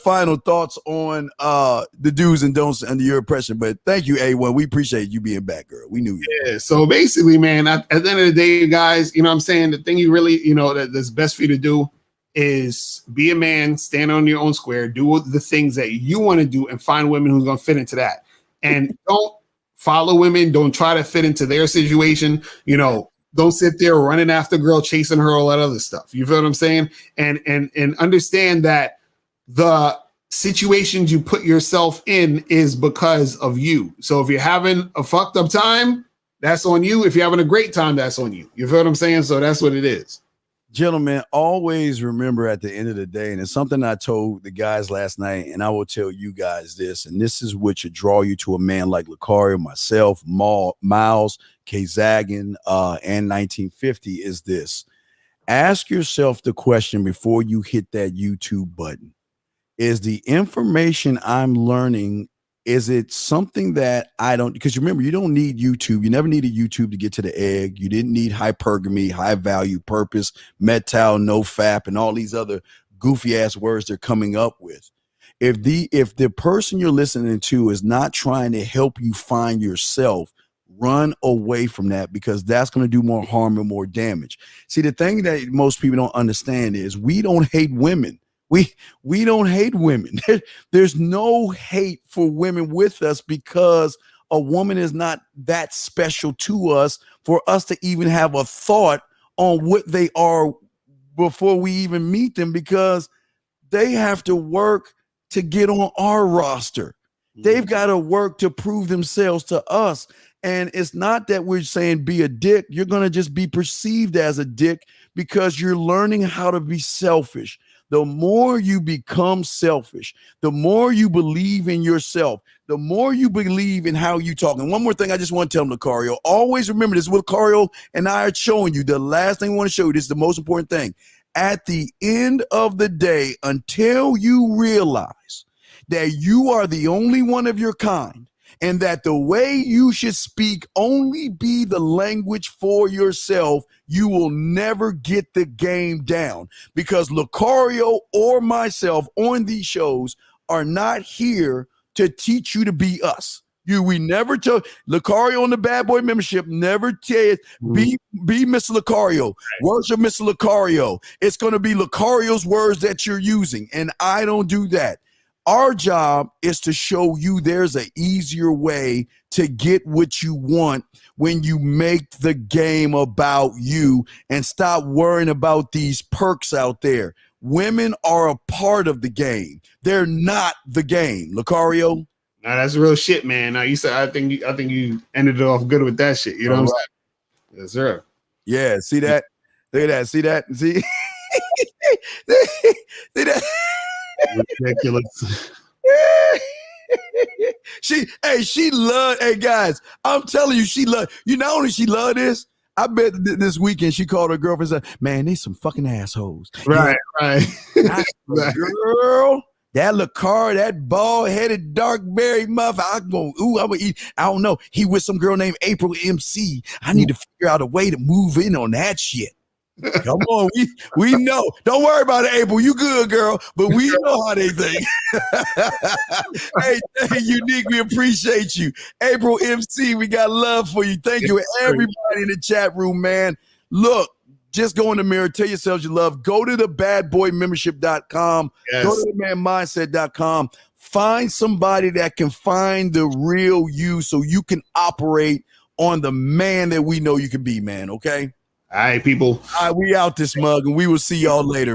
final thoughts on the do's and don'ts under your impression. But thank you, A1. We appreciate you being back, girl. We knew you. Yeah. So basically, man, at the end of the day, guys, you know what I'm saying? The thing you really, that's best for you to do is be a man, stand on your own square, do the things that you want to do, and find women who's going to fit into that. And don't follow women. Don't try to fit into their situation. Don't sit there running after a girl, chasing her, all that other stuff. You feel what I'm saying? And understand that the situations you put yourself in is because of you. So if you're having a fucked up time, that's on you. If you're having a great time, that's on you. You feel what I'm saying? So that's what it is. Gentlemen, always remember at the end of the day, and it's something I told the guys last night, and I will tell you guys this, and this is what should draw you to a man like Lucario, myself, Miles, K. Zagan, and 1950 is this. Ask yourself the question before you hit that YouTube button. Is the information I'm learning, is it something that I don't, because remember, you don't need YouTube. You never needed YouTube to get to the egg. You didn't need hypergamy, high value, purpose, metal, no fap, and all these other goofy ass words they're coming up with. If the person you're listening to is not trying to help you find yourself, run away from that, because that's going to do more harm and more damage. See, the thing that most people don't understand is we don't hate women. We don't hate women. There's no hate for women with us because a woman is not that special to us for us to even have a thought on what they are before we even meet them, because they have to work to get on our roster. They've got to work to prove themselves to us. And it's not that we're saying be a dick. You're going to just be perceived as a dick because you're learning how to be selfish. The more you become selfish, the more you believe in yourself, the more you believe in how you talk. And one more thing I just want to tell them, Lucario, always remember this, what Lucario and I are showing you. The last thing I want to show you, this is the most important thing. At the end of the day, until you realize that you are the only one of your kind, and that the way you should speak only be the language for yourself, you will never get the game down, because Lucario or myself on these shows are not here to teach you to be us. We never tell Lucario on the Bad Boy membership, never tell be Mr. Lucario, worship Mr. Lucario. It's going to be Lucario's words that you're using, and I don't do that. Our job is to show you there's an easier way to get what you want when you make the game about you and stop worrying about these perks out there. Women are a part of the game. They're not the game. Lucario? Nah, that's real shit, man. Now you said I think you ended it off good with that shit. You know what I'm saying? Yes, sir. Yeah, see that? Look at that. See that? See? See that? Ridiculous. she loved, hey guys, I'm telling you, she loved, not only she loved this, I bet this weekend she called her girlfriend and said, man, they some fucking assholes. Right. Girl, that Lucario, that bald-headed dark berry muff, I'm gonna eat. I don't know. He with some girl named April MC. I need to figure out a way to move in on that shit. Come on, we know. Don't worry about it, April. You good, girl. But we know how they think. Hey, Unique, we appreciate you. April MC, we got love for you. Thank you. Everybody in the chat room, man. Look, just go in the mirror. Tell yourselves you love. Go to the badboymembership.com. Yes. Go to the manmindset.com. Find somebody that can find the real you so you can operate on the man that we know you can be, man. Okay? All right, people. All right, we out this mug, and we will see y'all later.